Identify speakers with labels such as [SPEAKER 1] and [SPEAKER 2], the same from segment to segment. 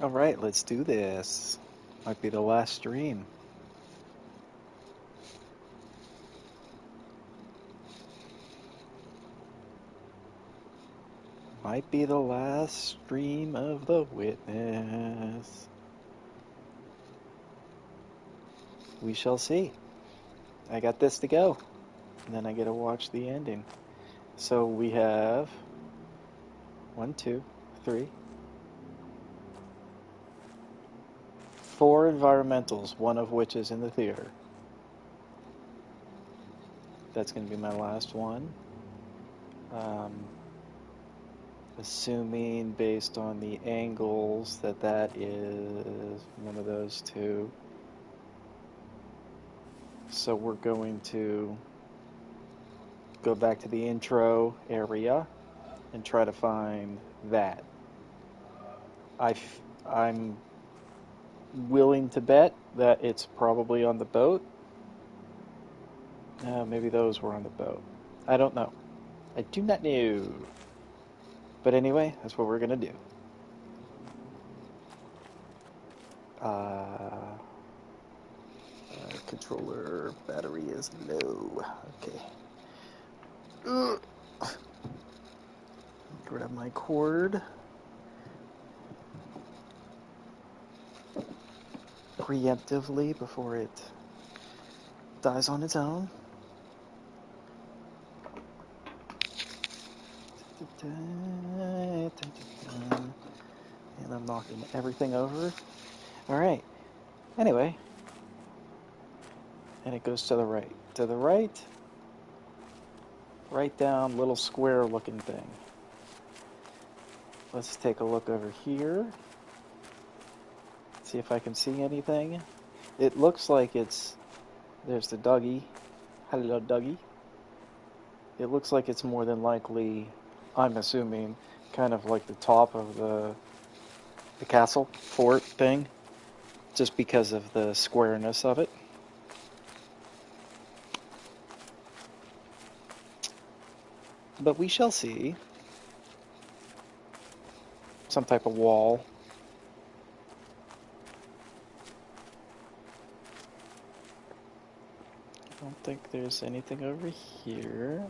[SPEAKER 1] All right, let's do this. Might be the last stream. Might be the last stream of the witness. We shall see. I got this to go. And then I get to watch the ending. So we have 1, 2, 3, 4 environmentals, one of which is in the theater. That's going to be my last one. Assuming based on the angles that is one of those two. So we're going to go back to the intro area and try to find that. I'm willing to bet that it's probably on the boat. Maybe those were on the boat. I don't know. I do not know. But anyway, that's what we're going to do. Controller battery is low. Okay. Ugh. Grab my cord. Preemptively before it dies on its own. And I'm knocking everything over. Alright. Anyway. And it goes to the right. To the right. Right down, little square looking thing. Let's take a look over here. See if I can see anything. It looks like there's the Dougie. Hello, Dougie. It looks like it's more than likely, I'm assuming, kind of like the top of the castle fort thing, just because of the squareness of it. But we shall see. Some type of wall. I don't think there's anything over here.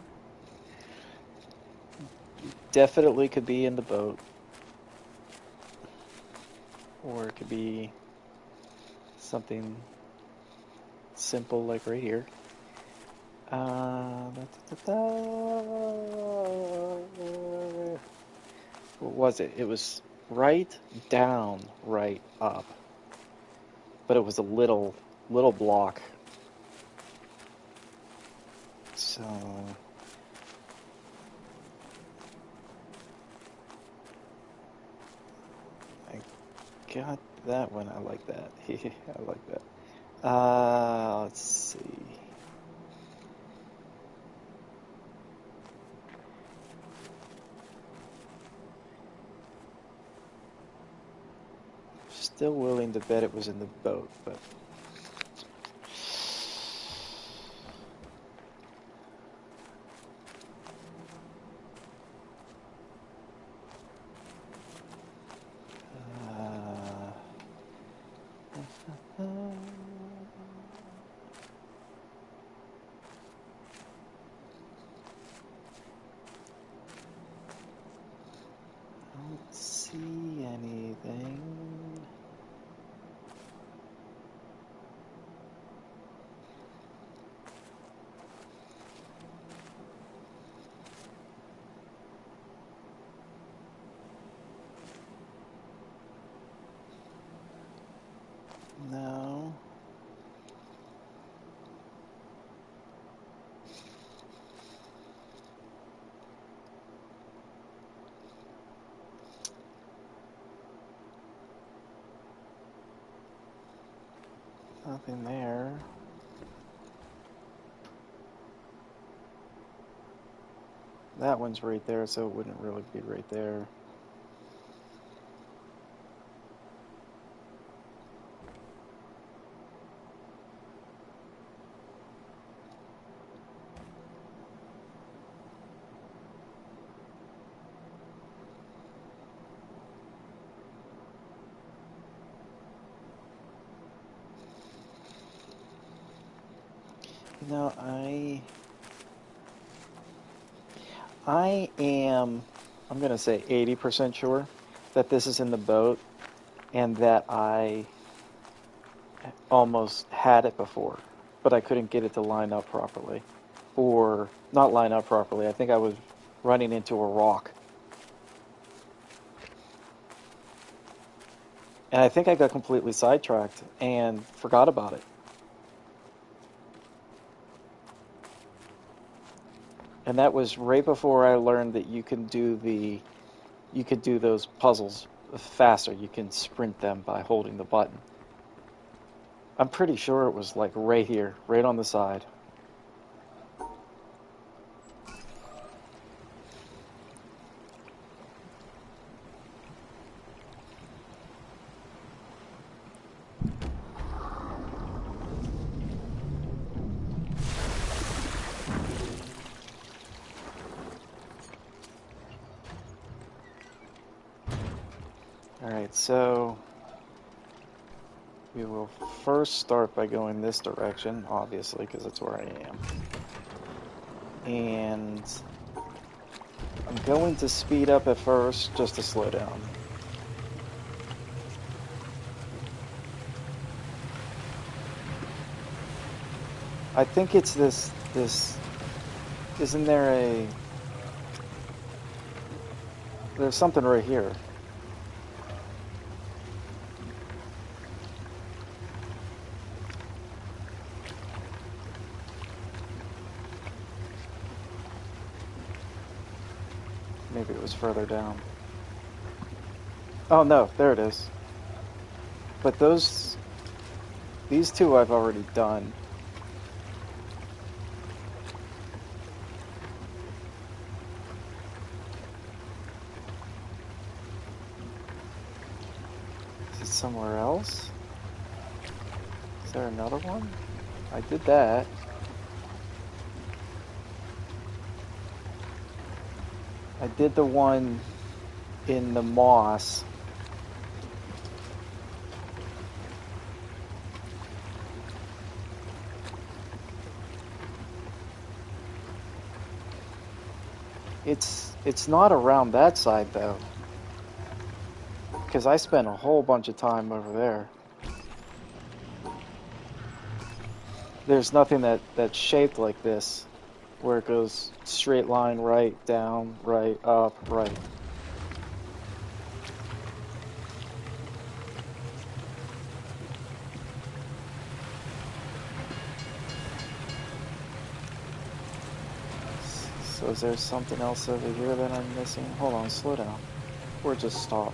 [SPEAKER 1] Definitely could be in the boat. Or it could be something simple like right here. What was it? It was right down, right up. But it was a little block. So I got that one. I like that. I like that. Let's see. Still willing to bet it was in the boat, but don't see anything. No. Nothing there. That one's right there, so it wouldn't really be right there. No, I am, I'm going to say 80% sure that this is in the boat and that I almost had it before, but I couldn't get it to line up properly. Or not line up properly. I think I was running into a rock. And I think I got completely sidetracked and forgot about it. And that was right before I learned that you could do those puzzles faster. You can sprint them by holding the button. I'm pretty sure it was like right here, right on the side. Alright, so we will first start by going this direction, obviously, because that's where I am. And I'm going to speed up at first, just to slow down. I think it's this, isn't there there's something right here. Maybe it was further down. Oh no, there it is. But these two I've already done. Is it somewhere else? Is there another one? I did that. I did the one in the moss. It's not around that side though, because I spent a whole bunch of time over there. There's nothing that's shaped like this, where it goes straight line, right, down, right, up, right. So is there something else over here that I'm missing? Hold on, slow down. Or just stop.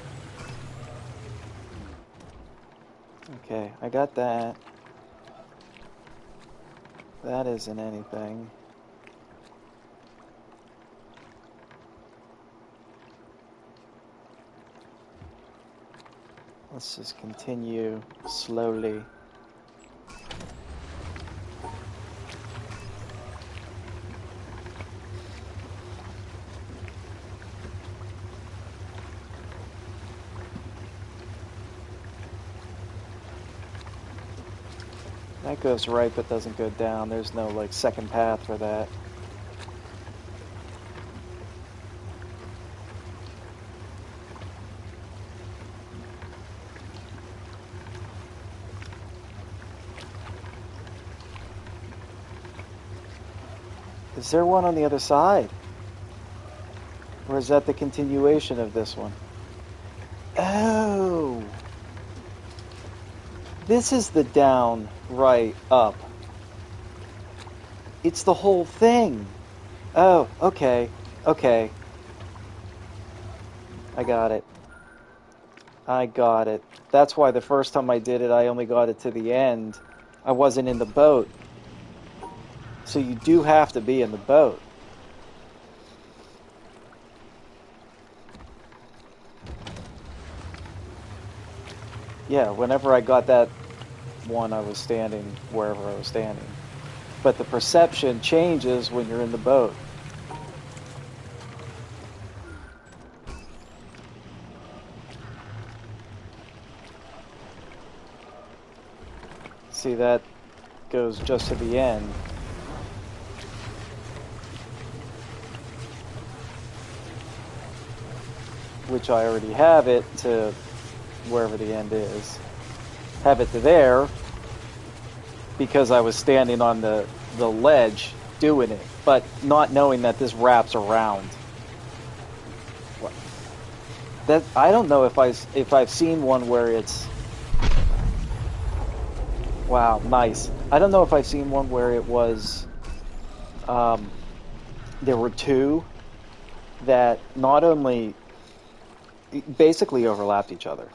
[SPEAKER 1] Okay, I got that. That isn't anything. Let's just continue slowly. That goes right but doesn't go down. There's no like second path for that. Is there one on the other side? Or is that the continuation of this one? Oh! This is the down, right, up. It's the whole thing. Oh, okay. Okay. I got it. I got it. That's why the first time I did it, I only got it to the end. I wasn't in the boat. So you do have to be in the boat. Yeah, whenever I got that one, I was standing wherever I was standing. But the perception changes when you're in the boat. See, that goes just to the end. which I already have it to wherever the end is. Have it to there because I was standing on the ledge doing it, but not knowing that this wraps around. What? That I don't know if I've seen one where it's wow, nice. I don't know if I've seen one where it was there were two that not only basically overlapped each other.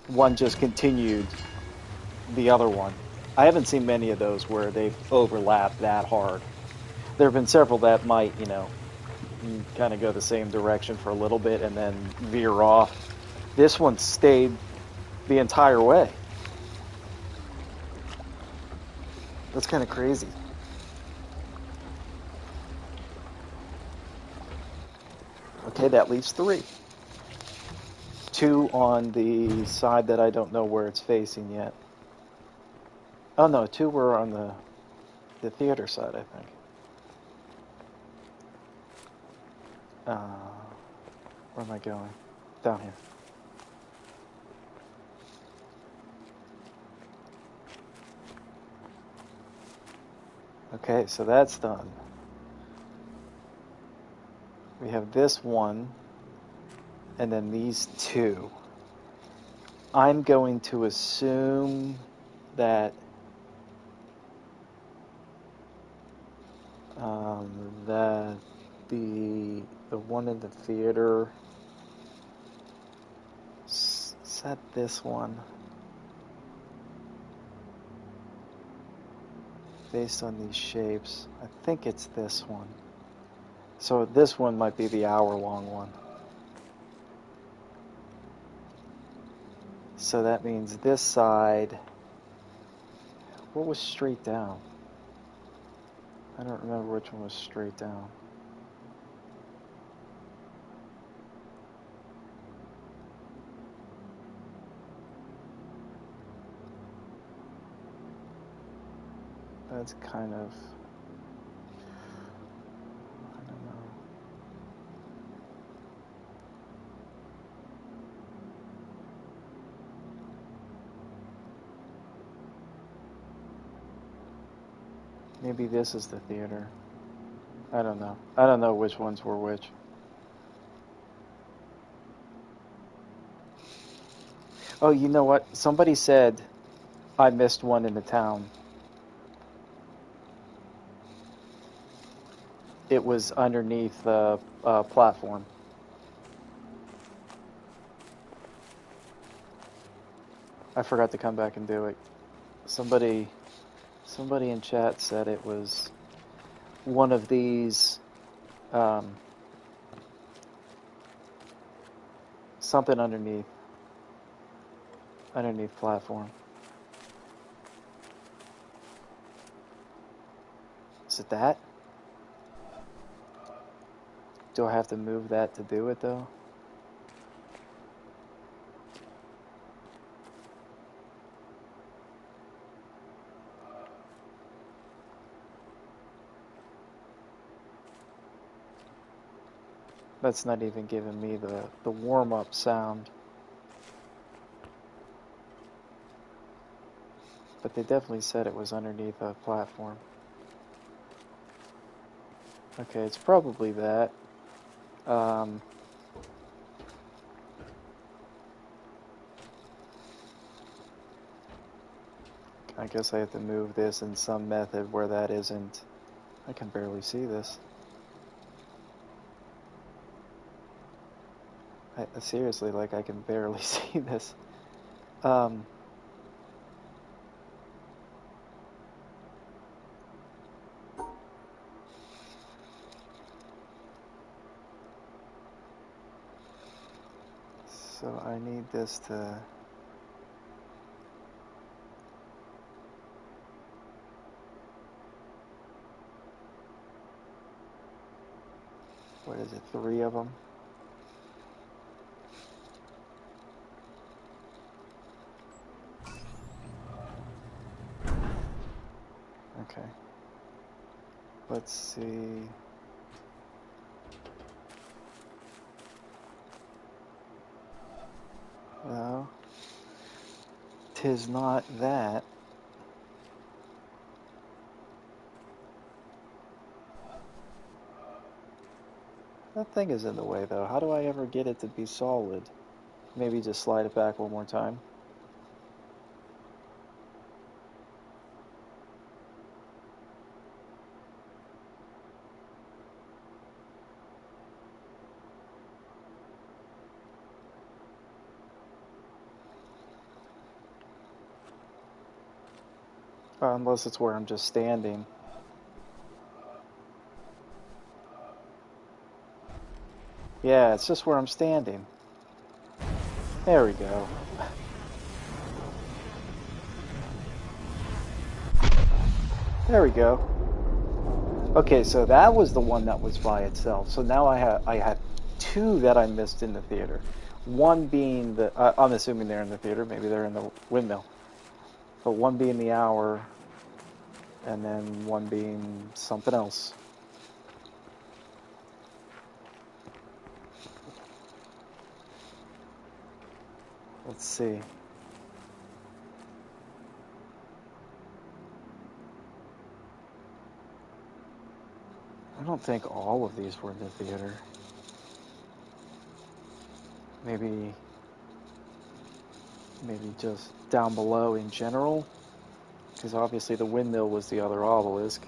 [SPEAKER 1] One just continued the other one. I haven't seen many of those where they've overlapped that hard. There have been several that might, kind of go the same direction for a little bit and then veer off. This one stayed the entire way. That's kind of crazy. Okay, that leaves 3. 2 on the side that I don't know where it's facing yet. Oh no, 2 were on the theater side, I think. Where am I going? Down here. Okay, so that's done. We have this one, and then these 2. I'm going to assume that that the one in the theater set this one based on these shapes. I think it's this one. So this one might be the hour-long one. So that means this side. What was straight down? I don't remember which one was straight down. That's kind of, I don't know. Maybe this is the theater. I don't know. I don't know which ones were which. Oh, you know what? Somebody said I missed one in the town. It was underneath the platform. I forgot to come back and do it. Somebody in chat said it was one of these something underneath platform. Is it that? Do I have to move that to do it though? That's not even giving me the warm-up sound. But they definitely said it was underneath a platform. Okay, it's probably that. I guess I have to move this in some method where that isn't. I can barely see this. Seriously, like I can barely see this. So I need this to... What is it, 3 of them? Okay. Let's see... Well, 'tis not that. That thing is in the way, though. How do I ever get it to be solid? Maybe just slide it back one more time. Unless it's where I'm just standing. Yeah, it's just where I'm standing. There we go. There we go. Okay, so that was the one that was by itself. So now I have two that I missed in the theater. One being the I'm assuming they're in the theater. Maybe they're in the windmill. But one being the hour, and then one being something else. Let's see. I don't think all of these were in the theater. Maybe just down below in general, because obviously the windmill was the other obelisk.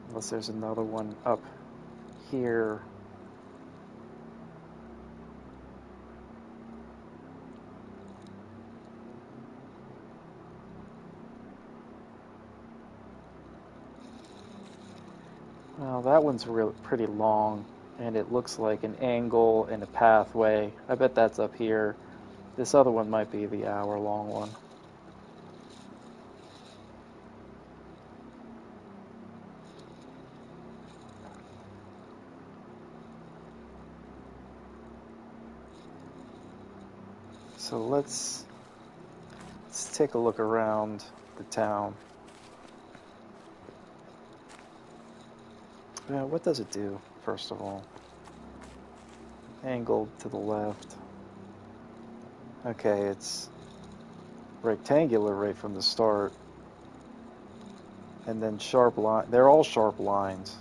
[SPEAKER 1] Unless there's another one up here. Well, that one's really pretty long, and it looks like an angle and a pathway. I bet that's up here. This other one might be the hour-long one. So let's take a look around the town. What does it do, first of all? Angled to the left. Okay, it's rectangular right from the start. And then sharp line. They're all sharp lines.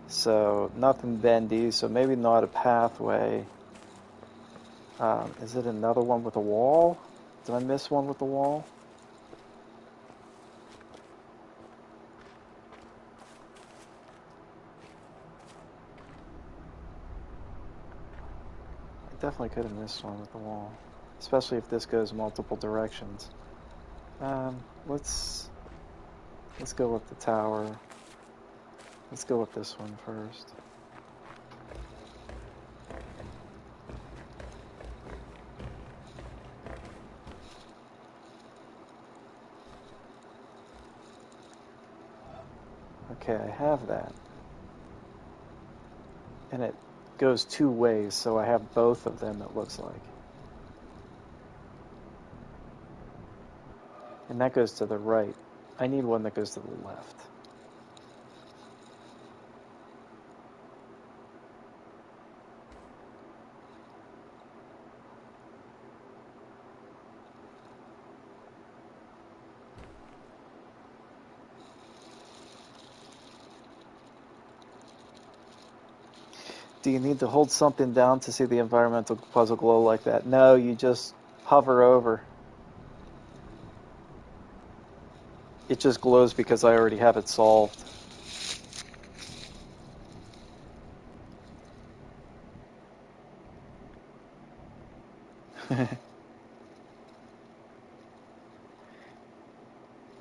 [SPEAKER 1] So nothing bendy, so maybe not a pathway. Is it another one with a wall? Did I miss one with the wall? I definitely could have missed one with the wall, especially if this goes multiple directions. Let's go with the tower. Let's go with this one first. Okay, I have that. And it goes two ways, so I have both of them, it looks like. And that goes to the right. I need one that goes to the left. Do you need to hold something down to see the environmental puzzle glow like that? No, you just hover over. It just glows because I already have it solved.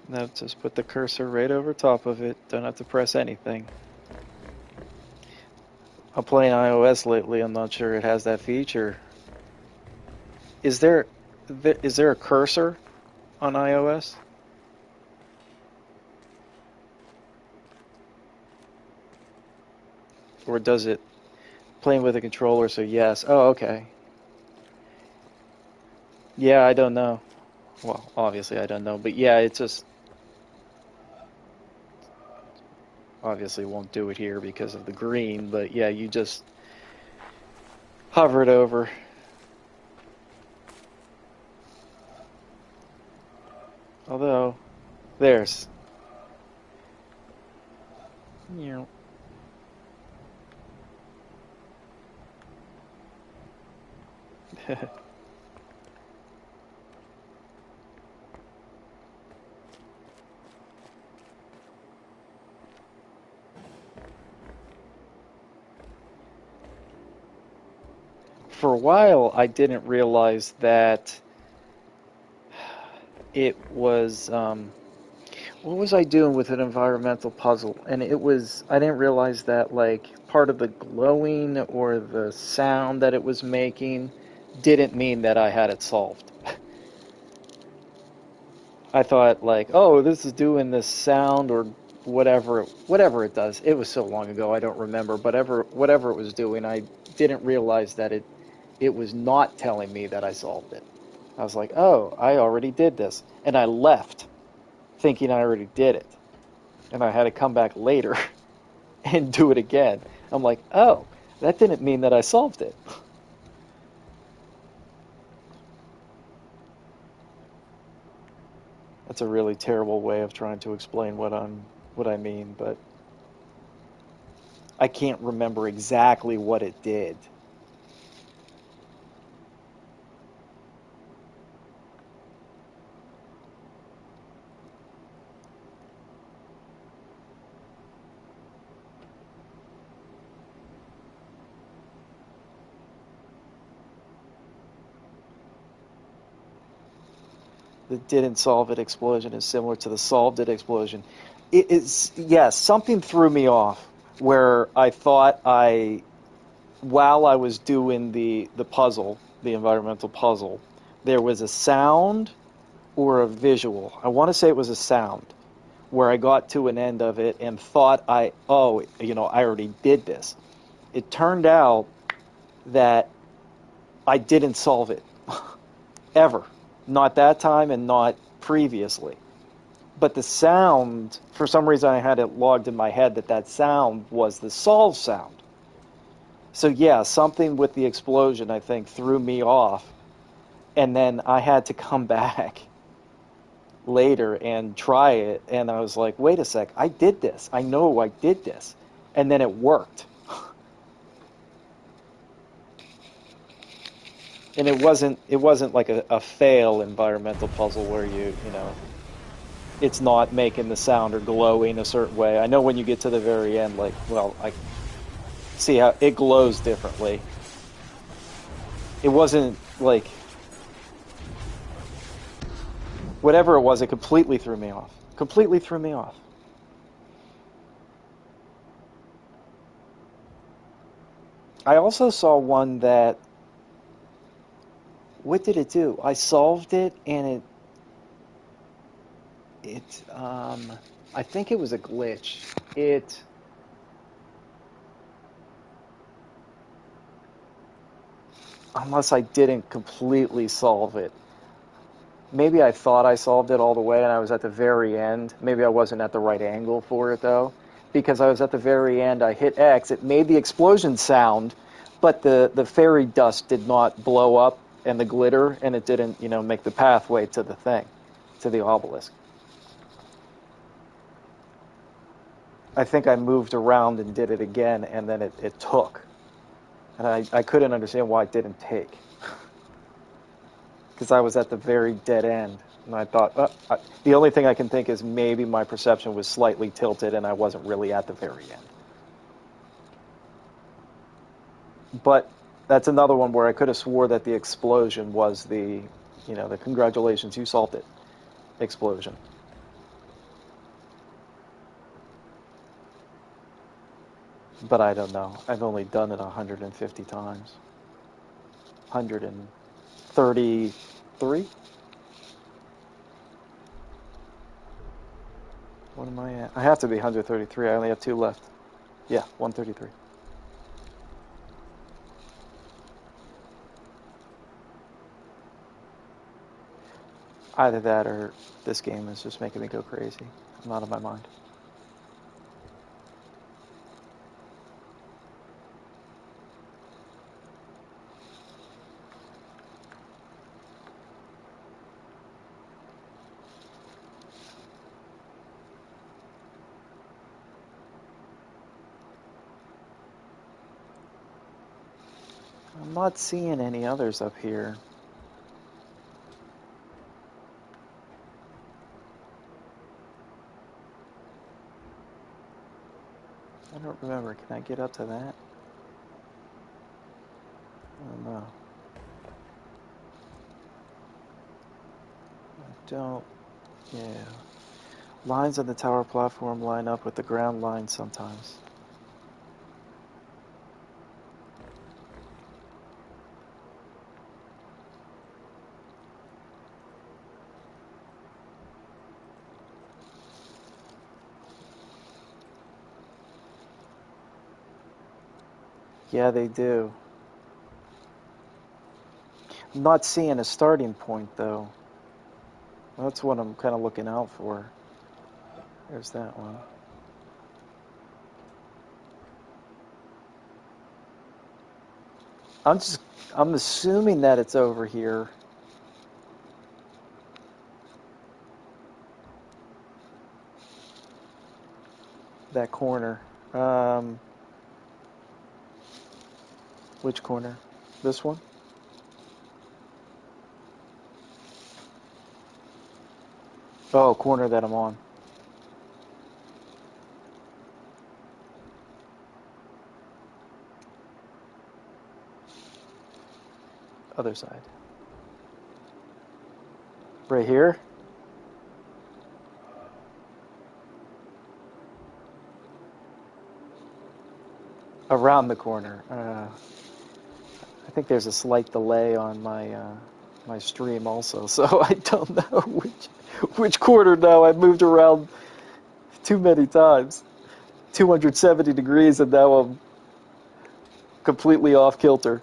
[SPEAKER 1] No, just put the cursor right over top of it. Don't have to press anything. I'm playing iOS lately. I'm not sure it has that feature. Is there a cursor on iOS? Or does it playing with a controller, so yes. Oh, okay. Yeah, I don't know. Well, obviously I don't know, but yeah, it just obviously won't do it here because of the green, but yeah, you just hover it over. Although, there's. You know. For a while, I didn't realize that it was. What was I doing with an environmental puzzle? And it was. I didn't realize that, like, part of the glowing or the sound that it was making didn't mean that I had it solved. I thought, like, oh, this is doing this sound or whatever it does. It was so long ago, I don't remember. But whatever it was doing, I didn't realize that it was not telling me that I solved it. I was like, oh, I already did this. And I left thinking I already did it. And I had to come back later and do it again. I'm like, oh, that didn't mean that I solved it. That's a really terrible way of trying to explain what I mean, but I can't remember exactly what it did. The didn't solve it explosion is similar to the solved it explosion. It is, yes, something threw me off where I thought while I was doing the puzzle, the environmental puzzle, there was a sound or a visual. I want to say it was a sound where I got to an end of it and thought I already did this. It turned out that I didn't solve it ever. Not that time and not previously. But the sound, for some reason, I had it logged in my head that that sound was the solve sound. So yeah, something with the explosion, I think, threw me off, and then I had to come back later and try it, and I was like, wait a sec, I did this. I know I did this, and then it worked. And it wasn't like a fail environmental puzzle where it's not making the sound or glowing a certain way. I know when you get to the very end, like, well, I see how it glows differently. It wasn't like whatever it was, it completely threw me off. Completely threw me off. I also saw one that what did it do? I solved it and it I think it was a glitch. It unless I didn't completely solve it. Maybe I thought I solved it all the way and I was at the very end. Maybe I wasn't at the right angle for it though. Because I was at the very end, I hit X, it made the explosion sound, but the fairy dust did not blow up and the glitter and it didn't, make the pathway to the thing, to the obelisk. I think I moved around and did it again and then it took. And I couldn't understand why it didn't take. Because I was at the very dead end. And I thought, the only thing I can think is maybe my perception was slightly tilted and I wasn't really at the very end. But that's another one where I could have swore that the explosion was the congratulations, you solved it explosion. But I don't know. I've only done it 150 times. 133? What am I at? I have to be 133. I only have two left. Yeah, 133. Either that or this game is just making me go crazy. I'm out of my mind. I'm not seeing any others up here. I don't remember. Can I get up to that? I don't know. I don't. Yeah. Lines on the tower platform line up with the ground line sometimes. Yeah, they do. I'm not seeing a starting point, though. That's what I'm kind of looking out for. There's that one. I'm assuming that it's over here. That corner. Which corner? This one? Oh, corner that I'm on. Other side. Right here? Around the corner. I think there's a slight delay on my stream also, so I don't know which corner now. I moved around too many times. 270 degrees, and now I'm completely off kilter.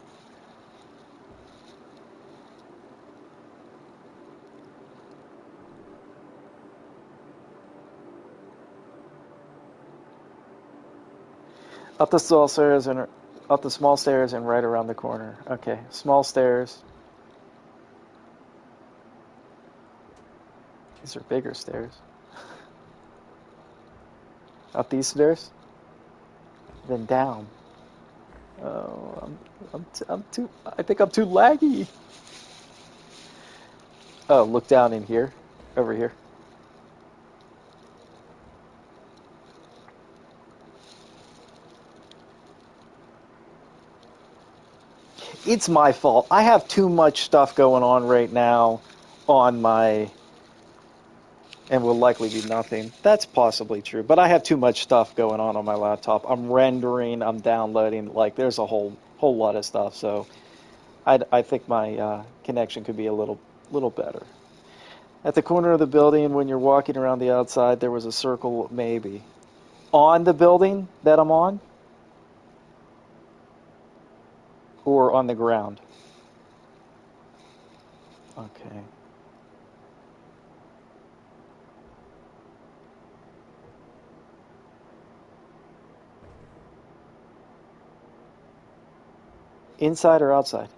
[SPEAKER 1] Up the small stairs and up the small stairs and right around the corner. Okay, small stairs. These are bigger stairs. Up these stairs, then down. Oh, I'm too. I think I'm too laggy. Oh, look down in here, over here. It's my fault. I have too much stuff going on right now on my, and will likely be nothing. That's possibly true, but I have too much stuff going on my laptop. I'm rendering, I'm downloading, like there's a whole lot of stuff. So I think my connection could be a little better. At the corner of the building, when you're walking around the outside, there was a circle, maybe. On the building that I'm on? Or on the ground? Okay. Inside or outside?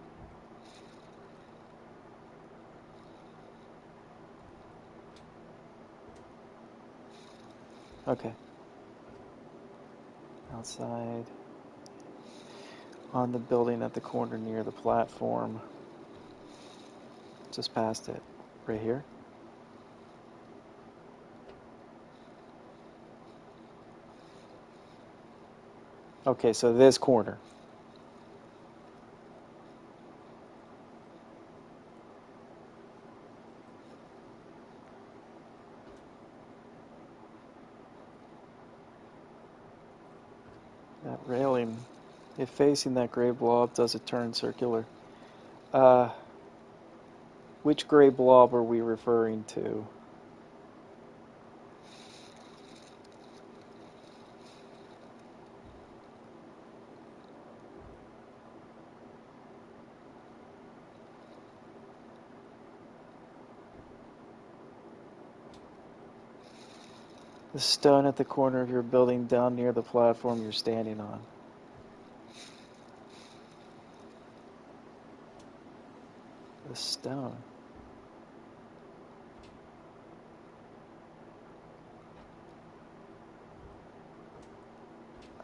[SPEAKER 1] Okay. Outside. On the building at the corner near the platform. Just past it. Right here? Okay, so this corner. That railing, if facing that gray blob, does it turn circular? Uh, which gray blob are we referring to? The stone at the corner of your building down near the platform you're standing on. The stone.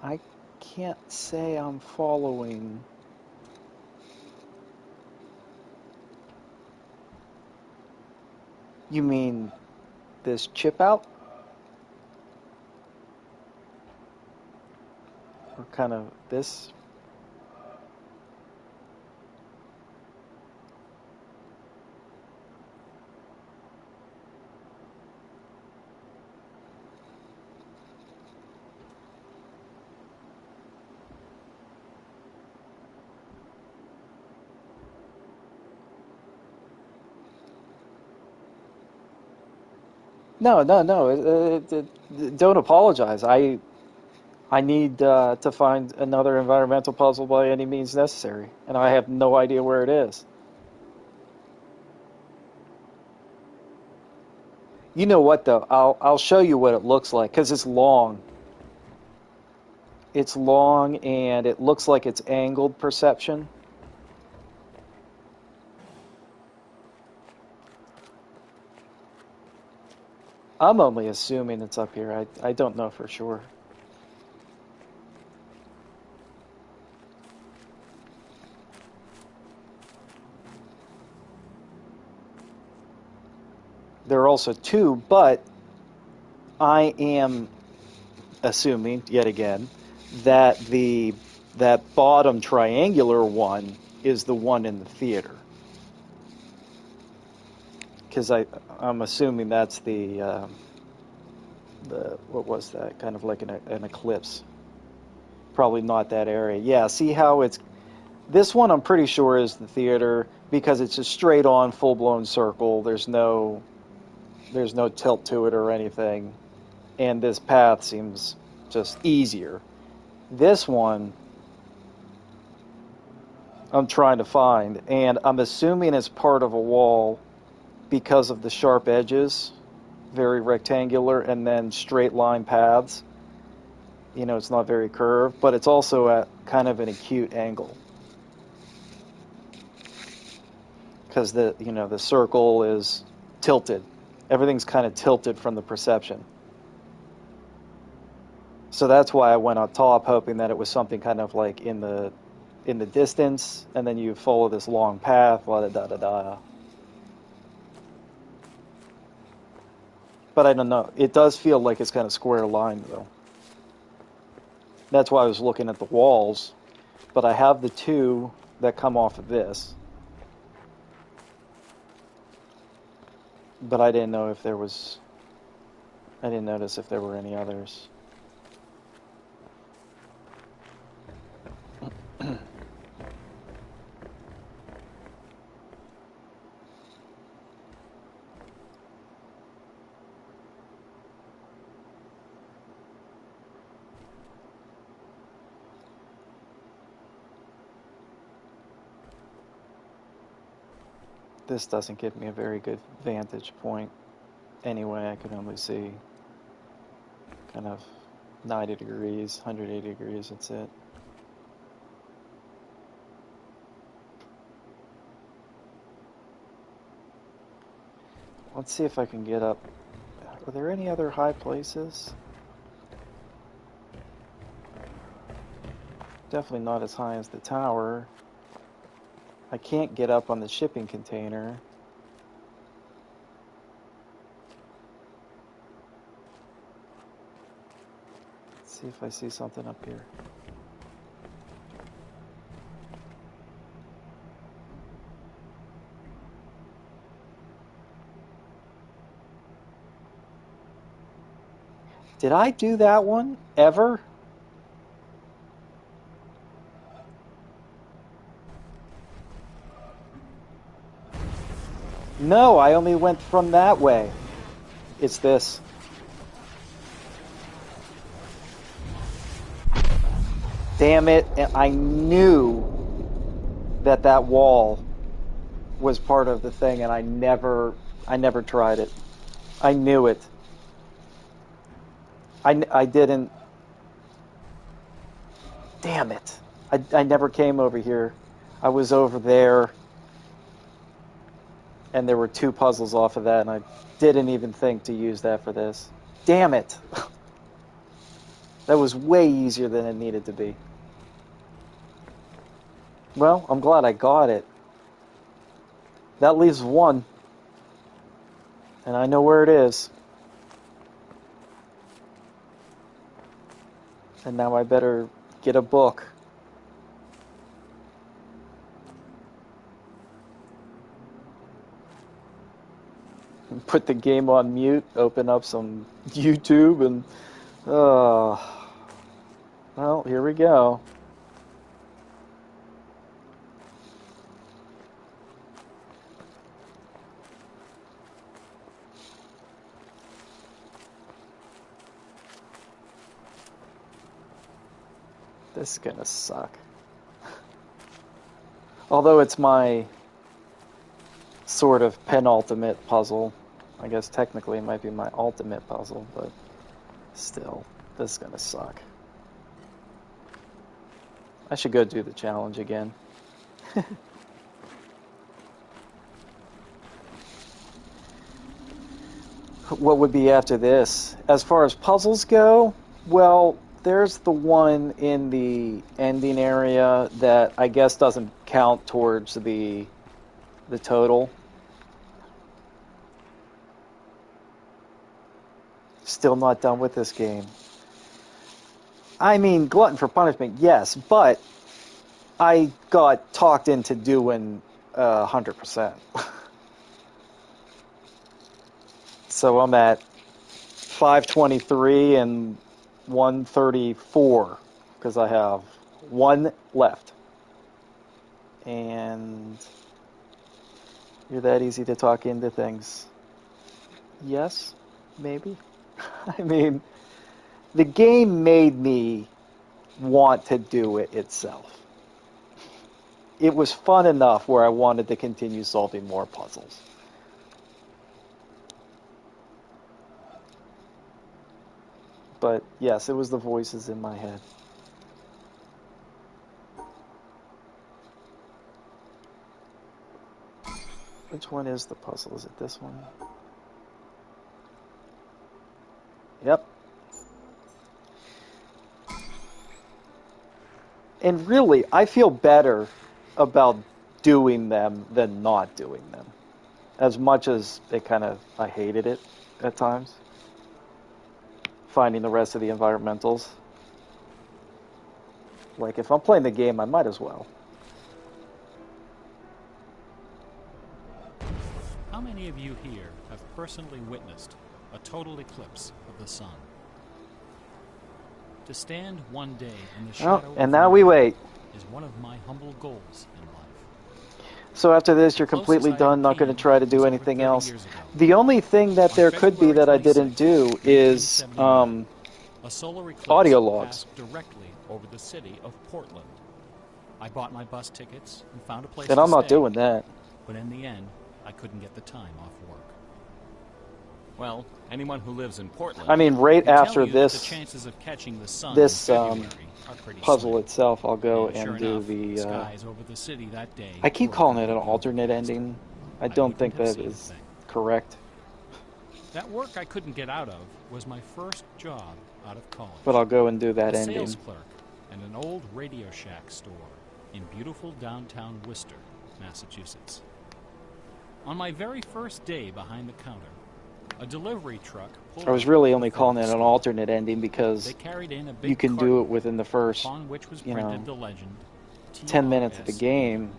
[SPEAKER 1] I can't say I'm following. You mean this chip out? Or kind of this? No, no, no. Don't apologize. I need to find another environmental puzzle by any means necessary, and I have no idea where it is. You know what though? I'll show you what it looks like because it's long. It's long and it looks like it's angled perception. I'm only assuming it's up here. I don't know for sure. There are also two, but I am assuming yet again that that bottom triangular one is the one in the theater. Because I'm assuming that's the what was that? Kind of like an eclipse. Probably not that area. Yeah, see how it's this one I'm pretty sure is the theater because it's a straight on full blown circle. There's no tilt to it or anything. And this path seems just easier. This one I'm trying to find, and I'm assuming it's part of a wall because of the sharp edges, very rectangular, and then straight line paths. You know, it's not very curved, but it's also at kind of an acute angle. Because the circle is tilted. Everything's kind of tilted from the perception. So that's why I went on top, hoping that it was something kind of like in the distance, and then you follow this long path, la da da da. But I don't know. It does feel like it's kind of square lined though. That's why I was looking at the walls. But I have the two that come off of this. But I didn't know if there was. I didn't notice if there were any others. This doesn't give me a very good vantage point. Anyway, I can only see kind of 90 degrees, 180 degrees, that's it. Let's see if I can get up. Are there any other high places? Definitely not as high as the tower. I can't get up on the shipping container. Let's see if I see something up here. Did I do that one ever? No, I only went from that way. It's this. Damn it, I knew that wall was part of the thing, and I never tried it. I knew it. I didn't. Damn it! I never came over here. I was over there, and there were 2 puzzles off of that, and I didn't even think to use that for this. Damn it! That was way easier than it needed to be. Well, I'm glad I got it. That leaves 1, and I know where it is. And now I better get a book. Put the game on mute, open up some YouTube, and well, here we go. This is gonna suck. Although it's my sort of penultimate puzzle. I guess technically it might be my ultimate puzzle, but still, this is gonna suck. I should go do the challenge again. What would be after this? As far as puzzles go, well, there's the one in the ending area that I guess doesn't count towards the total. Still not done with this game. I mean, glutton for punishment, yes, but I got talked into doing 100%. So I'm at 523 and 134 because I have 1 left. And you're that easy to talk into things. Yes, maybe. I mean, the game made me want to do it itself. It was fun enough where I wanted to continue solving more puzzles. But yes, it was the voices in my head. Which one is the puzzle? Is it this one? Yep. And really, I feel better about doing them than not doing them. As much as I hated it at times. Finding the rest of the environmentals. Like, if I'm playing the game, I might as well.
[SPEAKER 2] How many of you here have personally witnessed a total eclipse of the sun? To stand one day in the shadow
[SPEAKER 1] and now we wait.
[SPEAKER 2] is one of my humble goals in life.
[SPEAKER 1] So after this, you're completely done, not going to try to do anything else. The only thing that there could be that I didn't do is
[SPEAKER 2] a solar eclipse
[SPEAKER 1] audio logs.
[SPEAKER 2] passed directly over the city of Portland. I bought my bus tickets and found a place
[SPEAKER 1] And
[SPEAKER 2] to
[SPEAKER 1] I'm not
[SPEAKER 2] stay,
[SPEAKER 1] doing that.
[SPEAKER 2] but in the end, I couldn't get the time off work. Well, anyone who lives in Portland,
[SPEAKER 1] I mean, right after
[SPEAKER 2] the
[SPEAKER 1] this,
[SPEAKER 2] chances of catching the sun
[SPEAKER 1] this
[SPEAKER 2] in February are pretty
[SPEAKER 1] puzzle
[SPEAKER 2] slim.
[SPEAKER 1] itself, I'll go and
[SPEAKER 2] Sure
[SPEAKER 1] do
[SPEAKER 2] enough,
[SPEAKER 1] the.
[SPEAKER 2] skies over the city that day
[SPEAKER 1] I keep
[SPEAKER 2] were
[SPEAKER 1] calling it an
[SPEAKER 2] completely
[SPEAKER 1] alternate
[SPEAKER 2] overcast.
[SPEAKER 1] ending. I don't think
[SPEAKER 2] wouldn't have
[SPEAKER 1] that
[SPEAKER 2] seen a
[SPEAKER 1] is
[SPEAKER 2] thing.
[SPEAKER 1] correct,
[SPEAKER 2] That work I couldn't get out of was my first job out of college.
[SPEAKER 1] but I'll go and do that
[SPEAKER 2] a
[SPEAKER 1] ending.
[SPEAKER 2] sales clerk in an old Radio Shack store in beautiful downtown Worcester, Massachusetts. On my very first day behind the counter, a delivery truck pulled
[SPEAKER 1] I was
[SPEAKER 2] up
[SPEAKER 1] really
[SPEAKER 2] in
[SPEAKER 1] only
[SPEAKER 2] front of
[SPEAKER 1] calling
[SPEAKER 2] the
[SPEAKER 1] it an
[SPEAKER 2] store.
[SPEAKER 1] alternate ending because
[SPEAKER 2] They carried in a big
[SPEAKER 1] you can do
[SPEAKER 2] carton
[SPEAKER 1] it within the first,
[SPEAKER 2] upon which was
[SPEAKER 1] you
[SPEAKER 2] printed
[SPEAKER 1] know,
[SPEAKER 2] the legend
[SPEAKER 1] 10 minutes of the
[SPEAKER 2] TRS.
[SPEAKER 1] game,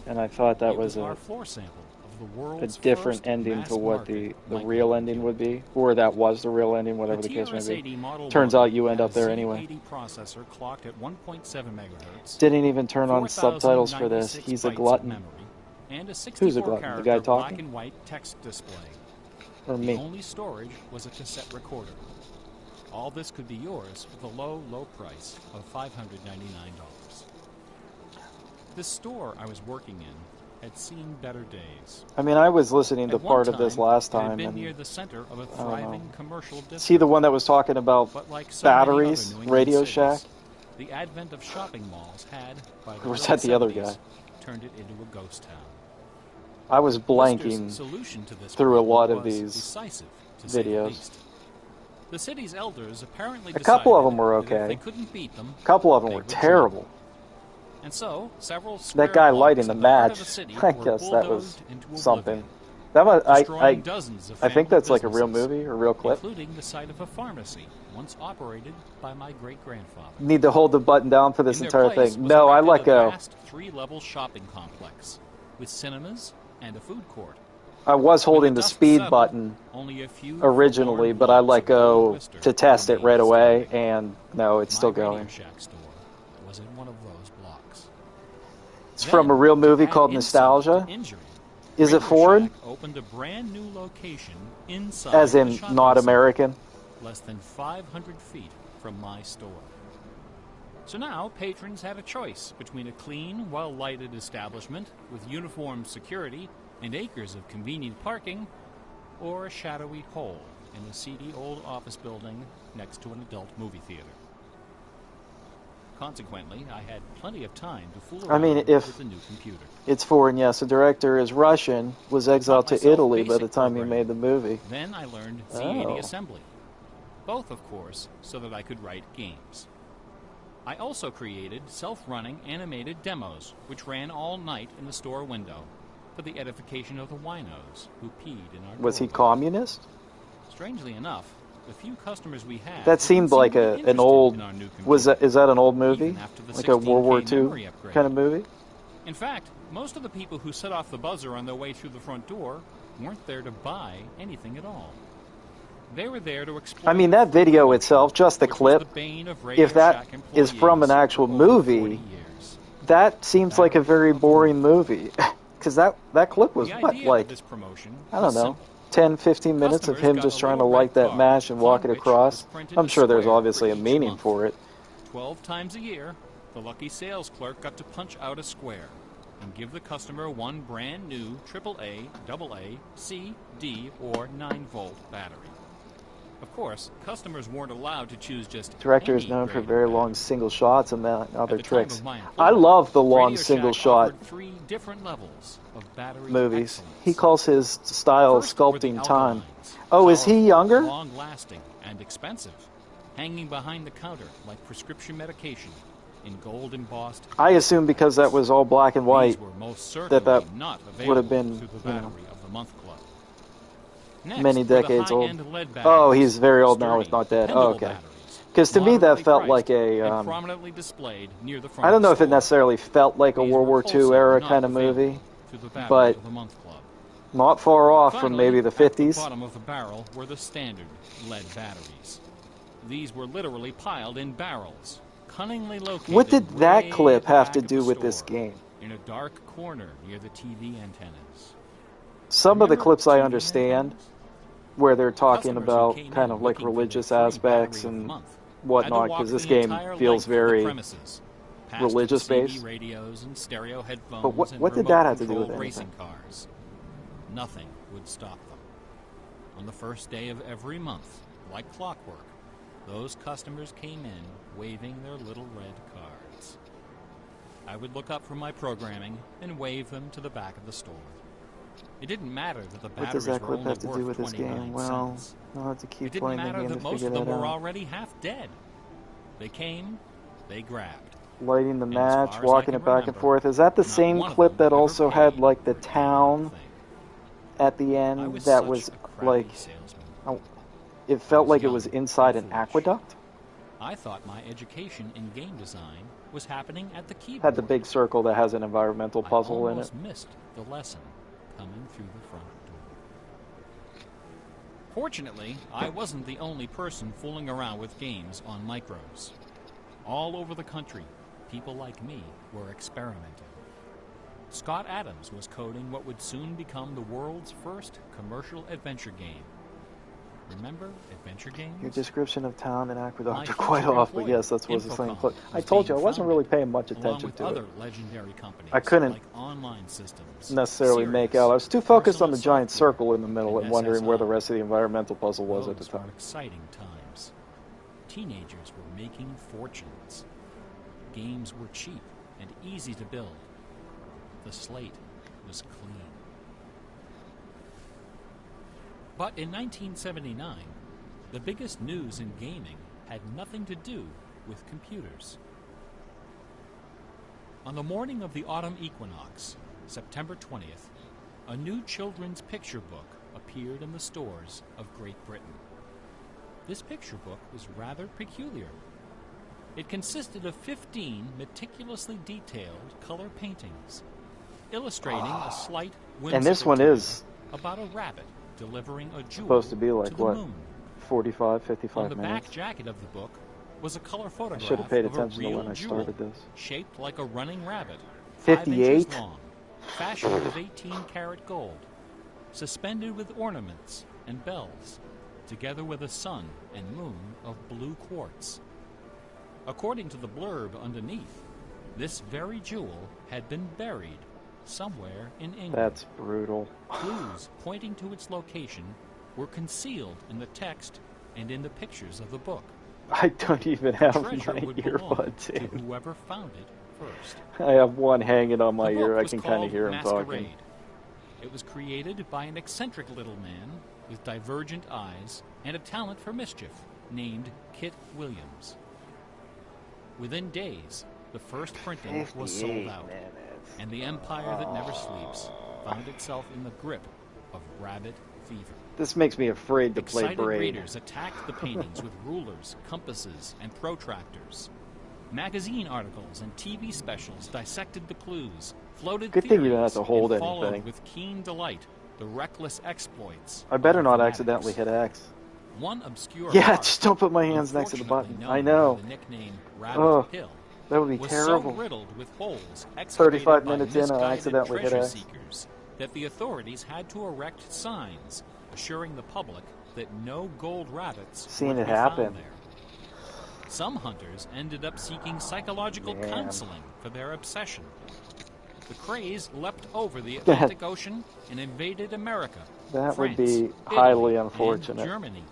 [SPEAKER 1] and I thought that
[SPEAKER 2] It
[SPEAKER 1] was
[SPEAKER 2] our
[SPEAKER 1] a
[SPEAKER 2] floor sample of the world's
[SPEAKER 1] different
[SPEAKER 2] first
[SPEAKER 1] ending to what the
[SPEAKER 2] mass-market
[SPEAKER 1] real ending would be, or that was the real ending, whatever the case may be. Turns out you end up there anyway.
[SPEAKER 2] Z80 processor clocked at 1.7 megahertz.
[SPEAKER 1] Didn't even turn on subtitles for this. He's a glutton.
[SPEAKER 2] And a
[SPEAKER 1] Who's a glutton? The guy
[SPEAKER 2] 64-character black
[SPEAKER 1] talking?
[SPEAKER 2] and white text display.
[SPEAKER 1] Or
[SPEAKER 2] The
[SPEAKER 1] me?
[SPEAKER 2] only storage was a cassette recorder. All this could be yours for the low, low price of $599. The store I was working in had seen better days.
[SPEAKER 1] I mean, I was listening to
[SPEAKER 2] At one
[SPEAKER 1] part of this
[SPEAKER 2] time,
[SPEAKER 1] last
[SPEAKER 2] it had
[SPEAKER 1] time,
[SPEAKER 2] been
[SPEAKER 1] and
[SPEAKER 2] near the center of a
[SPEAKER 1] I don't
[SPEAKER 2] thriving
[SPEAKER 1] know.
[SPEAKER 2] commercial district.
[SPEAKER 1] See the one that was talking about
[SPEAKER 2] But like so many other
[SPEAKER 1] batteries,
[SPEAKER 2] New England
[SPEAKER 1] Radio
[SPEAKER 2] cities,
[SPEAKER 1] Shack?
[SPEAKER 2] the advent of shopping malls had, by the
[SPEAKER 1] Or was
[SPEAKER 2] early
[SPEAKER 1] that the other
[SPEAKER 2] 70s,
[SPEAKER 1] guy?
[SPEAKER 2] turned it into a ghost town.
[SPEAKER 1] I was
[SPEAKER 2] Worcester's
[SPEAKER 1] blanking
[SPEAKER 2] solution to this
[SPEAKER 1] through a
[SPEAKER 2] problem
[SPEAKER 1] lot of
[SPEAKER 2] was
[SPEAKER 1] these
[SPEAKER 2] decisive, to say the
[SPEAKER 1] videos.
[SPEAKER 2] least. The city's elders apparently
[SPEAKER 1] A couple of them
[SPEAKER 2] decided
[SPEAKER 1] were
[SPEAKER 2] that if they
[SPEAKER 1] okay.
[SPEAKER 2] couldn't beat them,
[SPEAKER 1] A couple of them
[SPEAKER 2] they
[SPEAKER 1] were
[SPEAKER 2] would join
[SPEAKER 1] terrible.
[SPEAKER 2] them. And so, several square
[SPEAKER 1] That guy
[SPEAKER 2] blocks
[SPEAKER 1] lighting the
[SPEAKER 2] in the heart of
[SPEAKER 1] match,
[SPEAKER 2] the city
[SPEAKER 1] I
[SPEAKER 2] were
[SPEAKER 1] guess that was
[SPEAKER 2] bulldozed into
[SPEAKER 1] something.
[SPEAKER 2] oblivion,
[SPEAKER 1] That was,
[SPEAKER 2] destroying dozens of
[SPEAKER 1] I think
[SPEAKER 2] family
[SPEAKER 1] that's like a real
[SPEAKER 2] businesses,
[SPEAKER 1] movie or a real clip.
[SPEAKER 2] including the site of a pharmacy once operated by my great-grandfather.
[SPEAKER 1] Need to hold the button down for this
[SPEAKER 2] In their
[SPEAKER 1] entire
[SPEAKER 2] place
[SPEAKER 1] thing.
[SPEAKER 2] was
[SPEAKER 1] No, I
[SPEAKER 2] erected
[SPEAKER 1] let
[SPEAKER 2] a
[SPEAKER 1] go.
[SPEAKER 2] vast three-level shopping complex with cinemas and a food court.
[SPEAKER 1] I was
[SPEAKER 2] When
[SPEAKER 1] holding
[SPEAKER 2] the
[SPEAKER 1] the
[SPEAKER 2] dust
[SPEAKER 1] speed
[SPEAKER 2] settled,
[SPEAKER 1] button
[SPEAKER 2] only a few
[SPEAKER 1] originally,
[SPEAKER 2] forlorn
[SPEAKER 1] but I
[SPEAKER 2] blocks
[SPEAKER 1] let
[SPEAKER 2] of Golden
[SPEAKER 1] go
[SPEAKER 2] Worcester
[SPEAKER 1] to test it
[SPEAKER 2] remained
[SPEAKER 1] right away,
[SPEAKER 2] standing.
[SPEAKER 1] and no, it's still
[SPEAKER 2] My Radio
[SPEAKER 1] going.
[SPEAKER 2] Shack store was in one of those blocks.
[SPEAKER 1] It's from a real movie called Nostalgia. Is it foreign?
[SPEAKER 2] Shack opened a brand new location inside
[SPEAKER 1] As
[SPEAKER 2] the
[SPEAKER 1] in
[SPEAKER 2] shopping
[SPEAKER 1] not
[SPEAKER 2] center,
[SPEAKER 1] American?
[SPEAKER 2] less than 500 feet from my store. So now patrons had a choice between a clean, well-lighted establishment with uniformed security and acres of convenient parking, or a shadowy hole in a seedy old office building next to an adult movie theater. Consequently, I had plenty of time to fool around with the new computer.
[SPEAKER 1] It's foreign, yes. The director is Russian, was exiled to Italy by the time he made the movie.
[SPEAKER 2] Then I learned Z80 assembly. Both, of course, so that I could write games. I also created self-running animated demos, which ran all night in the store window for the edification of the winos who peed in our
[SPEAKER 1] Was he
[SPEAKER 2] doorway.
[SPEAKER 1] communist?
[SPEAKER 2] Strangely enough, the few customers we had
[SPEAKER 1] That seemed like an old... Is that an old movie? Like a World War II kind of movie?
[SPEAKER 2] In fact, most of the people who set off the buzzer on their way through the front door weren't there to buy anything at all. They were there to explore.
[SPEAKER 1] I mean, that video itself, just the clip, if that is from an actual movie, that seems like a very boring movie. Because that clip was, what, like, I don't know, 10, 15 minutes of him just trying to light that match and walk it across. I'm sure there's obviously a meaning for it.
[SPEAKER 2] 12 times a year, the lucky sales clerk got to punch out a square and give the customer one brand new AAA, AA, C, D, or 9-volt battery. Of course, customers weren't allowed to choose just
[SPEAKER 1] Director is
[SPEAKER 2] any
[SPEAKER 1] known for
[SPEAKER 2] grade
[SPEAKER 1] very
[SPEAKER 2] of
[SPEAKER 1] long
[SPEAKER 2] battery.
[SPEAKER 1] single shots and other
[SPEAKER 2] At the
[SPEAKER 1] tricks.
[SPEAKER 2] time of my
[SPEAKER 1] I
[SPEAKER 2] employment,
[SPEAKER 1] love the long
[SPEAKER 2] Radio
[SPEAKER 1] single
[SPEAKER 2] Shack
[SPEAKER 1] shot
[SPEAKER 2] offered 3 different levels of battery
[SPEAKER 1] movies.
[SPEAKER 2] excellence.
[SPEAKER 1] He calls his style
[SPEAKER 2] First were the
[SPEAKER 1] sculpting time.
[SPEAKER 2] alkalines,
[SPEAKER 1] Oh, is he
[SPEAKER 2] powerful,
[SPEAKER 1] younger?
[SPEAKER 2] long-lasting, and expensive, hanging behind the counter like prescription medication in gold-embossed.
[SPEAKER 1] I assume because that was all black and white,
[SPEAKER 2] These were most certainly
[SPEAKER 1] that
[SPEAKER 2] not
[SPEAKER 1] would have
[SPEAKER 2] available
[SPEAKER 1] been,
[SPEAKER 2] through the
[SPEAKER 1] you know,
[SPEAKER 2] battery of the month club. Next
[SPEAKER 1] many
[SPEAKER 2] were the
[SPEAKER 1] decades old.
[SPEAKER 2] high-end lead
[SPEAKER 1] Oh,
[SPEAKER 2] batteries,
[SPEAKER 1] he's very old now.
[SPEAKER 2] sturdy,
[SPEAKER 1] He's not dead. Oh,
[SPEAKER 2] dependable
[SPEAKER 1] okay.
[SPEAKER 2] batteries,
[SPEAKER 1] Because to me that
[SPEAKER 2] moderately
[SPEAKER 1] felt
[SPEAKER 2] priced
[SPEAKER 1] like
[SPEAKER 2] and
[SPEAKER 1] a...
[SPEAKER 2] prominently displayed near the front
[SPEAKER 1] I don't
[SPEAKER 2] of
[SPEAKER 1] know
[SPEAKER 2] the
[SPEAKER 1] if it
[SPEAKER 2] store.
[SPEAKER 1] necessarily felt like a
[SPEAKER 2] These
[SPEAKER 1] World
[SPEAKER 2] were
[SPEAKER 1] War II
[SPEAKER 2] wholesale,
[SPEAKER 1] era
[SPEAKER 2] not
[SPEAKER 1] kind of
[SPEAKER 2] available
[SPEAKER 1] movie,
[SPEAKER 2] through the battery
[SPEAKER 1] but
[SPEAKER 2] of the month club.
[SPEAKER 1] not far off from
[SPEAKER 2] Finally,
[SPEAKER 1] maybe the
[SPEAKER 2] at the
[SPEAKER 1] 50s.
[SPEAKER 2] bottom of the barrel were the standard lead batteries. These were literally piled in barrels, cunningly located.
[SPEAKER 1] What did that
[SPEAKER 2] way
[SPEAKER 1] clip
[SPEAKER 2] at the
[SPEAKER 1] have
[SPEAKER 2] back
[SPEAKER 1] to
[SPEAKER 2] of
[SPEAKER 1] do
[SPEAKER 2] the
[SPEAKER 1] with this
[SPEAKER 2] store,
[SPEAKER 1] game?
[SPEAKER 2] in a dark corner near the TV antennas.
[SPEAKER 1] Some of the
[SPEAKER 2] Remember
[SPEAKER 1] clips I
[SPEAKER 2] TV
[SPEAKER 1] understand,
[SPEAKER 2] antennas?
[SPEAKER 1] where they're talking
[SPEAKER 2] Customers who
[SPEAKER 1] about
[SPEAKER 2] came
[SPEAKER 1] kind
[SPEAKER 2] in
[SPEAKER 1] of like
[SPEAKER 2] looking for
[SPEAKER 1] religious
[SPEAKER 2] their free
[SPEAKER 1] aspects
[SPEAKER 2] battery of the
[SPEAKER 1] and
[SPEAKER 2] month
[SPEAKER 1] whatnot,
[SPEAKER 2] had to walk
[SPEAKER 1] because this
[SPEAKER 2] the
[SPEAKER 1] game
[SPEAKER 2] entire
[SPEAKER 1] feels
[SPEAKER 2] length of the
[SPEAKER 1] very
[SPEAKER 2] premises, past
[SPEAKER 1] religious
[SPEAKER 2] CD
[SPEAKER 1] based.
[SPEAKER 2] radios and stereo headphones
[SPEAKER 1] But what
[SPEAKER 2] and
[SPEAKER 1] did that have to do with
[SPEAKER 2] remote-controlled
[SPEAKER 1] anything?
[SPEAKER 2] racing cars. Nothing would stop them. On the first day of every month, like clockwork, those customers came in waving their little red cards. I would look up from my programming and wave them to the back of the store. It didn't matter that the
[SPEAKER 1] What does
[SPEAKER 2] batteries
[SPEAKER 1] that
[SPEAKER 2] were
[SPEAKER 1] clip
[SPEAKER 2] only
[SPEAKER 1] have to do
[SPEAKER 2] worth
[SPEAKER 1] with this
[SPEAKER 2] 29
[SPEAKER 1] game? Well,
[SPEAKER 2] cents.
[SPEAKER 1] I'll have to keep
[SPEAKER 2] It didn't
[SPEAKER 1] playing the
[SPEAKER 2] matter
[SPEAKER 1] game to
[SPEAKER 2] that most
[SPEAKER 1] figure
[SPEAKER 2] of them
[SPEAKER 1] that
[SPEAKER 2] were
[SPEAKER 1] out.
[SPEAKER 2] already half dead. They came, they grabbed.
[SPEAKER 1] Lighting the
[SPEAKER 2] And as
[SPEAKER 1] match,
[SPEAKER 2] far as I
[SPEAKER 1] walking
[SPEAKER 2] can
[SPEAKER 1] it back and
[SPEAKER 2] remember,
[SPEAKER 1] forth. Is that the
[SPEAKER 2] not
[SPEAKER 1] same
[SPEAKER 2] one of
[SPEAKER 1] clip
[SPEAKER 2] them
[SPEAKER 1] that
[SPEAKER 2] ever
[SPEAKER 1] also had
[SPEAKER 2] paid
[SPEAKER 1] like the
[SPEAKER 2] for any
[SPEAKER 1] town
[SPEAKER 2] thing.
[SPEAKER 1] at the
[SPEAKER 2] I
[SPEAKER 1] end
[SPEAKER 2] was
[SPEAKER 1] that
[SPEAKER 2] such
[SPEAKER 1] was
[SPEAKER 2] a crappy
[SPEAKER 1] like,
[SPEAKER 2] salesman.
[SPEAKER 1] oh, it felt
[SPEAKER 2] was
[SPEAKER 1] like it
[SPEAKER 2] young
[SPEAKER 1] was inside an
[SPEAKER 2] and foolish.
[SPEAKER 1] aqueduct?
[SPEAKER 2] I thought my education in game design was happening at the keyboard.
[SPEAKER 1] Had the big circle that has an environmental puzzle
[SPEAKER 2] I
[SPEAKER 1] in it.
[SPEAKER 2] almost missed the lesson coming through the front door. Fortunately, I wasn't the only person fooling around with games on micros. All over the country, people like me were experimenting. Scott Adams was coding what would soon become the world's first commercial adventure game. Remember adventure games?
[SPEAKER 1] Your description of town and aqueduct
[SPEAKER 2] My
[SPEAKER 1] are quite
[SPEAKER 2] future
[SPEAKER 1] off, but
[SPEAKER 2] employer,
[SPEAKER 1] yes, that's what's the same.
[SPEAKER 2] Infocom,
[SPEAKER 1] I
[SPEAKER 2] was
[SPEAKER 1] told you I
[SPEAKER 2] being
[SPEAKER 1] wasn't really
[SPEAKER 2] founded,
[SPEAKER 1] paying much
[SPEAKER 2] along
[SPEAKER 1] attention
[SPEAKER 2] with
[SPEAKER 1] to it.
[SPEAKER 2] other legendary companies
[SPEAKER 1] I couldn't
[SPEAKER 2] like online systems,
[SPEAKER 1] necessarily make
[SPEAKER 2] Sirius,
[SPEAKER 1] out. I was too focused on the
[SPEAKER 2] Personal
[SPEAKER 1] giant
[SPEAKER 2] Software,
[SPEAKER 1] circle in the middle and wondering where the rest of the environmental puzzle was at the
[SPEAKER 2] Those were
[SPEAKER 1] time.
[SPEAKER 2] exciting times. Teenagers were making fortunes. Games were cheap and easy to build. The slate was clean. But in 1979, the biggest news in gaming had nothing to do with computers. On the morning of the autumn equinox, September 20th, a new children's picture book appeared in the stores of Great Britain. This picture book was rather peculiar. It consisted of 15 meticulously detailed color paintings, illustrating a slight whimsical
[SPEAKER 1] And this one
[SPEAKER 2] tale
[SPEAKER 1] is
[SPEAKER 2] about a rabbit delivering a jewel
[SPEAKER 1] supposed to be like,
[SPEAKER 2] to the
[SPEAKER 1] what,
[SPEAKER 2] moon.
[SPEAKER 1] 45, 55
[SPEAKER 2] On the
[SPEAKER 1] minutes?
[SPEAKER 2] back jacket of the book was a color
[SPEAKER 1] I
[SPEAKER 2] photograph
[SPEAKER 1] should have paid
[SPEAKER 2] of a
[SPEAKER 1] attention to
[SPEAKER 2] real
[SPEAKER 1] when I
[SPEAKER 2] jewel
[SPEAKER 1] started this.
[SPEAKER 2] shaped like a running rabbit, 5
[SPEAKER 1] 58?
[SPEAKER 2] inches long, fashioned with 18-karat gold, suspended with ornaments and bells, together with a sun and moon of blue quartz. According to the blurb underneath, this very jewel had been buried somewhere in England.
[SPEAKER 1] That's brutal.
[SPEAKER 2] Clues pointing to its location were concealed in the text and in the pictures of the book.
[SPEAKER 1] I don't even have my
[SPEAKER 2] Treasure would belong
[SPEAKER 1] earbuds
[SPEAKER 2] to
[SPEAKER 1] in.
[SPEAKER 2] whoever found it first.
[SPEAKER 1] I have one hanging on my
[SPEAKER 2] The book
[SPEAKER 1] ear. I
[SPEAKER 2] was
[SPEAKER 1] can kind of
[SPEAKER 2] called
[SPEAKER 1] hear him
[SPEAKER 2] Masquerade.
[SPEAKER 1] talking.
[SPEAKER 2] It was created by an eccentric little man with divergent eyes and a talent for mischief named Kit Williams. Within days, the first printing was sold out, and the empire that never sleeps found itself in the grip of rabbit fever.
[SPEAKER 1] This makes me afraid to play
[SPEAKER 2] Excited
[SPEAKER 1] Braid.
[SPEAKER 2] readers attacked the paintings with rulers, compasses, and protractors. Magazine articles and TV specials dissected the clues, floated
[SPEAKER 1] Good thing you don't have
[SPEAKER 2] theories,
[SPEAKER 1] to hold
[SPEAKER 2] and followed
[SPEAKER 1] anything.
[SPEAKER 2] with keen delight the reckless exploits.
[SPEAKER 1] I better
[SPEAKER 2] of the
[SPEAKER 1] not
[SPEAKER 2] fanatics.
[SPEAKER 1] accidentally hit X.
[SPEAKER 2] One obscure
[SPEAKER 1] Yeah,
[SPEAKER 2] part,
[SPEAKER 1] just don't put my hands next to the button.
[SPEAKER 2] unfortunately
[SPEAKER 1] I
[SPEAKER 2] known
[SPEAKER 1] know.
[SPEAKER 2] by the nickname Rabbit
[SPEAKER 1] Ugh,
[SPEAKER 2] Hill,
[SPEAKER 1] that would be
[SPEAKER 2] was
[SPEAKER 1] terrible.
[SPEAKER 2] so riddled with holes
[SPEAKER 1] 35
[SPEAKER 2] excavated by
[SPEAKER 1] minutes in, I
[SPEAKER 2] misguided
[SPEAKER 1] accidentally hit
[SPEAKER 2] treasure
[SPEAKER 1] X.
[SPEAKER 2] seekers that the authorities had to erect signs assuring the public that no gold rabbits
[SPEAKER 1] Seen
[SPEAKER 2] were to
[SPEAKER 1] it
[SPEAKER 2] be
[SPEAKER 1] happen.
[SPEAKER 2] found there. Some hunters ended up seeking psychological
[SPEAKER 1] Man.
[SPEAKER 2] counseling for their obsession. The craze leapt over the Atlantic Ocean and invaded America,
[SPEAKER 1] That would
[SPEAKER 2] France,
[SPEAKER 1] be
[SPEAKER 2] Italy,
[SPEAKER 1] highly
[SPEAKER 2] and
[SPEAKER 1] unfortunate.
[SPEAKER 2] Germany.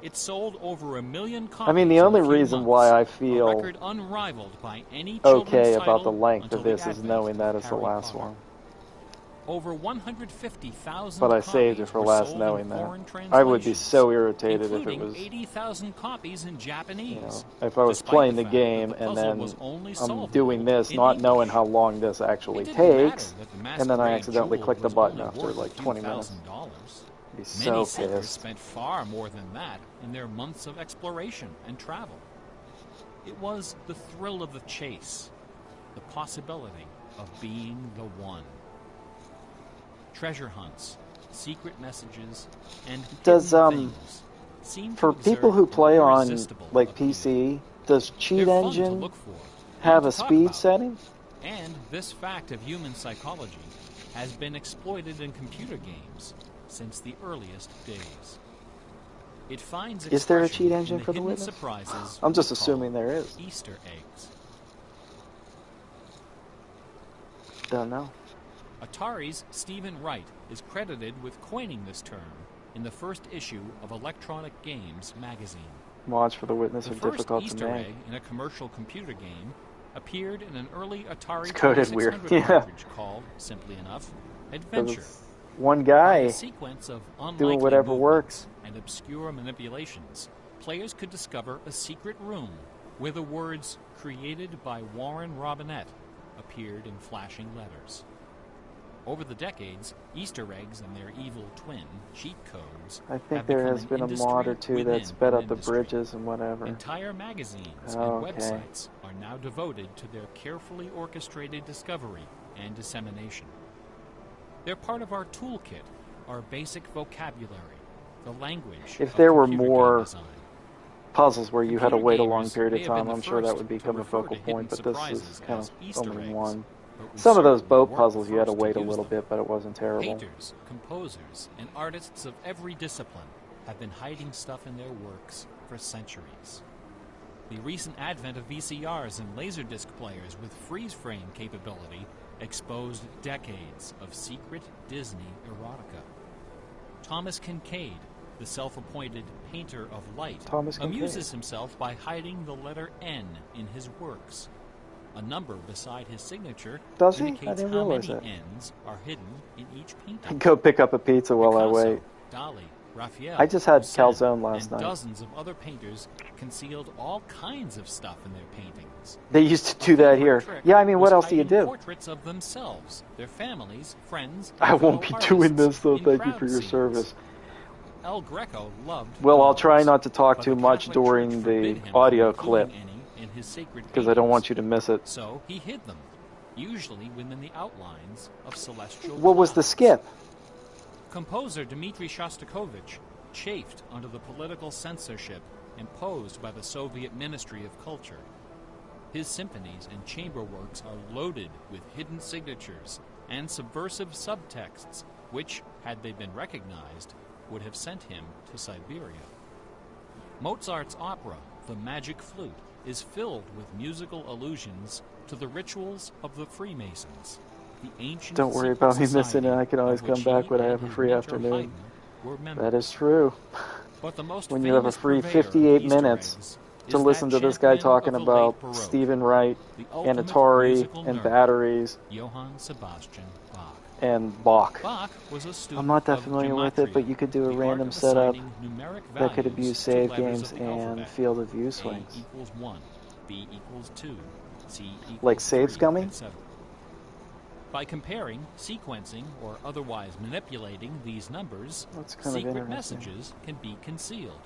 [SPEAKER 2] It sold over 1 million copies.
[SPEAKER 1] I mean, the
[SPEAKER 2] in a
[SPEAKER 1] only
[SPEAKER 2] few
[SPEAKER 1] reason
[SPEAKER 2] months,
[SPEAKER 1] why I
[SPEAKER 2] a
[SPEAKER 1] feel
[SPEAKER 2] record unrivaled by any children's
[SPEAKER 1] okay
[SPEAKER 2] title
[SPEAKER 1] about the length
[SPEAKER 2] until
[SPEAKER 1] of
[SPEAKER 2] the
[SPEAKER 1] this is
[SPEAKER 2] advent
[SPEAKER 1] knowing
[SPEAKER 2] of
[SPEAKER 1] that it's the
[SPEAKER 2] Harry
[SPEAKER 1] last
[SPEAKER 2] Potter.
[SPEAKER 1] one.
[SPEAKER 2] Over 150,000
[SPEAKER 1] But I
[SPEAKER 2] copies
[SPEAKER 1] saved it for
[SPEAKER 2] were
[SPEAKER 1] last
[SPEAKER 2] sold
[SPEAKER 1] knowing
[SPEAKER 2] in
[SPEAKER 1] that.
[SPEAKER 2] foreign
[SPEAKER 1] I would be
[SPEAKER 2] translations,
[SPEAKER 1] so irritated if it
[SPEAKER 2] including
[SPEAKER 1] was,
[SPEAKER 2] 80,000 copies in Japanese.
[SPEAKER 1] if I was
[SPEAKER 2] despite
[SPEAKER 1] playing the
[SPEAKER 2] fact that
[SPEAKER 1] game
[SPEAKER 2] the
[SPEAKER 1] and
[SPEAKER 2] puzzle
[SPEAKER 1] then
[SPEAKER 2] was only
[SPEAKER 1] I'm
[SPEAKER 2] solvable
[SPEAKER 1] doing this,
[SPEAKER 2] in
[SPEAKER 1] not knowing
[SPEAKER 2] English.
[SPEAKER 1] how long this actually
[SPEAKER 2] It didn't matter
[SPEAKER 1] takes,
[SPEAKER 2] that the
[SPEAKER 1] and then I
[SPEAKER 2] Masquerade
[SPEAKER 1] accidentally
[SPEAKER 2] jewel
[SPEAKER 1] click the
[SPEAKER 2] was
[SPEAKER 1] button
[SPEAKER 2] only
[SPEAKER 1] after
[SPEAKER 2] worth
[SPEAKER 1] like
[SPEAKER 2] a few
[SPEAKER 1] 20 minutes.
[SPEAKER 2] $1,000s.
[SPEAKER 1] I'd be
[SPEAKER 2] Many
[SPEAKER 1] so
[SPEAKER 2] seekers
[SPEAKER 1] pissed.
[SPEAKER 2] spent far more than that in their months of exploration and travel. It was the thrill of the chase, the possibility of being the one. Treasure hunts, secret messages, and
[SPEAKER 1] Does,
[SPEAKER 2] hidden things seem
[SPEAKER 1] For
[SPEAKER 2] to
[SPEAKER 1] people
[SPEAKER 2] exert
[SPEAKER 1] who
[SPEAKER 2] an
[SPEAKER 1] play on
[SPEAKER 2] irresistible
[SPEAKER 1] like
[SPEAKER 2] appeal.
[SPEAKER 1] PC, does Cheat
[SPEAKER 2] They're fun to
[SPEAKER 1] Engine
[SPEAKER 2] look for
[SPEAKER 1] have
[SPEAKER 2] and
[SPEAKER 1] a
[SPEAKER 2] to talk
[SPEAKER 1] speed
[SPEAKER 2] about.
[SPEAKER 1] setting?
[SPEAKER 2] And this fact of human psychology has been exploited in computer games since the earliest days. It finds
[SPEAKER 1] Is there a
[SPEAKER 2] expression
[SPEAKER 1] cheat engine
[SPEAKER 2] in
[SPEAKER 1] for the
[SPEAKER 2] hidden
[SPEAKER 1] Witness?
[SPEAKER 2] surprises
[SPEAKER 1] I'm just
[SPEAKER 2] we
[SPEAKER 1] assuming
[SPEAKER 2] call
[SPEAKER 1] there is.
[SPEAKER 2] Easter eggs.
[SPEAKER 1] Don't know.
[SPEAKER 2] Atari's Stephen Wright is credited with coining this term in the first issue of Electronic Games magazine.
[SPEAKER 1] Mods for the Witness
[SPEAKER 2] The
[SPEAKER 1] are
[SPEAKER 2] first
[SPEAKER 1] difficult to
[SPEAKER 2] Easter
[SPEAKER 1] make.
[SPEAKER 2] egg in a commercial computer game appeared in an early Atari
[SPEAKER 1] It's coded weird.
[SPEAKER 2] 2600
[SPEAKER 1] Yeah.
[SPEAKER 2] cartridge called, simply enough,
[SPEAKER 1] 'Cause
[SPEAKER 2] Adventure.
[SPEAKER 1] it's one
[SPEAKER 2] By
[SPEAKER 1] guy
[SPEAKER 2] a sequence of unlikely
[SPEAKER 1] doing whatever
[SPEAKER 2] movements
[SPEAKER 1] works.
[SPEAKER 2] and obscure manipulations, players could discover a secret room where the words "created by Warren Robinette" appeared in flashing letters. Over the decades, Easter eggs and their evil twin, cheat codes,
[SPEAKER 1] I think
[SPEAKER 2] have
[SPEAKER 1] there
[SPEAKER 2] become
[SPEAKER 1] has
[SPEAKER 2] an
[SPEAKER 1] been a
[SPEAKER 2] industry
[SPEAKER 1] mod or two
[SPEAKER 2] within
[SPEAKER 1] that sped
[SPEAKER 2] an
[SPEAKER 1] up the
[SPEAKER 2] industry.
[SPEAKER 1] bridges and whatever.
[SPEAKER 2] Entire magazines
[SPEAKER 1] Oh,
[SPEAKER 2] and
[SPEAKER 1] okay.
[SPEAKER 2] websites are now devoted to their carefully orchestrated discovery and dissemination. They're part of our toolkit, our basic vocabulary, the language
[SPEAKER 1] If
[SPEAKER 2] of
[SPEAKER 1] there were
[SPEAKER 2] computer
[SPEAKER 1] more
[SPEAKER 2] game design.
[SPEAKER 1] Puzzles where you had to
[SPEAKER 2] Computer
[SPEAKER 1] wait a long
[SPEAKER 2] gamers
[SPEAKER 1] period
[SPEAKER 2] may
[SPEAKER 1] of
[SPEAKER 2] have been
[SPEAKER 1] time,
[SPEAKER 2] the
[SPEAKER 1] I'm sure that
[SPEAKER 2] first
[SPEAKER 1] would
[SPEAKER 2] to
[SPEAKER 1] become a
[SPEAKER 2] refer to
[SPEAKER 1] focal
[SPEAKER 2] hidden
[SPEAKER 1] point, but this
[SPEAKER 2] surprises
[SPEAKER 1] is kind
[SPEAKER 2] as
[SPEAKER 1] of
[SPEAKER 2] Easter
[SPEAKER 1] only
[SPEAKER 2] eggs,
[SPEAKER 1] one.
[SPEAKER 2] but we
[SPEAKER 1] Some of those
[SPEAKER 2] certainly
[SPEAKER 1] boat
[SPEAKER 2] weren't
[SPEAKER 1] puzzles
[SPEAKER 2] the
[SPEAKER 1] you had to
[SPEAKER 2] first
[SPEAKER 1] wait a
[SPEAKER 2] use
[SPEAKER 1] little
[SPEAKER 2] them.
[SPEAKER 1] bit, but it wasn't terrible.
[SPEAKER 2] Painters, composers, and artists of every discipline have been hiding stuff in their works for centuries. The recent advent of VCRs and Laserdisc players with freeze-frame capability exposed decades of secret Disney erotica. Thomas Kincaid, the self-appointed painter of light, amuses himself by hiding the letter N in his works. A number beside his signature indicates how many N's are hidden in each painting.
[SPEAKER 1] Go pick up a pizza while I wait.
[SPEAKER 2] Dali, Raphael,
[SPEAKER 1] I just had
[SPEAKER 2] Poussin,
[SPEAKER 1] calzone last night.
[SPEAKER 2] Dozens of other painters concealed all kinds of stuff in their paintings.
[SPEAKER 1] They used to do that here. Yeah, I mean, what else do you do?
[SPEAKER 2] Portraits of themselves, their families, friends.
[SPEAKER 1] I won't be doing this, though. Thank you for your service.
[SPEAKER 2] El Greco loved.
[SPEAKER 1] Well, I'll try not to talk too much during the audio clip, because I don't want you to miss it.
[SPEAKER 2] So he hid them, usually within the outlines of celestial.
[SPEAKER 1] What was the skip?
[SPEAKER 2] Composer Dmitri Shostakovich chafed under the political censorship imposed by the Soviet Ministry of Culture. His symphonies and chamber works are loaded with hidden signatures and subversive subtexts, which, had they been recognized, would have sent him to Siberia. Mozart's opera, The Magic Flute, is filled with musical allusions to the rituals of the Freemasons.
[SPEAKER 1] Don't worry about me missing it. I can always come back when I have a free afternoon. That is true. When you have a free 58 minutes to listen to this guy talking about Stephen Wright and Atari and batteries and Bach. I'm not that familiar with it, but you could do a random setup that could abuse save games and field of view swings. Like save scumming?
[SPEAKER 2] By comparing, sequencing, or otherwise manipulating these numbers,
[SPEAKER 1] kind
[SPEAKER 2] secret messages can be concealed.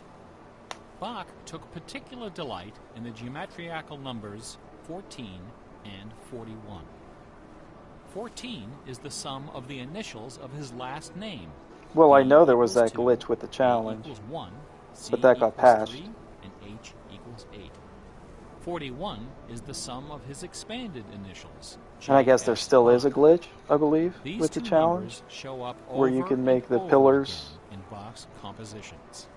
[SPEAKER 2] Bach took particular delight in the geometrical numbers 14 and 41. 14 is the sum of the initials of his last name.
[SPEAKER 1] Well, I know there was that glitch with the challenge, but that got patched.
[SPEAKER 2] 3, and H equals 8. 41 is the sum of his expanded initials.
[SPEAKER 1] And I guess there still is a glitch, I believe, with the challenge, where you can make the pillars
[SPEAKER 2] in Bach's compositions.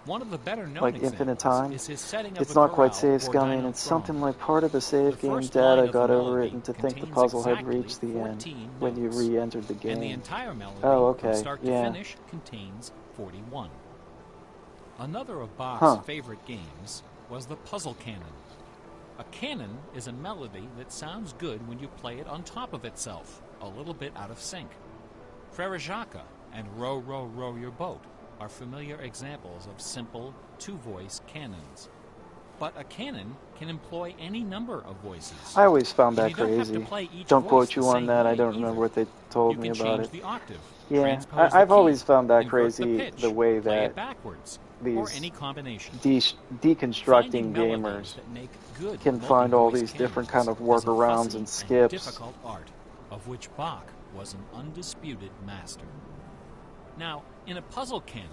[SPEAKER 2] One of the better known
[SPEAKER 1] like infinite time.
[SPEAKER 2] Is his setting of
[SPEAKER 1] it's not quite save scumming, it's something like part of the save game data got over it and to think the puzzle had reached the end when you re-entered the game.
[SPEAKER 2] And the entire melody
[SPEAKER 1] from
[SPEAKER 2] start to finish contains 41. Another of Bach's favorite games was the puzzle canon. A canon is a melody that sounds good when you play it on top of itself, a little bit out of sync. Frere Jacques and Row, Row, Row Your Boat are familiar examples of simple, two-voice canons. But a canon can employ any number of voices.
[SPEAKER 1] I always found that crazy. Don't quote you on that, I don't remember what they told me about it.
[SPEAKER 2] The octave,
[SPEAKER 1] yeah, I've always found that crazy, the way that these deconstructing gamers can find all these different kind of workarounds and skips.
[SPEAKER 2] Difficult art, of which Bach was an undisputed master. Now, in a puzzle canon,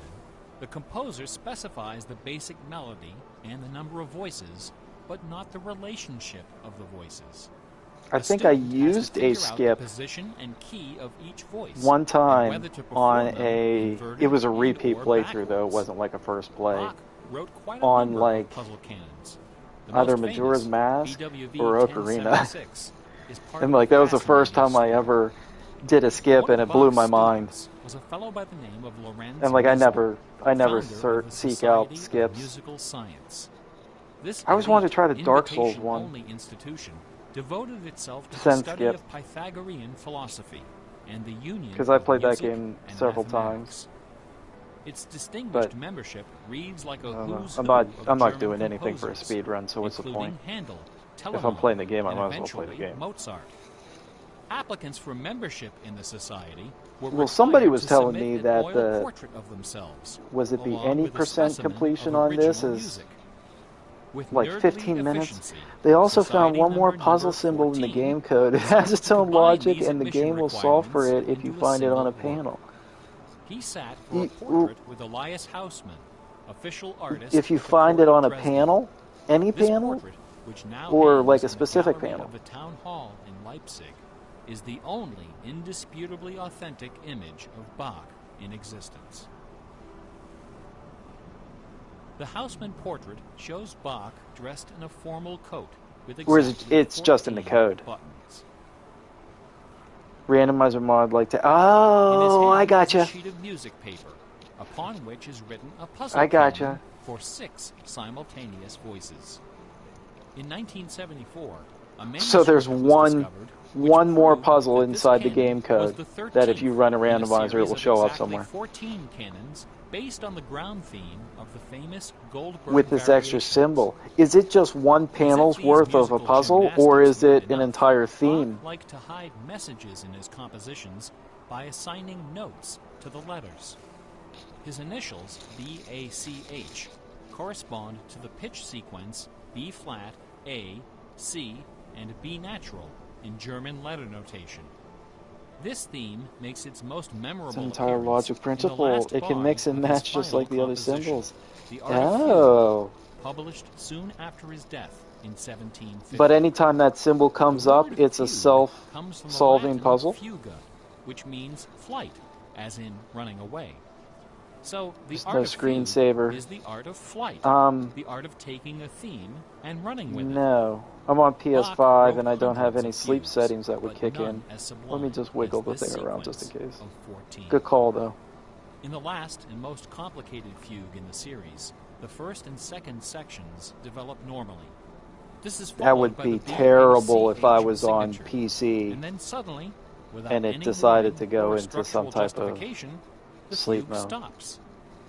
[SPEAKER 2] the composer specifies the basic melody and the number of voices, but not the relationship of the voices.
[SPEAKER 1] I think I used a skip
[SPEAKER 2] position and key of each voice
[SPEAKER 1] one time on a... It was a repeat playthrough, though. It wasn't like a first play. On, like, either Majora's Mask or Ocarina. And, like, that was the first time I ever did a skip, and it blew my mind. And, like, I never seek out skips. I always wanted to try the Dark Souls one.
[SPEAKER 2] Devoted itself to the study
[SPEAKER 1] skip.
[SPEAKER 2] of Pythagorean philosophy and the union
[SPEAKER 1] because I played that
[SPEAKER 2] music
[SPEAKER 1] game several times.
[SPEAKER 2] Its distinguished membership reads like a who's who
[SPEAKER 1] I'm not doing anything for a speed run, so what's the point?
[SPEAKER 2] Handel,
[SPEAKER 1] if I'm playing the game, I might as well play the game.
[SPEAKER 2] Mozart. Applicants for membership in the society were
[SPEAKER 1] well, somebody was telling me that
[SPEAKER 2] was
[SPEAKER 1] it the any % completion on this is like 15 minutes. They also found one more puzzle symbol in the game code. It has its own logic, and the game will solve for it if you find it on a panel.
[SPEAKER 2] He sat for a portrait with Elias Hausmann, official artist.
[SPEAKER 1] If you find it on a panel, any panel, or like a specific panel.
[SPEAKER 2] Of the town hall in Leipzig is the only indisputably authentic image of Bach in existence. The Houseman portrait shows Bach dressed in a formal coat with
[SPEAKER 1] Or is
[SPEAKER 2] exactly
[SPEAKER 1] it's just in the
[SPEAKER 2] 14
[SPEAKER 1] code?
[SPEAKER 2] buttons.
[SPEAKER 1] Randomizer mod like to.
[SPEAKER 2] In his
[SPEAKER 1] Oh,
[SPEAKER 2] hand
[SPEAKER 1] I
[SPEAKER 2] is a
[SPEAKER 1] gotcha.
[SPEAKER 2] sheet of music paper, upon which is written a puzzle
[SPEAKER 1] I gotcha.
[SPEAKER 2] canon for 6 simultaneous voices. In 1974, a
[SPEAKER 1] So there's
[SPEAKER 2] manuscript was discovered which
[SPEAKER 1] one more
[SPEAKER 2] proved
[SPEAKER 1] puzzle
[SPEAKER 2] that this
[SPEAKER 1] inside the
[SPEAKER 2] canon
[SPEAKER 1] game
[SPEAKER 2] was
[SPEAKER 1] code
[SPEAKER 2] the 13th
[SPEAKER 1] that if you run a
[SPEAKER 2] in
[SPEAKER 1] randomizer, it
[SPEAKER 2] series
[SPEAKER 1] will
[SPEAKER 2] of
[SPEAKER 1] show up
[SPEAKER 2] exactly
[SPEAKER 1] somewhere.
[SPEAKER 2] 14 canons based on the ground theme of the famous Goldberg
[SPEAKER 1] With this extra
[SPEAKER 2] variations.
[SPEAKER 1] symbol. Is it just one panel's
[SPEAKER 2] As if
[SPEAKER 1] worth
[SPEAKER 2] these
[SPEAKER 1] of a
[SPEAKER 2] musical
[SPEAKER 1] puzzle, or
[SPEAKER 2] gymnastics
[SPEAKER 1] is it
[SPEAKER 2] weren't
[SPEAKER 1] an
[SPEAKER 2] enough,
[SPEAKER 1] entire
[SPEAKER 2] Bach
[SPEAKER 1] theme?
[SPEAKER 2] liked to hide messages in his compositions by assigning notes to the letters. His initials, B-A-C-H, correspond to the pitch sequence B flat, A, C, and B natural in German letter notation. This theme makes its most memorable
[SPEAKER 1] It's an entire
[SPEAKER 2] appearance
[SPEAKER 1] logic
[SPEAKER 2] in the
[SPEAKER 1] principle.
[SPEAKER 2] last
[SPEAKER 1] It can
[SPEAKER 2] bar
[SPEAKER 1] mix and
[SPEAKER 2] of his
[SPEAKER 1] match just
[SPEAKER 2] final
[SPEAKER 1] like the other
[SPEAKER 2] composition,
[SPEAKER 1] symbols.
[SPEAKER 2] The Art of Fugue,
[SPEAKER 1] Oh.
[SPEAKER 2] published soon after his death in 1750.
[SPEAKER 1] But anytime that symbol comes
[SPEAKER 2] The
[SPEAKER 1] up,
[SPEAKER 2] word
[SPEAKER 1] it's a
[SPEAKER 2] fugue comes from the
[SPEAKER 1] self-solving
[SPEAKER 2] Latin
[SPEAKER 1] puzzle.
[SPEAKER 2] fuga, which means flight, as in running away. So the
[SPEAKER 1] There's
[SPEAKER 2] art
[SPEAKER 1] no
[SPEAKER 2] of fugue
[SPEAKER 1] screensaver.
[SPEAKER 2] is the art of flight,
[SPEAKER 1] Um,
[SPEAKER 2] the art of taking a theme and running with it.
[SPEAKER 1] No. I'm on
[SPEAKER 2] Bach
[SPEAKER 1] PS5
[SPEAKER 2] wrote
[SPEAKER 1] and I don't have
[SPEAKER 2] hundreds
[SPEAKER 1] any
[SPEAKER 2] of
[SPEAKER 1] sleep
[SPEAKER 2] fugues,
[SPEAKER 1] settings that would
[SPEAKER 2] but
[SPEAKER 1] kick
[SPEAKER 2] none
[SPEAKER 1] in.
[SPEAKER 2] as
[SPEAKER 1] Let me
[SPEAKER 2] sublime
[SPEAKER 1] just wiggle the
[SPEAKER 2] as this
[SPEAKER 1] thing around just in
[SPEAKER 2] sequence
[SPEAKER 1] case.
[SPEAKER 2] of 14.
[SPEAKER 1] Good call, though.
[SPEAKER 2] In the last and most complicated fugue in the series, the first and second sections develop normally. This is
[SPEAKER 1] That
[SPEAKER 2] followed
[SPEAKER 1] would
[SPEAKER 2] by
[SPEAKER 1] be
[SPEAKER 2] the
[SPEAKER 1] terrible if I
[SPEAKER 2] BACH
[SPEAKER 1] was on
[SPEAKER 2] signature.
[SPEAKER 1] PC
[SPEAKER 2] And then suddenly, without
[SPEAKER 1] and it
[SPEAKER 2] any
[SPEAKER 1] decided
[SPEAKER 2] warning
[SPEAKER 1] to go
[SPEAKER 2] or
[SPEAKER 1] into some
[SPEAKER 2] structural
[SPEAKER 1] type of
[SPEAKER 2] justification, the
[SPEAKER 1] sleep
[SPEAKER 2] fugue
[SPEAKER 1] mode.
[SPEAKER 2] stops,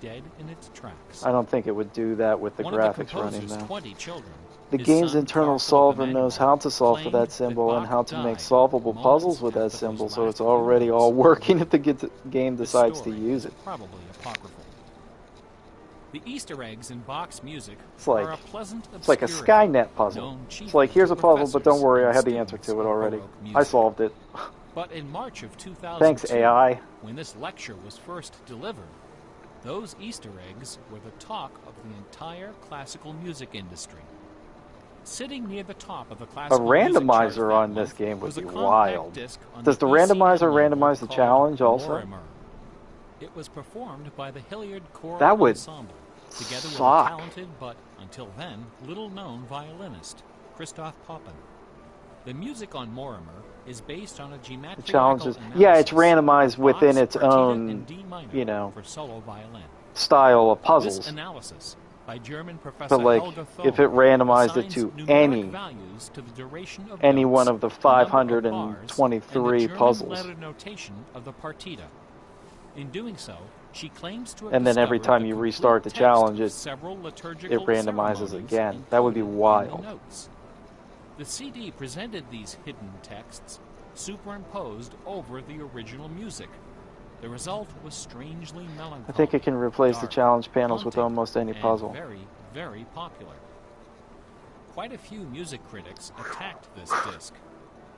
[SPEAKER 2] dead in its tracks.
[SPEAKER 1] I don't think it would do that with the
[SPEAKER 2] One of the
[SPEAKER 1] graphics running
[SPEAKER 2] composer's
[SPEAKER 1] though.
[SPEAKER 2] 20 children,
[SPEAKER 1] The
[SPEAKER 2] his
[SPEAKER 1] game's
[SPEAKER 2] son,
[SPEAKER 1] internal
[SPEAKER 2] Carl Philipp
[SPEAKER 1] solver
[SPEAKER 2] Emanuel,
[SPEAKER 1] knows how to solve for
[SPEAKER 2] claimed
[SPEAKER 1] that symbol and
[SPEAKER 2] Bach
[SPEAKER 1] how to make
[SPEAKER 2] died
[SPEAKER 1] solvable
[SPEAKER 2] moments
[SPEAKER 1] puzzles with that
[SPEAKER 2] after those
[SPEAKER 1] symbol, so
[SPEAKER 2] last
[SPEAKER 1] it's already
[SPEAKER 2] few
[SPEAKER 1] all
[SPEAKER 2] notes were
[SPEAKER 1] working
[SPEAKER 2] written.
[SPEAKER 1] if the game
[SPEAKER 2] This
[SPEAKER 1] decides to
[SPEAKER 2] story
[SPEAKER 1] use
[SPEAKER 2] is
[SPEAKER 1] it.
[SPEAKER 2] probably apocryphal. The Easter eggs in Bach's music
[SPEAKER 1] like-
[SPEAKER 2] are a pleasant
[SPEAKER 1] It's like a
[SPEAKER 2] obscurity,
[SPEAKER 1] Skynet puzzle.
[SPEAKER 2] known
[SPEAKER 1] It's
[SPEAKER 2] chiefly
[SPEAKER 1] like, here's
[SPEAKER 2] to
[SPEAKER 1] a puzzle, but don't
[SPEAKER 2] professors
[SPEAKER 1] worry, I
[SPEAKER 2] and
[SPEAKER 1] had the answer
[SPEAKER 2] students
[SPEAKER 1] to it
[SPEAKER 2] of
[SPEAKER 1] already.
[SPEAKER 2] Baroque
[SPEAKER 1] I
[SPEAKER 2] music.
[SPEAKER 1] solved it.
[SPEAKER 2] But in March of 2002,
[SPEAKER 1] Thanks, AI.
[SPEAKER 2] when this lecture was first delivered, those Easter eggs were the talk of the entire classical music industry. Sitting near the top of the
[SPEAKER 1] A
[SPEAKER 2] classical music charts
[SPEAKER 1] randomizer
[SPEAKER 2] that
[SPEAKER 1] on this
[SPEAKER 2] month
[SPEAKER 1] game would
[SPEAKER 2] was a
[SPEAKER 1] be
[SPEAKER 2] compact
[SPEAKER 1] wild.
[SPEAKER 2] disc on
[SPEAKER 1] Does the
[SPEAKER 2] ECM
[SPEAKER 1] randomizer
[SPEAKER 2] label
[SPEAKER 1] randomize the
[SPEAKER 2] called
[SPEAKER 1] challenge also?
[SPEAKER 2] Mortimer. It was performed by the Hilliard Choral
[SPEAKER 1] That would
[SPEAKER 2] Ensemble, together with a
[SPEAKER 1] suck.
[SPEAKER 2] talented but, until then, little-known violinist, Christoph Poppen. The music on Mortimer is based on a
[SPEAKER 1] The
[SPEAKER 2] geometrical
[SPEAKER 1] challenge is, yeah, it's randomized
[SPEAKER 2] of
[SPEAKER 1] within
[SPEAKER 2] Bach's
[SPEAKER 1] its
[SPEAKER 2] Partita
[SPEAKER 1] own,
[SPEAKER 2] in D minor
[SPEAKER 1] you know,
[SPEAKER 2] for solo violin.
[SPEAKER 1] style of
[SPEAKER 2] This
[SPEAKER 1] puzzles.
[SPEAKER 2] analysis by German professor
[SPEAKER 1] But like,
[SPEAKER 2] Helga
[SPEAKER 1] if
[SPEAKER 2] Thome
[SPEAKER 1] it randomized it
[SPEAKER 2] assigns
[SPEAKER 1] to
[SPEAKER 2] numeric values to the duration of
[SPEAKER 1] any
[SPEAKER 2] notes,
[SPEAKER 1] one of the
[SPEAKER 2] the number of bars, and
[SPEAKER 1] 523
[SPEAKER 2] the German
[SPEAKER 1] puzzles.
[SPEAKER 2] letter notation of the partita. In doing so, she claims to have
[SPEAKER 1] And then every
[SPEAKER 2] discovered
[SPEAKER 1] time
[SPEAKER 2] the
[SPEAKER 1] you
[SPEAKER 2] complete
[SPEAKER 1] restart the
[SPEAKER 2] text
[SPEAKER 1] challenge,
[SPEAKER 2] of
[SPEAKER 1] it
[SPEAKER 2] several
[SPEAKER 1] randomizes
[SPEAKER 2] liturgical
[SPEAKER 1] again. That would be
[SPEAKER 2] ceremonies included in the
[SPEAKER 1] wild.
[SPEAKER 2] notes. The CD presented these hidden texts superimposed over the original music. The result was strangely melancholy.
[SPEAKER 1] I think it can replace the
[SPEAKER 2] dark,
[SPEAKER 1] challenge panels with
[SPEAKER 2] haunting,
[SPEAKER 1] almost any
[SPEAKER 2] and
[SPEAKER 1] puzzle.
[SPEAKER 2] very, very popular. Quite a few music critics attacked this disc.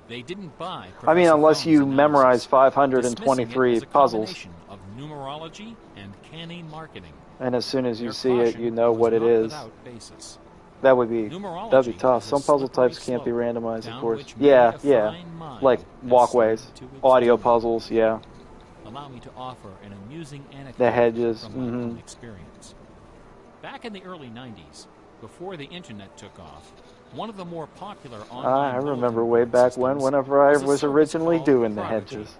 [SPEAKER 2] They didn't buy
[SPEAKER 1] I mean,
[SPEAKER 2] Professor
[SPEAKER 1] unless you
[SPEAKER 2] Thome's
[SPEAKER 1] memorize
[SPEAKER 2] analysis,
[SPEAKER 1] 523
[SPEAKER 2] dismissing it as a
[SPEAKER 1] puzzles,
[SPEAKER 2] combination of numerology and canny marketing.
[SPEAKER 1] and as soon as you
[SPEAKER 2] Their
[SPEAKER 1] see it,
[SPEAKER 2] caution
[SPEAKER 1] you know
[SPEAKER 2] was
[SPEAKER 1] what it
[SPEAKER 2] not
[SPEAKER 1] is.
[SPEAKER 2] without basis.
[SPEAKER 1] That'd be
[SPEAKER 2] Numerology
[SPEAKER 1] tough.
[SPEAKER 2] is a
[SPEAKER 1] Some puzzle
[SPEAKER 2] slippery
[SPEAKER 1] types can't be
[SPEAKER 2] slope
[SPEAKER 1] randomized, of
[SPEAKER 2] down
[SPEAKER 1] course.
[SPEAKER 2] which many
[SPEAKER 1] Yeah,
[SPEAKER 2] a
[SPEAKER 1] yeah.
[SPEAKER 2] fine mind
[SPEAKER 1] Like
[SPEAKER 2] has
[SPEAKER 1] walkways,
[SPEAKER 2] slid to its
[SPEAKER 1] audio
[SPEAKER 2] doom.
[SPEAKER 1] puzzles, yeah.
[SPEAKER 2] Allow me to offer an amusing anecdote
[SPEAKER 1] The hedges,
[SPEAKER 2] from my own experience. Back in the early 90s, before the internet took off, one of the more popular online
[SPEAKER 1] I remember
[SPEAKER 2] bulletin
[SPEAKER 1] way
[SPEAKER 2] board
[SPEAKER 1] back when,
[SPEAKER 2] systems
[SPEAKER 1] whenever I
[SPEAKER 2] was a
[SPEAKER 1] was
[SPEAKER 2] service
[SPEAKER 1] originally
[SPEAKER 2] called
[SPEAKER 1] doing the
[SPEAKER 2] Prodigy.
[SPEAKER 1] hedges.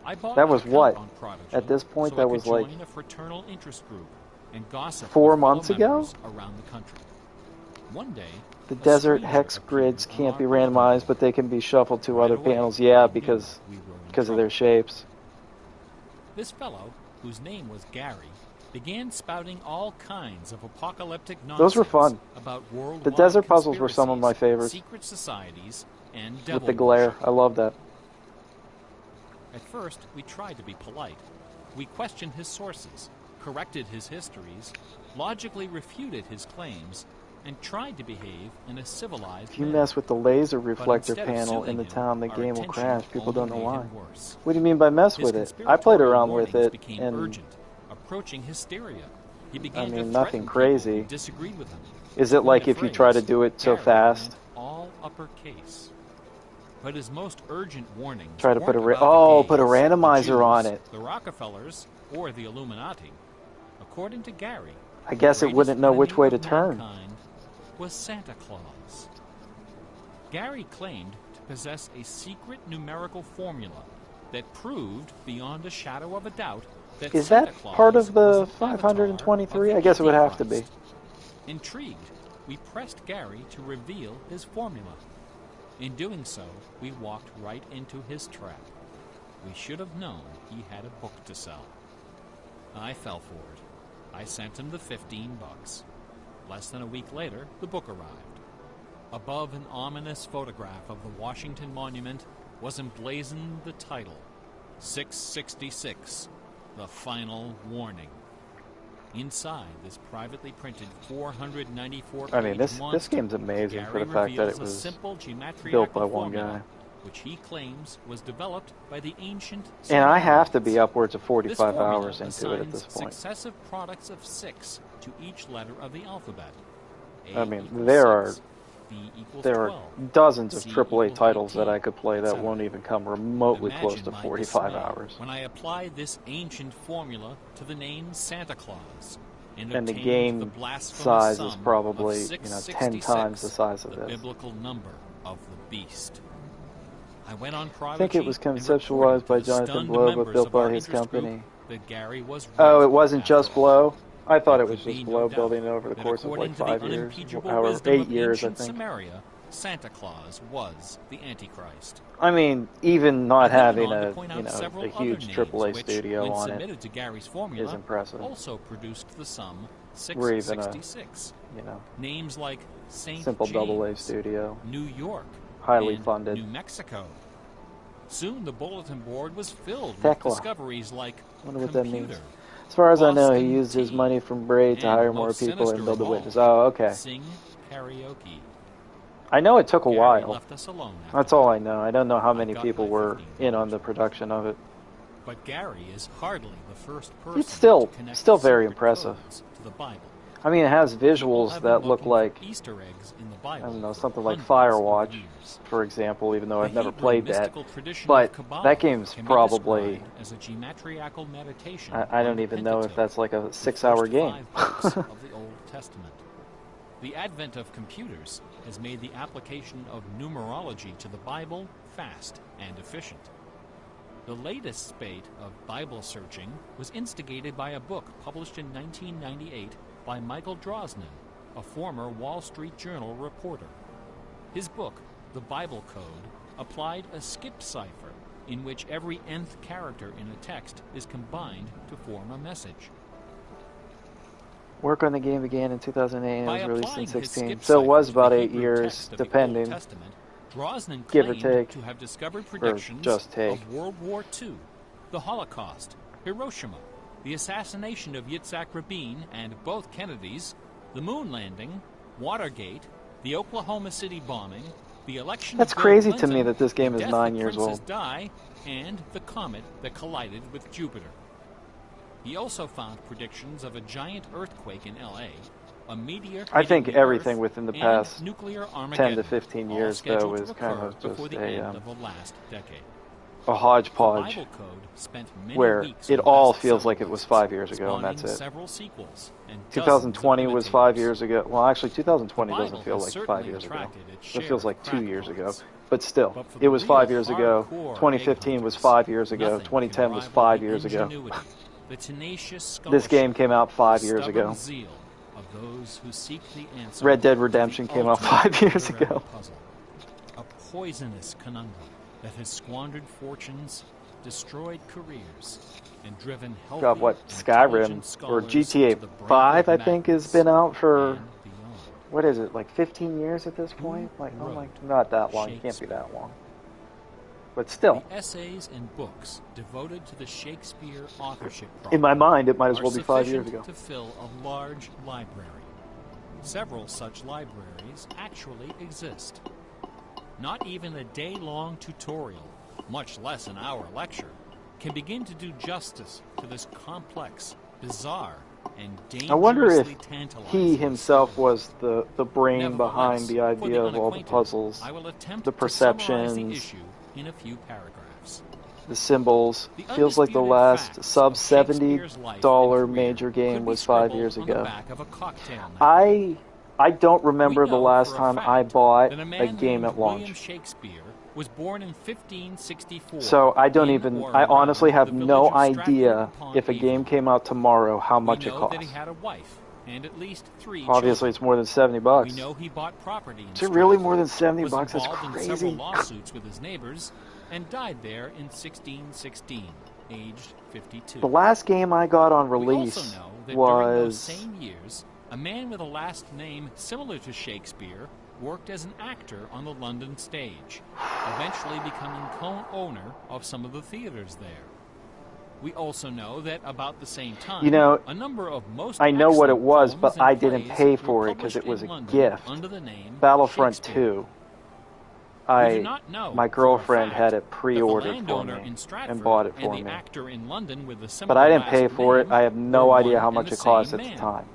[SPEAKER 2] I bought
[SPEAKER 1] That
[SPEAKER 2] an
[SPEAKER 1] was
[SPEAKER 2] account
[SPEAKER 1] what?
[SPEAKER 2] on Prodigy
[SPEAKER 1] At this point,
[SPEAKER 2] so
[SPEAKER 1] that
[SPEAKER 2] I
[SPEAKER 1] was
[SPEAKER 2] could
[SPEAKER 1] like
[SPEAKER 2] join a fraternal interest group and gossip
[SPEAKER 1] 4
[SPEAKER 2] with fellow
[SPEAKER 1] months ago?
[SPEAKER 2] members around the country. One day,
[SPEAKER 1] The
[SPEAKER 2] a
[SPEAKER 1] desert
[SPEAKER 2] stranger
[SPEAKER 1] hex
[SPEAKER 2] appeared
[SPEAKER 1] grids
[SPEAKER 2] on
[SPEAKER 1] can't
[SPEAKER 2] our
[SPEAKER 1] be
[SPEAKER 2] bulletin
[SPEAKER 1] randomized,
[SPEAKER 2] board.
[SPEAKER 1] but they can be shuffled to
[SPEAKER 2] Right
[SPEAKER 1] other
[SPEAKER 2] away,
[SPEAKER 1] panels. Yeah,
[SPEAKER 2] I knew
[SPEAKER 1] because
[SPEAKER 2] we were in
[SPEAKER 1] of their
[SPEAKER 2] trouble.
[SPEAKER 1] shapes.
[SPEAKER 2] This fellow, whose name was Gary, began spouting all kinds of apocalyptic nonsense
[SPEAKER 1] Those were fun.
[SPEAKER 2] about worldwide
[SPEAKER 1] The desert puzzles were some of my
[SPEAKER 2] conspiracies,
[SPEAKER 1] favorites.
[SPEAKER 2] secret societies, and
[SPEAKER 1] With
[SPEAKER 2] devil
[SPEAKER 1] the glare,
[SPEAKER 2] worship.
[SPEAKER 1] I love that.
[SPEAKER 2] At first, we tried to be polite. We questioned his sources, corrected his histories, logically refuted his claims, and tried to behave in a civilized
[SPEAKER 1] If you
[SPEAKER 2] manner.
[SPEAKER 1] mess with the laser
[SPEAKER 2] But
[SPEAKER 1] reflector
[SPEAKER 2] instead of
[SPEAKER 1] panel
[SPEAKER 2] soothing
[SPEAKER 1] in the
[SPEAKER 2] him,
[SPEAKER 1] town, the
[SPEAKER 2] our
[SPEAKER 1] game will
[SPEAKER 2] attention
[SPEAKER 1] crash. People don't know
[SPEAKER 2] only made
[SPEAKER 1] why.
[SPEAKER 2] him worse.
[SPEAKER 1] What do you mean by mess
[SPEAKER 2] His
[SPEAKER 1] with it? I played
[SPEAKER 2] conspiratorial
[SPEAKER 1] around with
[SPEAKER 2] warnings
[SPEAKER 1] it,
[SPEAKER 2] became
[SPEAKER 1] and
[SPEAKER 2] urgent, approaching hysteria. He began to
[SPEAKER 1] mean,
[SPEAKER 2] threaten
[SPEAKER 1] nothing
[SPEAKER 2] people
[SPEAKER 1] crazy.
[SPEAKER 2] who disagreed with him.
[SPEAKER 1] is
[SPEAKER 2] To
[SPEAKER 1] it
[SPEAKER 2] coin
[SPEAKER 1] like
[SPEAKER 2] a
[SPEAKER 1] if you try to
[SPEAKER 2] phrase,
[SPEAKER 1] do it so
[SPEAKER 2] Gary
[SPEAKER 1] fast?
[SPEAKER 2] went all uppercase. But his most urgent warnings
[SPEAKER 1] Try to put
[SPEAKER 2] weren't
[SPEAKER 1] a
[SPEAKER 2] about the
[SPEAKER 1] put a
[SPEAKER 2] gays, the
[SPEAKER 1] randomizer on
[SPEAKER 2] Jews,
[SPEAKER 1] it.
[SPEAKER 2] the Rockefellers, or the Illuminati. According to Gary,
[SPEAKER 1] I guess it wouldn't know which way to
[SPEAKER 2] turn.
[SPEAKER 1] turn.
[SPEAKER 2] Was Santa Claus. Gary claimed to possess a secret numerical formula that proved beyond a shadow of a doubt that
[SPEAKER 1] Is
[SPEAKER 2] Santa
[SPEAKER 1] that
[SPEAKER 2] Claus
[SPEAKER 1] part of the
[SPEAKER 2] was an avatar
[SPEAKER 1] 523?
[SPEAKER 2] of
[SPEAKER 1] I
[SPEAKER 2] the
[SPEAKER 1] guess it would have to be.
[SPEAKER 2] Antichrist. Intrigued, we pressed Gary to reveal his formula. In doing so, we walked right into his trap. We should have known he had a book to sell. I fell for it. I sent him the $15. Less than a week later, the book arrived. Above an ominous photograph of the Washington Monument was emblazoned the title, 666, The Final Warning. Inside this privately printed 494-page
[SPEAKER 1] I mean, this game's amazing for the fact that it was built by one guy.
[SPEAKER 2] Which he claims was developed by the ancient
[SPEAKER 1] And I have to
[SPEAKER 2] Sumerians.
[SPEAKER 1] be upwards of 45
[SPEAKER 2] This formula
[SPEAKER 1] hours into it at this
[SPEAKER 2] assigns
[SPEAKER 1] point.
[SPEAKER 2] successive products of 6 to each letter of the alphabet.
[SPEAKER 1] I mean,
[SPEAKER 2] equals
[SPEAKER 1] there
[SPEAKER 2] 6, B equals
[SPEAKER 1] are
[SPEAKER 2] 12,
[SPEAKER 1] dozens of
[SPEAKER 2] C
[SPEAKER 1] AAA
[SPEAKER 2] equals
[SPEAKER 1] titles that
[SPEAKER 2] 18,
[SPEAKER 1] I could play that
[SPEAKER 2] etc.
[SPEAKER 1] won't even come remotely
[SPEAKER 2] Imagine
[SPEAKER 1] close to
[SPEAKER 2] my
[SPEAKER 1] 45
[SPEAKER 2] dismay
[SPEAKER 1] hours.
[SPEAKER 2] when I applied this ancient formula to the name Santa Claus and
[SPEAKER 1] And the
[SPEAKER 2] obtained
[SPEAKER 1] game
[SPEAKER 2] the blasphemous
[SPEAKER 1] size is
[SPEAKER 2] sum
[SPEAKER 1] probably,
[SPEAKER 2] of
[SPEAKER 1] 10
[SPEAKER 2] 666,
[SPEAKER 1] times the size of
[SPEAKER 2] the
[SPEAKER 1] this.
[SPEAKER 2] biblical number of the beast. I went on
[SPEAKER 1] I think it was
[SPEAKER 2] and
[SPEAKER 1] conceptualized by
[SPEAKER 2] reported to the
[SPEAKER 1] Jonathan
[SPEAKER 2] stunned
[SPEAKER 1] Blow, but
[SPEAKER 2] members
[SPEAKER 1] built
[SPEAKER 2] of our
[SPEAKER 1] by his
[SPEAKER 2] interest group
[SPEAKER 1] company.
[SPEAKER 2] that Gary was
[SPEAKER 1] Oh,
[SPEAKER 2] right
[SPEAKER 1] it wasn't
[SPEAKER 2] after
[SPEAKER 1] just
[SPEAKER 2] all.
[SPEAKER 1] Blow? I thought
[SPEAKER 2] There
[SPEAKER 1] it was
[SPEAKER 2] could be
[SPEAKER 1] just
[SPEAKER 2] no
[SPEAKER 1] Blow
[SPEAKER 2] doubt
[SPEAKER 1] building it over the
[SPEAKER 2] that
[SPEAKER 1] course of
[SPEAKER 2] according
[SPEAKER 1] like
[SPEAKER 2] to
[SPEAKER 1] 5
[SPEAKER 2] the
[SPEAKER 1] years,
[SPEAKER 2] unimpeachable
[SPEAKER 1] or
[SPEAKER 2] wisdom
[SPEAKER 1] 8
[SPEAKER 2] of
[SPEAKER 1] years, I
[SPEAKER 2] ancient
[SPEAKER 1] think.
[SPEAKER 2] Samaria, Santa Claus was the Antichrist.
[SPEAKER 1] I mean, even not
[SPEAKER 2] I then
[SPEAKER 1] having
[SPEAKER 2] went on
[SPEAKER 1] a
[SPEAKER 2] to point out several
[SPEAKER 1] a
[SPEAKER 2] other
[SPEAKER 1] huge
[SPEAKER 2] names
[SPEAKER 1] AAA
[SPEAKER 2] which,
[SPEAKER 1] studio
[SPEAKER 2] when
[SPEAKER 1] on it
[SPEAKER 2] submitted to Gary's
[SPEAKER 1] is
[SPEAKER 2] formula,
[SPEAKER 1] impressive.
[SPEAKER 2] also produced the sum
[SPEAKER 1] We're even a
[SPEAKER 2] 666. Names like St.
[SPEAKER 1] simple AA
[SPEAKER 2] James,
[SPEAKER 1] studio,
[SPEAKER 2] New York,
[SPEAKER 1] highly
[SPEAKER 2] and
[SPEAKER 1] funded.
[SPEAKER 2] New Mexico. Soon the bulletin board was filled with
[SPEAKER 1] Thecla.
[SPEAKER 2] discoveries like
[SPEAKER 1] I wonder what that
[SPEAKER 2] computer,
[SPEAKER 1] means. As far as I know, he
[SPEAKER 2] Boston
[SPEAKER 1] used his
[SPEAKER 2] tea,
[SPEAKER 1] money from Braid to
[SPEAKER 2] and
[SPEAKER 1] hire more
[SPEAKER 2] most
[SPEAKER 1] people and
[SPEAKER 2] sinister
[SPEAKER 1] build the
[SPEAKER 2] of all,
[SPEAKER 1] witness. Oh, okay.
[SPEAKER 2] sing karaoke.
[SPEAKER 1] I know it took a
[SPEAKER 2] Gary
[SPEAKER 1] while.
[SPEAKER 2] left us alone after
[SPEAKER 1] That's all I know. I don't know how
[SPEAKER 2] I
[SPEAKER 1] many
[SPEAKER 2] got
[SPEAKER 1] people
[SPEAKER 2] my
[SPEAKER 1] were in on
[SPEAKER 2] $15.
[SPEAKER 1] the production of it.
[SPEAKER 2] But Gary is hardly the first person
[SPEAKER 1] It's still
[SPEAKER 2] to connect
[SPEAKER 1] very
[SPEAKER 2] secret
[SPEAKER 1] impressive.
[SPEAKER 2] codes to the Bible.
[SPEAKER 1] I mean, it has
[SPEAKER 2] People
[SPEAKER 1] visuals
[SPEAKER 2] have been
[SPEAKER 1] that look
[SPEAKER 2] looking
[SPEAKER 1] like,
[SPEAKER 2] for Easter eggs in the
[SPEAKER 1] I
[SPEAKER 2] Bible
[SPEAKER 1] don't know,
[SPEAKER 2] for
[SPEAKER 1] something like
[SPEAKER 2] hundreds of
[SPEAKER 1] Firewatch,
[SPEAKER 2] years.
[SPEAKER 1] for example, even though
[SPEAKER 2] The
[SPEAKER 1] I've never
[SPEAKER 2] Hebrew
[SPEAKER 1] played that.
[SPEAKER 2] mystical tradition
[SPEAKER 1] But
[SPEAKER 2] of Kabbalah
[SPEAKER 1] that game's
[SPEAKER 2] can be
[SPEAKER 1] probably,
[SPEAKER 2] described as a geometriacal meditation
[SPEAKER 1] I
[SPEAKER 2] on
[SPEAKER 1] don't
[SPEAKER 2] the
[SPEAKER 1] even know if
[SPEAKER 2] Pentateuch,
[SPEAKER 1] that's like a
[SPEAKER 2] the
[SPEAKER 1] 6-hour
[SPEAKER 2] first
[SPEAKER 1] game.
[SPEAKER 2] 5 books of the Old Testament. The advent of computers has made the application of numerology to the Bible fast and efficient. The latest spate of Bible searching was instigated by a book published in 1998 by Michael Drosnin, a former Wall Street Journal reporter. His book, The Bible Code, applied a skip cipher in which every nth character in a text is combined to form a message.
[SPEAKER 1] Work on the game began in 2008 and
[SPEAKER 2] By
[SPEAKER 1] was released in
[SPEAKER 2] applying his
[SPEAKER 1] 16.
[SPEAKER 2] skip
[SPEAKER 1] So it
[SPEAKER 2] cipher
[SPEAKER 1] was
[SPEAKER 2] to
[SPEAKER 1] about
[SPEAKER 2] the
[SPEAKER 1] 8
[SPEAKER 2] Hebrew
[SPEAKER 1] years,
[SPEAKER 2] text of the Old
[SPEAKER 1] depending.
[SPEAKER 2] Testament, Drosnin
[SPEAKER 1] Give or
[SPEAKER 2] claimed
[SPEAKER 1] take,
[SPEAKER 2] to have discovered
[SPEAKER 1] or
[SPEAKER 2] predictions
[SPEAKER 1] just take.
[SPEAKER 2] of World War II, the Holocaust, Hiroshima, the assassination of Yitzhak Rabin and both Kennedys, the moon landing, Watergate, the Oklahoma City bombing, the election
[SPEAKER 1] That's
[SPEAKER 2] of Bill
[SPEAKER 1] crazy
[SPEAKER 2] Clinton,
[SPEAKER 1] to me that this game
[SPEAKER 2] the
[SPEAKER 1] is
[SPEAKER 2] death
[SPEAKER 1] 9
[SPEAKER 2] of
[SPEAKER 1] years
[SPEAKER 2] Princess
[SPEAKER 1] old.
[SPEAKER 2] Di, and the comet that collided with Jupiter. He also found predictions of a giant earthquake in L.A., a meteor
[SPEAKER 1] I think
[SPEAKER 2] hitting the
[SPEAKER 1] everything
[SPEAKER 2] Earth,
[SPEAKER 1] within the
[SPEAKER 2] and
[SPEAKER 1] past
[SPEAKER 2] nuclear
[SPEAKER 1] 10
[SPEAKER 2] Armageddon,
[SPEAKER 1] to 15
[SPEAKER 2] all
[SPEAKER 1] years,
[SPEAKER 2] scheduled
[SPEAKER 1] though,
[SPEAKER 2] to
[SPEAKER 1] is kind
[SPEAKER 2] occur
[SPEAKER 1] of
[SPEAKER 2] before
[SPEAKER 1] just
[SPEAKER 2] the end of the last decade.
[SPEAKER 1] a
[SPEAKER 2] The
[SPEAKER 1] hodgepodge
[SPEAKER 2] Bible Code spent many
[SPEAKER 1] where
[SPEAKER 2] weeks
[SPEAKER 1] it
[SPEAKER 2] on
[SPEAKER 1] all
[SPEAKER 2] bestseller
[SPEAKER 1] feels like it was
[SPEAKER 2] lists,
[SPEAKER 1] 5 years ago, and
[SPEAKER 2] spawning
[SPEAKER 1] that's it.
[SPEAKER 2] several sequels and
[SPEAKER 1] 2020
[SPEAKER 2] dozens of
[SPEAKER 1] was 5
[SPEAKER 2] imitators.
[SPEAKER 1] years ago. Well, actually, 2020
[SPEAKER 2] The
[SPEAKER 1] doesn't
[SPEAKER 2] Bible
[SPEAKER 1] feel
[SPEAKER 2] has
[SPEAKER 1] like 5
[SPEAKER 2] certainly
[SPEAKER 1] years ago.
[SPEAKER 2] attracted its
[SPEAKER 1] It
[SPEAKER 2] share
[SPEAKER 1] feels
[SPEAKER 2] of
[SPEAKER 1] like 2 years ago.
[SPEAKER 2] crackpots.
[SPEAKER 1] But still,
[SPEAKER 2] But for
[SPEAKER 1] it
[SPEAKER 2] the
[SPEAKER 1] was
[SPEAKER 2] real
[SPEAKER 1] 5 years ago.
[SPEAKER 2] hardcore
[SPEAKER 1] 2015 was
[SPEAKER 2] egg
[SPEAKER 1] 5 years
[SPEAKER 2] hunters,
[SPEAKER 1] ago.
[SPEAKER 2] nothing
[SPEAKER 1] 2010 was
[SPEAKER 2] can
[SPEAKER 1] 5
[SPEAKER 2] rival
[SPEAKER 1] years
[SPEAKER 2] the
[SPEAKER 1] ago.
[SPEAKER 2] ingenuity, the tenacious
[SPEAKER 1] This
[SPEAKER 2] scholarship,
[SPEAKER 1] game came out 5
[SPEAKER 2] the
[SPEAKER 1] years
[SPEAKER 2] stubborn
[SPEAKER 1] ago.
[SPEAKER 2] zeal of those who seek the answer
[SPEAKER 1] Red Dead
[SPEAKER 2] to
[SPEAKER 1] Redemption
[SPEAKER 2] the
[SPEAKER 1] came out
[SPEAKER 2] ultimate
[SPEAKER 1] 5 years
[SPEAKER 2] literary
[SPEAKER 1] ago.
[SPEAKER 2] puzzle. A poisonous conundrum that has squandered fortunes, destroyed careers, and driven healthy,
[SPEAKER 1] God, what,
[SPEAKER 2] intelligent
[SPEAKER 1] Skyrim, or
[SPEAKER 2] scholars
[SPEAKER 1] GTA
[SPEAKER 2] to the brink
[SPEAKER 1] 5,
[SPEAKER 2] of
[SPEAKER 1] I think, has
[SPEAKER 2] madness
[SPEAKER 1] been out for,
[SPEAKER 2] and beyond.
[SPEAKER 1] what is it, like 15 years at this
[SPEAKER 2] Who
[SPEAKER 1] point? Like, oh my,
[SPEAKER 2] wrote
[SPEAKER 1] not that long. It can't be
[SPEAKER 2] Shakespeare?
[SPEAKER 1] that long. But still,
[SPEAKER 2] The essays and books devoted to the Shakespeare authorship
[SPEAKER 1] in my
[SPEAKER 2] problem
[SPEAKER 1] mind, it might as
[SPEAKER 2] are
[SPEAKER 1] well be 5 years
[SPEAKER 2] sufficient
[SPEAKER 1] ago.
[SPEAKER 2] to fill a large library. Several such libraries actually exist. Not even a day-long tutorial, much less an hour lecture, can begin to do justice to this complex, bizarre, and
[SPEAKER 1] I wonder if
[SPEAKER 2] dangerously tantalizing
[SPEAKER 1] he himself
[SPEAKER 2] story.
[SPEAKER 1] was the brain behind the
[SPEAKER 2] Nevertheless, for
[SPEAKER 1] idea of all the
[SPEAKER 2] unacquainted,
[SPEAKER 1] puzzles,
[SPEAKER 2] I will attempt
[SPEAKER 1] the
[SPEAKER 2] to summarize the
[SPEAKER 1] perceptions.
[SPEAKER 2] issue in a few paragraphs.
[SPEAKER 1] the symbols.
[SPEAKER 2] The
[SPEAKER 1] Feels like the
[SPEAKER 2] undisputed
[SPEAKER 1] last
[SPEAKER 2] facts
[SPEAKER 1] sub
[SPEAKER 2] of Shakespeare's life
[SPEAKER 1] $70
[SPEAKER 2] and career
[SPEAKER 1] major game
[SPEAKER 2] could be
[SPEAKER 1] was 5
[SPEAKER 2] scribbled
[SPEAKER 1] years
[SPEAKER 2] on the
[SPEAKER 1] ago.
[SPEAKER 2] back of a cocktail napkin.
[SPEAKER 1] I don't
[SPEAKER 2] We
[SPEAKER 1] remember the
[SPEAKER 2] know
[SPEAKER 1] last
[SPEAKER 2] for a
[SPEAKER 1] time I
[SPEAKER 2] fact
[SPEAKER 1] bought
[SPEAKER 2] that a
[SPEAKER 1] a
[SPEAKER 2] man
[SPEAKER 1] game
[SPEAKER 2] named
[SPEAKER 1] at
[SPEAKER 2] William
[SPEAKER 1] launch.
[SPEAKER 2] Shakespeare was born in 1564.
[SPEAKER 1] So I don't
[SPEAKER 2] in
[SPEAKER 1] even,
[SPEAKER 2] or
[SPEAKER 1] I
[SPEAKER 2] around
[SPEAKER 1] honestly have
[SPEAKER 2] the village
[SPEAKER 1] no
[SPEAKER 2] of
[SPEAKER 1] idea if a game
[SPEAKER 2] Stratford-upon-Avon.
[SPEAKER 1] came out tomorrow how
[SPEAKER 2] We
[SPEAKER 1] much it
[SPEAKER 2] know that he
[SPEAKER 1] costs.
[SPEAKER 2] had a wife and at least 3
[SPEAKER 1] Obviously
[SPEAKER 2] children.
[SPEAKER 1] it's more than 70
[SPEAKER 2] We
[SPEAKER 1] bucks.
[SPEAKER 2] know he bought property in
[SPEAKER 1] Is it really
[SPEAKER 2] Stratford,
[SPEAKER 1] more than 70
[SPEAKER 2] was
[SPEAKER 1] bucks? That's
[SPEAKER 2] involved in several
[SPEAKER 1] crazy.
[SPEAKER 2] lawsuits with his neighbors, and died there in 1616, aged 52.
[SPEAKER 1] The last game I got on
[SPEAKER 2] We
[SPEAKER 1] release
[SPEAKER 2] also know that during those
[SPEAKER 1] was
[SPEAKER 2] same years, a man with a last name similar to Shakespeare worked as an actor on the London stage, eventually becoming co-owner of some of the theaters there. We also know that about the same time,
[SPEAKER 1] You know,
[SPEAKER 2] a number of most
[SPEAKER 1] I know what it
[SPEAKER 2] excellent
[SPEAKER 1] was,
[SPEAKER 2] poems
[SPEAKER 1] but
[SPEAKER 2] and
[SPEAKER 1] I didn't
[SPEAKER 2] plays
[SPEAKER 1] pay
[SPEAKER 2] were
[SPEAKER 1] for it because
[SPEAKER 2] published
[SPEAKER 1] it was
[SPEAKER 2] in
[SPEAKER 1] a
[SPEAKER 2] London
[SPEAKER 1] gift.
[SPEAKER 2] under the name
[SPEAKER 1] Battlefront
[SPEAKER 2] Shakespeare.
[SPEAKER 1] 2.
[SPEAKER 2] We do not know
[SPEAKER 1] My
[SPEAKER 2] for a
[SPEAKER 1] girlfriend
[SPEAKER 2] fact
[SPEAKER 1] had it
[SPEAKER 2] that the
[SPEAKER 1] pre-ordered for
[SPEAKER 2] landowner
[SPEAKER 1] me
[SPEAKER 2] in Stratford
[SPEAKER 1] and bought it
[SPEAKER 2] and
[SPEAKER 1] for
[SPEAKER 2] the
[SPEAKER 1] me.
[SPEAKER 2] actor in London with a similar
[SPEAKER 1] But I didn't
[SPEAKER 2] last
[SPEAKER 1] pay for it.
[SPEAKER 2] name
[SPEAKER 1] I have no
[SPEAKER 2] were
[SPEAKER 1] idea
[SPEAKER 2] one
[SPEAKER 1] how
[SPEAKER 2] and
[SPEAKER 1] much
[SPEAKER 2] the
[SPEAKER 1] it cost
[SPEAKER 2] same
[SPEAKER 1] at the
[SPEAKER 2] man.
[SPEAKER 1] time.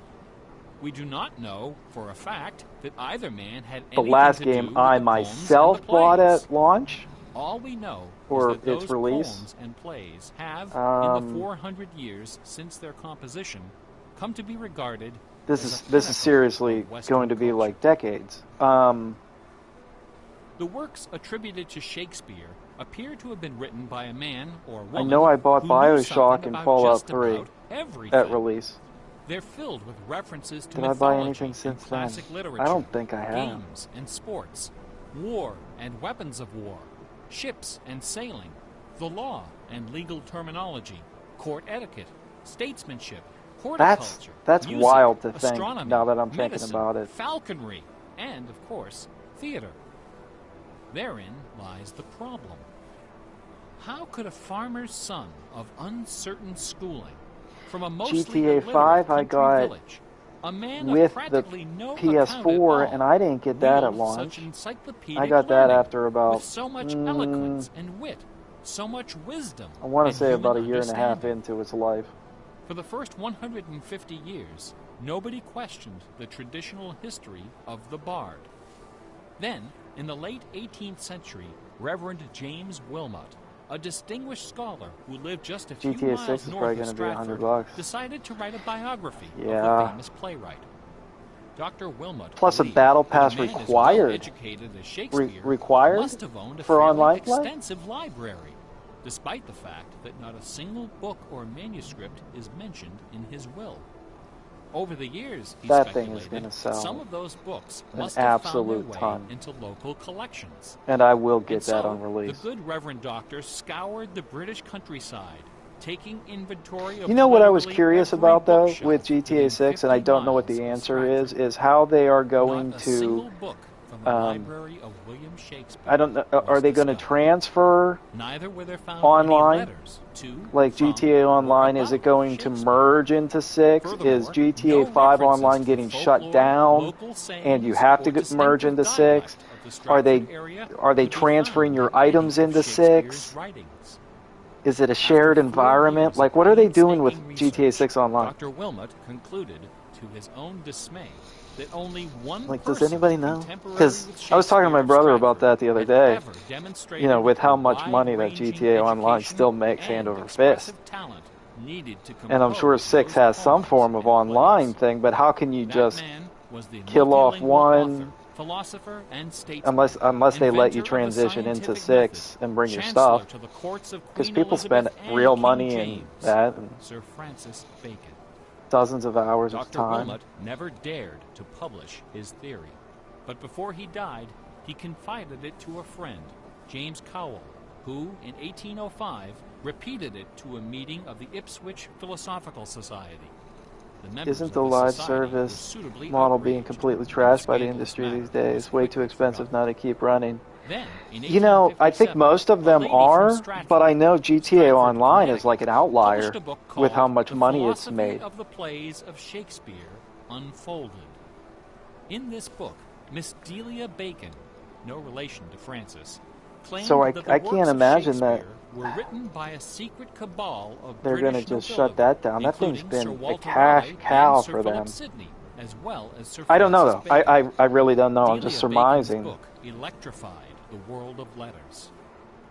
[SPEAKER 2] We do not know for a fact that either man had
[SPEAKER 1] The
[SPEAKER 2] anything
[SPEAKER 1] last
[SPEAKER 2] to
[SPEAKER 1] game
[SPEAKER 2] do with
[SPEAKER 1] I
[SPEAKER 2] the poems and the
[SPEAKER 1] myself bought
[SPEAKER 2] plays.
[SPEAKER 1] at launch,
[SPEAKER 2] All we know is
[SPEAKER 1] or
[SPEAKER 2] that
[SPEAKER 1] its
[SPEAKER 2] those
[SPEAKER 1] release,
[SPEAKER 2] poems and plays have, in the
[SPEAKER 1] um,
[SPEAKER 2] 400 years since their composition, come to be regarded
[SPEAKER 1] this
[SPEAKER 2] as
[SPEAKER 1] is
[SPEAKER 2] a
[SPEAKER 1] this is
[SPEAKER 2] pinnacle
[SPEAKER 1] seriously
[SPEAKER 2] of Western
[SPEAKER 1] going to be
[SPEAKER 2] culture.
[SPEAKER 1] like decades.
[SPEAKER 2] The works attributed to Shakespeare appear to have been written by a man or
[SPEAKER 1] I
[SPEAKER 2] woman
[SPEAKER 1] know I bought
[SPEAKER 2] who knew
[SPEAKER 1] BioShock
[SPEAKER 2] something
[SPEAKER 1] and
[SPEAKER 2] about
[SPEAKER 1] Fallout
[SPEAKER 2] just
[SPEAKER 1] 3
[SPEAKER 2] about everything.
[SPEAKER 1] at release.
[SPEAKER 2] They're filled with references to
[SPEAKER 1] Did I buy
[SPEAKER 2] mythology
[SPEAKER 1] anything
[SPEAKER 2] and
[SPEAKER 1] since then?
[SPEAKER 2] classic literature,
[SPEAKER 1] I don't think I have.
[SPEAKER 2] games and sports, war and weapons of war, ships and sailing, the law and legal terminology, court etiquette, statesmanship, horticulture,
[SPEAKER 1] That's
[SPEAKER 2] music,
[SPEAKER 1] wild to think
[SPEAKER 2] astronomy,
[SPEAKER 1] now that I'm thinking
[SPEAKER 2] medicine,
[SPEAKER 1] about it.
[SPEAKER 2] falconry, and, of course, theater. Therein lies the problem. How could a farmer's son of uncertain schooling from a mostly
[SPEAKER 1] GTA
[SPEAKER 2] illiterate
[SPEAKER 1] 5 I
[SPEAKER 2] country
[SPEAKER 1] got
[SPEAKER 2] village, a man
[SPEAKER 1] with
[SPEAKER 2] of practically no
[SPEAKER 1] PS4,
[SPEAKER 2] account at all,
[SPEAKER 1] and I didn't get that at
[SPEAKER 2] wield
[SPEAKER 1] launch.
[SPEAKER 2] such encyclopedic
[SPEAKER 1] I got that
[SPEAKER 2] learning,
[SPEAKER 1] after about,
[SPEAKER 2] with so much eloquence and wit, so much wisdom,
[SPEAKER 1] I want to
[SPEAKER 2] and
[SPEAKER 1] say about a
[SPEAKER 2] human
[SPEAKER 1] year and a half
[SPEAKER 2] understanding?
[SPEAKER 1] into its life.
[SPEAKER 2] For the first 150 years, nobody questioned the traditional history of the bard. Then, in the late 18th century, Reverend James Wilmot, a distinguished scholar who lived just a few
[SPEAKER 1] GTA
[SPEAKER 2] miles
[SPEAKER 1] 6 is
[SPEAKER 2] north
[SPEAKER 1] probably
[SPEAKER 2] of
[SPEAKER 1] going to be
[SPEAKER 2] Stratford,
[SPEAKER 1] $100.
[SPEAKER 2] decided to write a biography of the
[SPEAKER 1] Yeah.
[SPEAKER 2] famous playwright. Dr. Wilmot
[SPEAKER 1] Plus a
[SPEAKER 2] believed
[SPEAKER 1] battle
[SPEAKER 2] that
[SPEAKER 1] pass
[SPEAKER 2] a man as
[SPEAKER 1] required.
[SPEAKER 2] well-educated as Shakespeare
[SPEAKER 1] Required
[SPEAKER 2] must have owned a
[SPEAKER 1] for
[SPEAKER 2] fairly
[SPEAKER 1] online play?
[SPEAKER 2] extensive library, despite the fact that not a single book or manuscript is mentioned in his will. Over the years, he
[SPEAKER 1] That thing is
[SPEAKER 2] speculated,
[SPEAKER 1] gonna sell
[SPEAKER 2] some of those books
[SPEAKER 1] an
[SPEAKER 2] must have found their
[SPEAKER 1] absolute
[SPEAKER 2] way
[SPEAKER 1] ton.
[SPEAKER 2] into local collections.
[SPEAKER 1] And I will
[SPEAKER 2] And
[SPEAKER 1] get
[SPEAKER 2] so,
[SPEAKER 1] that on release.
[SPEAKER 2] the good Reverend Doctor scoured the British countryside, taking inventory of
[SPEAKER 1] You know what I was
[SPEAKER 2] literally
[SPEAKER 1] curious
[SPEAKER 2] every
[SPEAKER 1] about, though,
[SPEAKER 2] bookshelf
[SPEAKER 1] with GTA
[SPEAKER 2] within
[SPEAKER 1] 6, and I
[SPEAKER 2] 50
[SPEAKER 1] don't know what
[SPEAKER 2] miles
[SPEAKER 1] the
[SPEAKER 2] of
[SPEAKER 1] answer
[SPEAKER 2] Stratford.
[SPEAKER 1] is how they are going
[SPEAKER 2] Not a
[SPEAKER 1] to,
[SPEAKER 2] single book from the library of William Shakespeare
[SPEAKER 1] I don't know,
[SPEAKER 2] was
[SPEAKER 1] are they going to
[SPEAKER 2] discovered.
[SPEAKER 1] transfer
[SPEAKER 2] Neither were there found
[SPEAKER 1] online?
[SPEAKER 2] any letters to,
[SPEAKER 1] Like
[SPEAKER 2] from,
[SPEAKER 1] GTA
[SPEAKER 2] or
[SPEAKER 1] Online, is
[SPEAKER 2] about
[SPEAKER 1] it going to
[SPEAKER 2] Shakespeare.
[SPEAKER 1] merge into 6? Is
[SPEAKER 2] Furthermore,
[SPEAKER 1] GTA
[SPEAKER 2] no
[SPEAKER 1] 5
[SPEAKER 2] references
[SPEAKER 1] Online
[SPEAKER 2] to
[SPEAKER 1] getting
[SPEAKER 2] folklore,
[SPEAKER 1] shut down,
[SPEAKER 2] local
[SPEAKER 1] and you
[SPEAKER 2] sayings,
[SPEAKER 1] have
[SPEAKER 2] or
[SPEAKER 1] to merge
[SPEAKER 2] distinctive
[SPEAKER 1] into
[SPEAKER 2] dialect
[SPEAKER 1] 6?
[SPEAKER 2] of the
[SPEAKER 1] Are they
[SPEAKER 2] Stratford area
[SPEAKER 1] are they
[SPEAKER 2] could be
[SPEAKER 1] transferring
[SPEAKER 2] found
[SPEAKER 1] your
[SPEAKER 2] in any
[SPEAKER 1] items
[SPEAKER 2] of
[SPEAKER 1] into
[SPEAKER 2] Shakespeare's
[SPEAKER 1] 6?
[SPEAKER 2] writings.
[SPEAKER 1] Is it a
[SPEAKER 2] After
[SPEAKER 1] shared
[SPEAKER 2] 4
[SPEAKER 1] environment?
[SPEAKER 2] years
[SPEAKER 1] Like,
[SPEAKER 2] of
[SPEAKER 1] what are they doing with
[SPEAKER 2] painstaking
[SPEAKER 1] GTA 6 Online?
[SPEAKER 2] Dr. Wilmot concluded, to his own dismay, that only one
[SPEAKER 1] Like, does
[SPEAKER 2] person
[SPEAKER 1] anybody know?
[SPEAKER 2] contemporary
[SPEAKER 1] Because
[SPEAKER 2] with
[SPEAKER 1] I was talking to my
[SPEAKER 2] Shakespeare of
[SPEAKER 1] brother about
[SPEAKER 2] Stratford
[SPEAKER 1] that the other
[SPEAKER 2] had
[SPEAKER 1] day.
[SPEAKER 2] ever demonstrated
[SPEAKER 1] You know, with how
[SPEAKER 2] the
[SPEAKER 1] much money that
[SPEAKER 2] wide-ranging
[SPEAKER 1] GTA Online
[SPEAKER 2] education
[SPEAKER 1] still makes hand
[SPEAKER 2] and
[SPEAKER 1] over fist.
[SPEAKER 2] expressive talent needed to
[SPEAKER 1] And I'm sure
[SPEAKER 2] compose
[SPEAKER 1] 6
[SPEAKER 2] those
[SPEAKER 1] has some
[SPEAKER 2] poems
[SPEAKER 1] form of
[SPEAKER 2] and
[SPEAKER 1] online
[SPEAKER 2] plays.
[SPEAKER 1] thing, but how can you
[SPEAKER 2] That
[SPEAKER 1] just
[SPEAKER 2] man was the
[SPEAKER 1] kill off
[SPEAKER 2] multilingual
[SPEAKER 1] one
[SPEAKER 2] author, philosopher, and statesman,
[SPEAKER 1] unless they let you
[SPEAKER 2] inventor of the
[SPEAKER 1] transition into
[SPEAKER 2] scientific
[SPEAKER 1] 6
[SPEAKER 2] method,
[SPEAKER 1] and bring your
[SPEAKER 2] chancellor
[SPEAKER 1] stuff?
[SPEAKER 2] to the courts of
[SPEAKER 1] Because
[SPEAKER 2] Queen
[SPEAKER 1] people spend
[SPEAKER 2] Elizabeth and
[SPEAKER 1] real
[SPEAKER 2] King
[SPEAKER 1] money in
[SPEAKER 2] James,
[SPEAKER 1] that, and
[SPEAKER 2] Sir Francis Bacon.
[SPEAKER 1] dozens of hours of
[SPEAKER 2] Dr.
[SPEAKER 1] time.
[SPEAKER 2] Wilmot never dared to publish his theory, but before he died, he confided it to a friend, James Cowell, who, in 1805, repeated it to a meeting of the Ipswich Philosophical Society. The members
[SPEAKER 1] Isn't
[SPEAKER 2] of
[SPEAKER 1] the
[SPEAKER 2] the
[SPEAKER 1] live
[SPEAKER 2] society were
[SPEAKER 1] service
[SPEAKER 2] suitably
[SPEAKER 1] model being
[SPEAKER 2] outraged
[SPEAKER 1] completely
[SPEAKER 2] when the
[SPEAKER 1] trashed by the
[SPEAKER 2] scandalous
[SPEAKER 1] industry
[SPEAKER 2] matter
[SPEAKER 1] these days?
[SPEAKER 2] was
[SPEAKER 1] Way too
[SPEAKER 2] quickly
[SPEAKER 1] expensive
[SPEAKER 2] forgotten.
[SPEAKER 1] now to keep running.
[SPEAKER 2] Then, in
[SPEAKER 1] You know, I think
[SPEAKER 2] 1857,
[SPEAKER 1] most of
[SPEAKER 2] a
[SPEAKER 1] them
[SPEAKER 2] lady from
[SPEAKER 1] are,
[SPEAKER 2] Stratford,
[SPEAKER 1] but I know GTA
[SPEAKER 2] Stratford,
[SPEAKER 1] Online is like an
[SPEAKER 2] Connecticut,
[SPEAKER 1] outlier
[SPEAKER 2] published a book
[SPEAKER 1] with how
[SPEAKER 2] called
[SPEAKER 1] much
[SPEAKER 2] The
[SPEAKER 1] money it's
[SPEAKER 2] Philosophy
[SPEAKER 1] made.
[SPEAKER 2] of the Plays of Shakespeare Unfolded. In this book, Miss Delia Bacon, no relation to Francis, claimed
[SPEAKER 1] So I
[SPEAKER 2] that the
[SPEAKER 1] can't
[SPEAKER 2] works of
[SPEAKER 1] imagine that
[SPEAKER 2] Shakespeare were written by a secret cabal of
[SPEAKER 1] they're going to
[SPEAKER 2] British
[SPEAKER 1] just
[SPEAKER 2] nobility,
[SPEAKER 1] shut that down. That thing's
[SPEAKER 2] including Sir
[SPEAKER 1] been a
[SPEAKER 2] Walter
[SPEAKER 1] cash
[SPEAKER 2] Raleigh
[SPEAKER 1] cow
[SPEAKER 2] and Sir
[SPEAKER 1] for
[SPEAKER 2] Philip
[SPEAKER 1] them.
[SPEAKER 2] Sidney, as well as Sir
[SPEAKER 1] I don't know,
[SPEAKER 2] Francis
[SPEAKER 1] though.
[SPEAKER 2] Bacon.
[SPEAKER 1] I really don't know. I'm
[SPEAKER 2] Delia
[SPEAKER 1] just
[SPEAKER 2] Bacon's
[SPEAKER 1] surmising.
[SPEAKER 2] book electrified the world of letters.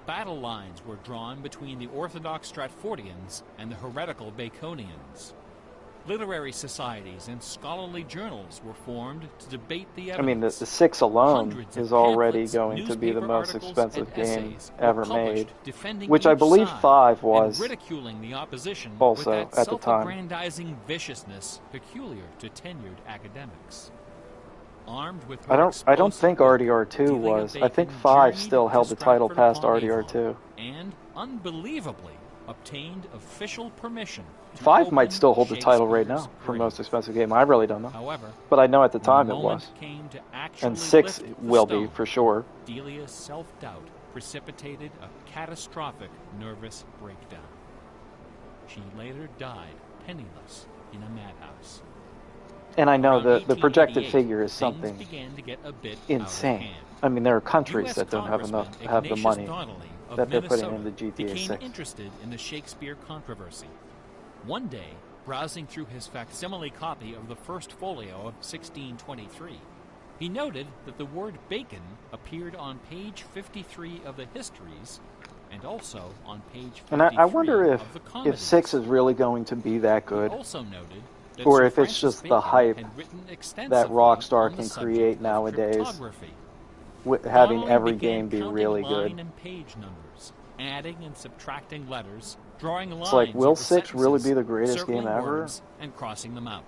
[SPEAKER 2] battle lines were drawn between the orthodox Stratfordians and the heretical Baconians. Literary societies and scholarly journals were formed to debate the
[SPEAKER 1] I mean, the
[SPEAKER 2] evidence.
[SPEAKER 1] 6 alone
[SPEAKER 2] Hundreds of
[SPEAKER 1] is already
[SPEAKER 2] pamphlets,
[SPEAKER 1] going to be the
[SPEAKER 2] newspaper
[SPEAKER 1] most
[SPEAKER 2] articles,
[SPEAKER 1] expensive
[SPEAKER 2] and
[SPEAKER 1] game
[SPEAKER 2] essays were
[SPEAKER 1] ever
[SPEAKER 2] published
[SPEAKER 1] made,
[SPEAKER 2] defending
[SPEAKER 1] which I
[SPEAKER 2] each
[SPEAKER 1] believe
[SPEAKER 2] side
[SPEAKER 1] 5
[SPEAKER 2] and
[SPEAKER 1] was
[SPEAKER 2] ridiculing the opposition
[SPEAKER 1] also
[SPEAKER 2] with that
[SPEAKER 1] at the time.
[SPEAKER 2] self-aggrandizing viciousness peculiar to tenured academics. Armed with
[SPEAKER 1] I
[SPEAKER 2] her
[SPEAKER 1] don't think
[SPEAKER 2] explosive
[SPEAKER 1] RDR2
[SPEAKER 2] book,
[SPEAKER 1] was.
[SPEAKER 2] Delia
[SPEAKER 1] I think
[SPEAKER 2] Bacon
[SPEAKER 1] 5
[SPEAKER 2] journeyed
[SPEAKER 1] still
[SPEAKER 2] to
[SPEAKER 1] held the title
[SPEAKER 2] Stratford
[SPEAKER 1] past
[SPEAKER 2] upon
[SPEAKER 1] RDR2.
[SPEAKER 2] Avon and, unbelievably, obtained official permission to
[SPEAKER 1] 5 might
[SPEAKER 2] open
[SPEAKER 1] still hold the title right
[SPEAKER 2] Shakespeare's
[SPEAKER 1] now for
[SPEAKER 2] grave.
[SPEAKER 1] most expensive game. I really don't know.
[SPEAKER 2] However,
[SPEAKER 1] But I know at the
[SPEAKER 2] when
[SPEAKER 1] time
[SPEAKER 2] the
[SPEAKER 1] it
[SPEAKER 2] moment
[SPEAKER 1] was.
[SPEAKER 2] came to actually
[SPEAKER 1] And 6
[SPEAKER 2] lift the
[SPEAKER 1] will be
[SPEAKER 2] stone,
[SPEAKER 1] for sure.
[SPEAKER 2] Delia's self-doubt precipitated a catastrophic nervous breakdown. She later died penniless in a madhouse.
[SPEAKER 1] And I know
[SPEAKER 2] Around
[SPEAKER 1] the projected
[SPEAKER 2] 1888,
[SPEAKER 1] figure is
[SPEAKER 2] things
[SPEAKER 1] something
[SPEAKER 2] began to get a bit
[SPEAKER 1] insane.
[SPEAKER 2] out of hand.
[SPEAKER 1] I mean, there are countries
[SPEAKER 2] U.S.
[SPEAKER 1] that don't have
[SPEAKER 2] Congressman
[SPEAKER 1] the
[SPEAKER 2] Ignatius
[SPEAKER 1] money
[SPEAKER 2] Donnelly of
[SPEAKER 1] that they're putting
[SPEAKER 2] Minnesota
[SPEAKER 1] into GTA
[SPEAKER 2] became
[SPEAKER 1] 6.
[SPEAKER 2] interested in the Shakespeare controversy. One day, browsing through his facsimile copy of the first folio of 1623, he noted that the word bacon appeared on page 53 of the histories and also on page 53
[SPEAKER 1] And I wonder
[SPEAKER 2] of the comedies.
[SPEAKER 1] if 6 is really going to be that good,
[SPEAKER 2] He also noted that
[SPEAKER 1] or
[SPEAKER 2] Sir
[SPEAKER 1] if it's
[SPEAKER 2] Francis
[SPEAKER 1] just the
[SPEAKER 2] Bacon
[SPEAKER 1] hype
[SPEAKER 2] had written
[SPEAKER 1] that
[SPEAKER 2] extensively
[SPEAKER 1] Rockstar
[SPEAKER 2] on the
[SPEAKER 1] can
[SPEAKER 2] subject
[SPEAKER 1] create
[SPEAKER 2] of
[SPEAKER 1] nowadays,
[SPEAKER 2] cryptography.
[SPEAKER 1] having
[SPEAKER 2] Donnelly
[SPEAKER 1] every
[SPEAKER 2] began
[SPEAKER 1] game be
[SPEAKER 2] counting
[SPEAKER 1] really
[SPEAKER 2] line
[SPEAKER 1] good.
[SPEAKER 2] and page numbers, adding and subtracting letters, drawing lines
[SPEAKER 1] It's like, will
[SPEAKER 2] over
[SPEAKER 1] 6 really be the
[SPEAKER 2] sentences,
[SPEAKER 1] greatest game
[SPEAKER 2] circling
[SPEAKER 1] ever?
[SPEAKER 2] words, and crossing them out.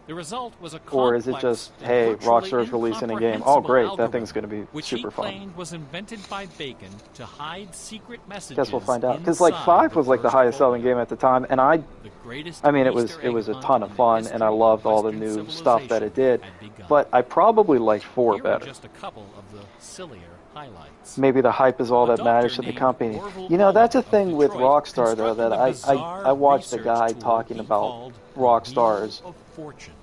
[SPEAKER 2] The result was a
[SPEAKER 1] Or is it
[SPEAKER 2] complex
[SPEAKER 1] just,
[SPEAKER 2] and
[SPEAKER 1] hey,
[SPEAKER 2] virtually
[SPEAKER 1] Rockstar's releasing a game. Oh,
[SPEAKER 2] incomprehensible
[SPEAKER 1] great, that
[SPEAKER 2] algorithm,
[SPEAKER 1] thing's going to be
[SPEAKER 2] which
[SPEAKER 1] super
[SPEAKER 2] he
[SPEAKER 1] fun.
[SPEAKER 2] claimed was invented by Bacon to hide secret messages.
[SPEAKER 1] Guess we'll find out. Because like
[SPEAKER 2] inside
[SPEAKER 1] 5
[SPEAKER 2] the
[SPEAKER 1] was like the
[SPEAKER 2] first
[SPEAKER 1] highest selling
[SPEAKER 2] folio.
[SPEAKER 1] game at the time, and
[SPEAKER 2] The greatest
[SPEAKER 1] I mean, it
[SPEAKER 2] Easter
[SPEAKER 1] was
[SPEAKER 2] egg
[SPEAKER 1] a
[SPEAKER 2] hunt
[SPEAKER 1] ton of
[SPEAKER 2] in the
[SPEAKER 1] fun, and I
[SPEAKER 2] history
[SPEAKER 1] loved
[SPEAKER 2] of
[SPEAKER 1] all the
[SPEAKER 2] Western
[SPEAKER 1] new stuff that it did.
[SPEAKER 2] civilization had begun.
[SPEAKER 1] But I probably liked 4
[SPEAKER 2] Here are
[SPEAKER 1] better.
[SPEAKER 2] just a couple of the sillier highlights.
[SPEAKER 1] Maybe the hype is all
[SPEAKER 2] A
[SPEAKER 1] that matters to
[SPEAKER 2] doctor
[SPEAKER 1] the
[SPEAKER 2] named
[SPEAKER 1] company.
[SPEAKER 2] Orville
[SPEAKER 1] You know, that's a
[SPEAKER 2] Owen of
[SPEAKER 1] thing with
[SPEAKER 2] Detroit
[SPEAKER 1] Rockstar, though, that
[SPEAKER 2] constructed a bizarre
[SPEAKER 1] I watched a
[SPEAKER 2] research
[SPEAKER 1] guy
[SPEAKER 2] tool
[SPEAKER 1] talking
[SPEAKER 2] he
[SPEAKER 1] about
[SPEAKER 2] called the
[SPEAKER 1] Rockstar's
[SPEAKER 2] Wheel of Fortune.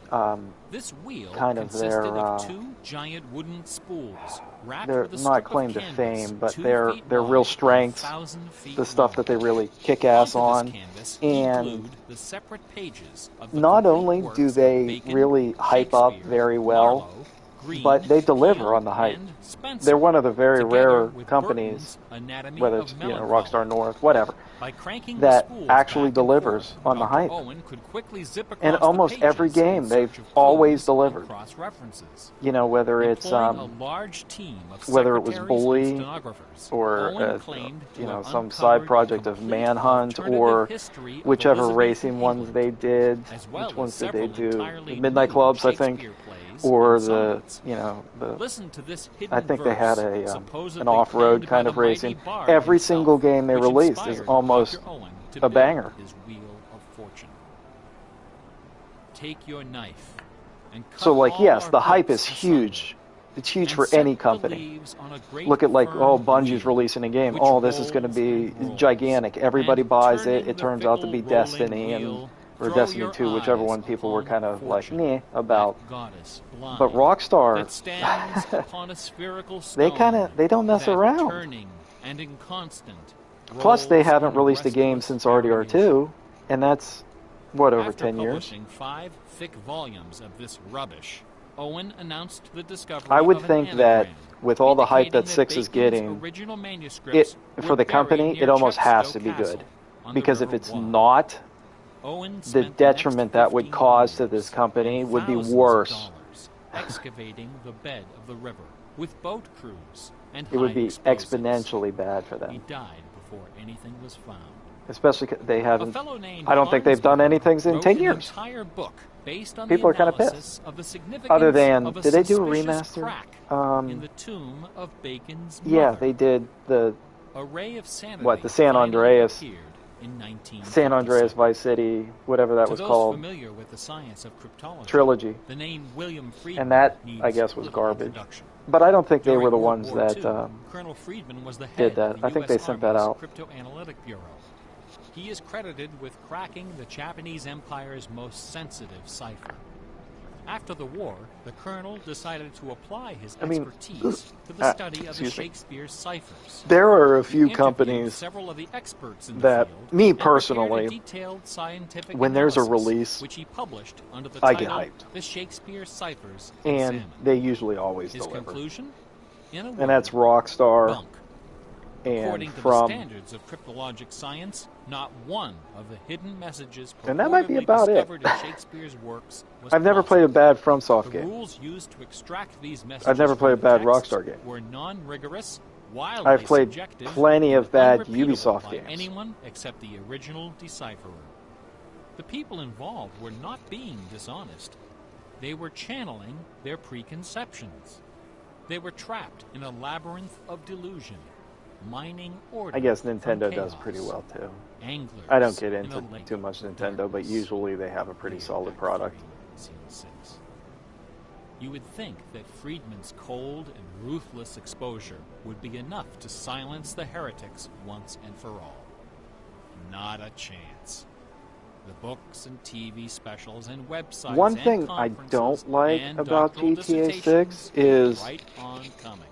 [SPEAKER 2] This wheel
[SPEAKER 1] kind of
[SPEAKER 2] consisted
[SPEAKER 1] their,
[SPEAKER 2] of 2 giant wooden spools wrapped
[SPEAKER 1] their
[SPEAKER 2] with a
[SPEAKER 1] not
[SPEAKER 2] strip
[SPEAKER 1] claim
[SPEAKER 2] of
[SPEAKER 1] to
[SPEAKER 2] canvas
[SPEAKER 1] fame, but
[SPEAKER 2] 2
[SPEAKER 1] their
[SPEAKER 2] feet
[SPEAKER 1] real
[SPEAKER 2] wide and
[SPEAKER 1] strengths,
[SPEAKER 2] 1,000 feet
[SPEAKER 1] the stuff
[SPEAKER 2] long.
[SPEAKER 1] that they really kick ass
[SPEAKER 2] Onto
[SPEAKER 1] on,
[SPEAKER 2] this canvas, he
[SPEAKER 1] and
[SPEAKER 2] glued the separate pages of the
[SPEAKER 1] not
[SPEAKER 2] complete
[SPEAKER 1] only
[SPEAKER 2] works
[SPEAKER 1] do
[SPEAKER 2] of
[SPEAKER 1] they
[SPEAKER 2] Bacon,
[SPEAKER 1] really hype up
[SPEAKER 2] Shakespeare,
[SPEAKER 1] very well,
[SPEAKER 2] Marlowe, Greene,
[SPEAKER 1] but they deliver
[SPEAKER 2] Peele,
[SPEAKER 1] on the hype.
[SPEAKER 2] and Spencer,
[SPEAKER 1] They're one of the very
[SPEAKER 2] together
[SPEAKER 1] rare
[SPEAKER 2] with
[SPEAKER 1] companies,
[SPEAKER 2] Burton's Anatomy
[SPEAKER 1] whether
[SPEAKER 2] of
[SPEAKER 1] it's
[SPEAKER 2] Melancholy.
[SPEAKER 1] Rockstar North, whatever,
[SPEAKER 2] By cranking
[SPEAKER 1] that
[SPEAKER 2] the spools
[SPEAKER 1] actually
[SPEAKER 2] back
[SPEAKER 1] delivers
[SPEAKER 2] and forth,
[SPEAKER 1] on the
[SPEAKER 2] Dr.
[SPEAKER 1] hype.
[SPEAKER 2] Owen could quickly zip across
[SPEAKER 1] And almost
[SPEAKER 2] the pages
[SPEAKER 1] every game
[SPEAKER 2] in
[SPEAKER 1] they've
[SPEAKER 2] search of
[SPEAKER 1] always
[SPEAKER 2] clues
[SPEAKER 1] delivered.
[SPEAKER 2] and cross-references.
[SPEAKER 1] You know, whether it's
[SPEAKER 2] Employing a large team of
[SPEAKER 1] whether it was
[SPEAKER 2] secretaries
[SPEAKER 1] Bully
[SPEAKER 2] and stenographers,
[SPEAKER 1] or
[SPEAKER 2] Owen claimed to have
[SPEAKER 1] some side
[SPEAKER 2] uncovered
[SPEAKER 1] project
[SPEAKER 2] a
[SPEAKER 1] of
[SPEAKER 2] complete
[SPEAKER 1] Manhunt
[SPEAKER 2] alternative
[SPEAKER 1] or
[SPEAKER 2] history of
[SPEAKER 1] whichever
[SPEAKER 2] Elizabethan
[SPEAKER 1] racing ones
[SPEAKER 2] England,
[SPEAKER 1] they did.
[SPEAKER 2] as well
[SPEAKER 1] Which ones
[SPEAKER 2] as
[SPEAKER 1] did they
[SPEAKER 2] several
[SPEAKER 1] do?
[SPEAKER 2] entirely
[SPEAKER 1] The Midnight
[SPEAKER 2] new
[SPEAKER 1] Clubs, I think,
[SPEAKER 2] Shakespeare plays
[SPEAKER 1] or
[SPEAKER 2] and sonnets.
[SPEAKER 1] the
[SPEAKER 2] Listen to this hidden
[SPEAKER 1] I think they had
[SPEAKER 2] verse,
[SPEAKER 1] an
[SPEAKER 2] supposedly
[SPEAKER 1] off-road
[SPEAKER 2] penned by
[SPEAKER 1] kind
[SPEAKER 2] the
[SPEAKER 1] of
[SPEAKER 2] mighty
[SPEAKER 1] racing.
[SPEAKER 2] bard
[SPEAKER 1] Every
[SPEAKER 2] himself,
[SPEAKER 1] single game they
[SPEAKER 2] which
[SPEAKER 1] released is
[SPEAKER 2] inspired
[SPEAKER 1] almost
[SPEAKER 2] Dr. Owen to
[SPEAKER 1] a
[SPEAKER 2] build
[SPEAKER 1] banger.
[SPEAKER 2] his Wheel of Fortune. Take your knife and cut
[SPEAKER 1] So, like,
[SPEAKER 2] all
[SPEAKER 1] yes,
[SPEAKER 2] our
[SPEAKER 1] the hype
[SPEAKER 2] books
[SPEAKER 1] is
[SPEAKER 2] asunder,
[SPEAKER 1] huge. It's huge
[SPEAKER 2] and
[SPEAKER 1] for
[SPEAKER 2] set
[SPEAKER 1] any
[SPEAKER 2] the
[SPEAKER 1] company.
[SPEAKER 2] leaves on a great
[SPEAKER 1] Look at, like,
[SPEAKER 2] firm
[SPEAKER 1] oh, Bungie's
[SPEAKER 2] wheel,
[SPEAKER 1] releasing a game.
[SPEAKER 2] which
[SPEAKER 1] Oh, this is going to
[SPEAKER 2] rolls
[SPEAKER 1] be
[SPEAKER 2] and rolls,
[SPEAKER 1] gigantic. Everybody
[SPEAKER 2] and
[SPEAKER 1] buys it.
[SPEAKER 2] turning
[SPEAKER 1] It
[SPEAKER 2] the
[SPEAKER 1] turns out to
[SPEAKER 2] fickle
[SPEAKER 1] be
[SPEAKER 2] rolling
[SPEAKER 1] Destiny
[SPEAKER 2] wheel,
[SPEAKER 1] or
[SPEAKER 2] throw
[SPEAKER 1] Destiny
[SPEAKER 2] your
[SPEAKER 1] 2, whichever
[SPEAKER 2] eyes
[SPEAKER 1] one people were
[SPEAKER 2] upon
[SPEAKER 1] kind of like,
[SPEAKER 2] Fortune,
[SPEAKER 1] meh, about.
[SPEAKER 2] that goddess blind,
[SPEAKER 1] But Rockstar,
[SPEAKER 2] that stands upon a spherical stone,
[SPEAKER 1] they don't mess
[SPEAKER 2] that
[SPEAKER 1] around.
[SPEAKER 2] turning and inconstant
[SPEAKER 1] Plus, they
[SPEAKER 2] rolls
[SPEAKER 1] haven't
[SPEAKER 2] in
[SPEAKER 1] released a game
[SPEAKER 2] restless
[SPEAKER 1] since
[SPEAKER 2] variation.
[SPEAKER 1] RDR2, and that's, what, over
[SPEAKER 2] After
[SPEAKER 1] 10 years?
[SPEAKER 2] publishing 5 thick volumes of this rubbish, Owen announced the discovery
[SPEAKER 1] I would
[SPEAKER 2] of an
[SPEAKER 1] think that
[SPEAKER 2] anagram,
[SPEAKER 1] with all the hype that
[SPEAKER 2] indicating
[SPEAKER 1] 6 is
[SPEAKER 2] Bacon's
[SPEAKER 1] getting,
[SPEAKER 2] original manuscripts
[SPEAKER 1] for
[SPEAKER 2] were
[SPEAKER 1] the
[SPEAKER 2] buried
[SPEAKER 1] company,
[SPEAKER 2] near
[SPEAKER 1] it almost has
[SPEAKER 2] Chepstow
[SPEAKER 1] to be
[SPEAKER 2] Castle
[SPEAKER 1] good.
[SPEAKER 2] on the
[SPEAKER 1] Because if
[SPEAKER 2] River
[SPEAKER 1] it's
[SPEAKER 2] Wye.
[SPEAKER 1] not,
[SPEAKER 2] Owen
[SPEAKER 1] the
[SPEAKER 2] spent
[SPEAKER 1] detriment
[SPEAKER 2] the
[SPEAKER 1] that
[SPEAKER 2] next
[SPEAKER 1] would
[SPEAKER 2] 15
[SPEAKER 1] cause to
[SPEAKER 2] years
[SPEAKER 1] this company
[SPEAKER 2] and
[SPEAKER 1] would be
[SPEAKER 2] thousands of
[SPEAKER 1] worse.
[SPEAKER 2] dollars excavating the bed of the river with boat crews and
[SPEAKER 1] It would
[SPEAKER 2] high
[SPEAKER 1] be
[SPEAKER 2] explosives.
[SPEAKER 1] exponentially bad for
[SPEAKER 2] He
[SPEAKER 1] them.
[SPEAKER 2] died before anything was found.
[SPEAKER 1] Especially 'cause they
[SPEAKER 2] A
[SPEAKER 1] haven't,
[SPEAKER 2] fellow named
[SPEAKER 1] I don't think they've done
[SPEAKER 2] Farnsworth
[SPEAKER 1] anything in
[SPEAKER 2] wrote
[SPEAKER 1] 10
[SPEAKER 2] an
[SPEAKER 1] years.
[SPEAKER 2] entire book based on
[SPEAKER 1] People
[SPEAKER 2] the
[SPEAKER 1] are kind of
[SPEAKER 2] analysis
[SPEAKER 1] pissed.
[SPEAKER 2] of the significance
[SPEAKER 1] Other than,
[SPEAKER 2] of a
[SPEAKER 1] did they do a
[SPEAKER 2] suspicious
[SPEAKER 1] remaster?
[SPEAKER 2] crack in the tomb of Bacon's
[SPEAKER 1] Yeah,
[SPEAKER 2] mother.
[SPEAKER 1] they did the
[SPEAKER 2] A Ray of Sanity
[SPEAKER 1] the San
[SPEAKER 2] finally
[SPEAKER 1] Andreas,
[SPEAKER 2] appeared in 1957.
[SPEAKER 1] San Andreas Vice City, whatever that
[SPEAKER 2] To
[SPEAKER 1] was
[SPEAKER 2] those
[SPEAKER 1] called,
[SPEAKER 2] familiar with the science of cryptology,
[SPEAKER 1] trilogy.
[SPEAKER 2] the name William Friedman
[SPEAKER 1] And that,
[SPEAKER 2] needs
[SPEAKER 1] I guess, was
[SPEAKER 2] little
[SPEAKER 1] garbage.
[SPEAKER 2] introduction.
[SPEAKER 1] But I don't think they
[SPEAKER 2] During
[SPEAKER 1] were the
[SPEAKER 2] World
[SPEAKER 1] ones
[SPEAKER 2] War
[SPEAKER 1] that
[SPEAKER 2] II, Colonel Friedman was the
[SPEAKER 1] did
[SPEAKER 2] head
[SPEAKER 1] that.
[SPEAKER 2] of the
[SPEAKER 1] I think
[SPEAKER 2] U.S.
[SPEAKER 1] they sent that
[SPEAKER 2] Army's
[SPEAKER 1] out.
[SPEAKER 2] Cryptoanalytic Bureau. He is credited with cracking the Japanese Empire's most sensitive cipher. After the war, the colonel decided to apply his expertise to the study of the
[SPEAKER 1] excuse me.
[SPEAKER 2] Shakespeare ciphers.
[SPEAKER 1] There are a
[SPEAKER 2] He
[SPEAKER 1] few
[SPEAKER 2] interviewed
[SPEAKER 1] companies
[SPEAKER 2] several of the experts in the
[SPEAKER 1] that,
[SPEAKER 2] field
[SPEAKER 1] me
[SPEAKER 2] and prepared
[SPEAKER 1] personally,
[SPEAKER 2] a detailed scientific
[SPEAKER 1] when there's a
[SPEAKER 2] analysis,
[SPEAKER 1] release,
[SPEAKER 2] which he published under the
[SPEAKER 1] I get
[SPEAKER 2] title
[SPEAKER 1] hyped.
[SPEAKER 2] The Shakespeare Ciphers
[SPEAKER 1] and
[SPEAKER 2] Examined.
[SPEAKER 1] they usually always
[SPEAKER 2] His
[SPEAKER 1] deliver.
[SPEAKER 2] conclusion? In a
[SPEAKER 1] And
[SPEAKER 2] word,
[SPEAKER 1] that's Rockstar,
[SPEAKER 2] bunk.
[SPEAKER 1] And
[SPEAKER 2] According to the
[SPEAKER 1] from,
[SPEAKER 2] standards of cryptologic science, not one of the hidden messages
[SPEAKER 1] and that might be
[SPEAKER 2] purportedly
[SPEAKER 1] about it.
[SPEAKER 2] discovered in Shakespeare's works was
[SPEAKER 1] I've never played a
[SPEAKER 2] plausible.
[SPEAKER 1] bad FromSoft
[SPEAKER 2] The
[SPEAKER 1] game.
[SPEAKER 2] rules used to extract these messages
[SPEAKER 1] I've never played a
[SPEAKER 2] from the
[SPEAKER 1] bad
[SPEAKER 2] texts
[SPEAKER 1] Rockstar game.
[SPEAKER 2] were non-rigorous, wildly
[SPEAKER 1] I've played
[SPEAKER 2] subjective,
[SPEAKER 1] plenty
[SPEAKER 2] and
[SPEAKER 1] of bad
[SPEAKER 2] unrepeatable
[SPEAKER 1] Ubisoft
[SPEAKER 2] by
[SPEAKER 1] games.
[SPEAKER 2] anyone except the original decipherer. The people involved were not being dishonest. They were channeling their preconceptions. They were trapped in a labyrinth of delusion, mining order.
[SPEAKER 1] I guess
[SPEAKER 2] from
[SPEAKER 1] Nintendo
[SPEAKER 2] chaos.
[SPEAKER 1] does pretty well too.
[SPEAKER 2] Anglers
[SPEAKER 1] I don't get
[SPEAKER 2] in
[SPEAKER 1] into
[SPEAKER 2] a lake
[SPEAKER 1] too much
[SPEAKER 2] of
[SPEAKER 1] Nintendo, but
[SPEAKER 2] darkness.
[SPEAKER 1] usually they have a pretty solid product.
[SPEAKER 2] Scene 6. You would think that Friedman's cold and ruthless exposure would be enough to silence the heretics once and for all. Not a chance. The books and TV specials and websites
[SPEAKER 1] One
[SPEAKER 2] and
[SPEAKER 1] thing I
[SPEAKER 2] conferences
[SPEAKER 1] don't like
[SPEAKER 2] and
[SPEAKER 1] about
[SPEAKER 2] doctoral
[SPEAKER 1] GTA 6
[SPEAKER 2] dissertations
[SPEAKER 1] is
[SPEAKER 2] right on coming.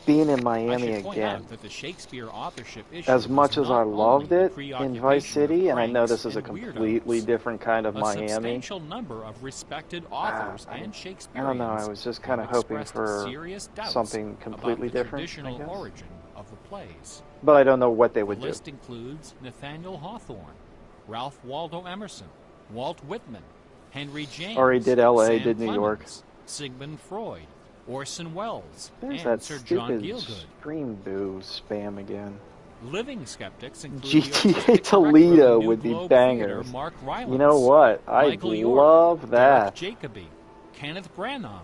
[SPEAKER 1] being in
[SPEAKER 2] I
[SPEAKER 1] Miami
[SPEAKER 2] should point
[SPEAKER 1] again.
[SPEAKER 2] out that the Shakespeare authorship issue
[SPEAKER 1] As much
[SPEAKER 2] was
[SPEAKER 1] as I
[SPEAKER 2] not
[SPEAKER 1] loved
[SPEAKER 2] only the
[SPEAKER 1] it in Vice
[SPEAKER 2] preoccupation
[SPEAKER 1] City,
[SPEAKER 2] of
[SPEAKER 1] and I know
[SPEAKER 2] cranks
[SPEAKER 1] this is a
[SPEAKER 2] and
[SPEAKER 1] completely
[SPEAKER 2] weirdos.
[SPEAKER 1] different kind of
[SPEAKER 2] A
[SPEAKER 1] Miami.
[SPEAKER 2] substantial number of respected authors and
[SPEAKER 1] I
[SPEAKER 2] Shakespeareans
[SPEAKER 1] don't know, I was just kind of hoping
[SPEAKER 2] expressed
[SPEAKER 1] for
[SPEAKER 2] serious doubts
[SPEAKER 1] something completely
[SPEAKER 2] about the
[SPEAKER 1] different, I
[SPEAKER 2] traditional
[SPEAKER 1] guess.
[SPEAKER 2] origin of the plays.
[SPEAKER 1] But I don't know what they
[SPEAKER 2] The
[SPEAKER 1] would do.
[SPEAKER 2] list includes Nathaniel Hawthorne, Ralph Waldo Emerson, Walt Whitman, Henry James,
[SPEAKER 1] Or he did LA,
[SPEAKER 2] Sam
[SPEAKER 1] did New York.
[SPEAKER 2] Clemens, Sigmund Freud, Orson Welles,
[SPEAKER 1] There's
[SPEAKER 2] and
[SPEAKER 1] that
[SPEAKER 2] Sir John
[SPEAKER 1] stupid
[SPEAKER 2] Gielgud.
[SPEAKER 1] Stream Boo spam again.
[SPEAKER 2] Living skeptics include
[SPEAKER 1] GTA
[SPEAKER 2] the artistic
[SPEAKER 1] Toledo
[SPEAKER 2] director of the New
[SPEAKER 1] would be
[SPEAKER 2] Globe
[SPEAKER 1] bangers.
[SPEAKER 2] Theater, Mark Rylance.
[SPEAKER 1] You know what? I
[SPEAKER 2] Michael York,
[SPEAKER 1] love that.
[SPEAKER 2] Derek Jacobi, Kenneth Branagh,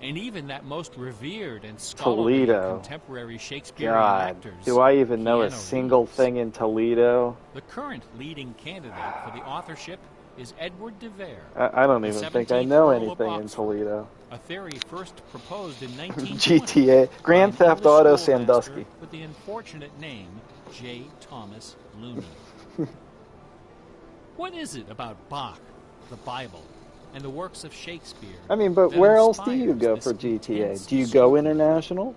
[SPEAKER 2] and even that most revered and scholarly
[SPEAKER 1] Toledo.
[SPEAKER 2] contemporary Shakespearean
[SPEAKER 1] God,
[SPEAKER 2] actors.
[SPEAKER 1] do I even know a
[SPEAKER 2] Keanu
[SPEAKER 1] single
[SPEAKER 2] Reeves.
[SPEAKER 1] thing in Toledo?
[SPEAKER 2] The current leading candidate for the authorship is Edward de Vere,
[SPEAKER 1] I don't
[SPEAKER 2] the
[SPEAKER 1] even think I
[SPEAKER 2] 17th
[SPEAKER 1] know
[SPEAKER 2] Earl of
[SPEAKER 1] anything in
[SPEAKER 2] Oxford.
[SPEAKER 1] Toledo.
[SPEAKER 2] a theory first proposed in 1920
[SPEAKER 1] GTA, Grand
[SPEAKER 2] by an
[SPEAKER 1] Theft
[SPEAKER 2] English
[SPEAKER 1] Auto
[SPEAKER 2] schoolmaster
[SPEAKER 1] Sandusky.
[SPEAKER 2] with the unfortunate name J. Thomas Looney. What is it about Bach, the Bible, and the works of Shakespeare?
[SPEAKER 1] I mean, but
[SPEAKER 2] that
[SPEAKER 1] where else do you
[SPEAKER 2] inspires
[SPEAKER 1] go
[SPEAKER 2] this
[SPEAKER 1] for GTA?
[SPEAKER 2] intense
[SPEAKER 1] Do you
[SPEAKER 2] soul
[SPEAKER 1] go
[SPEAKER 2] appeal?
[SPEAKER 1] international?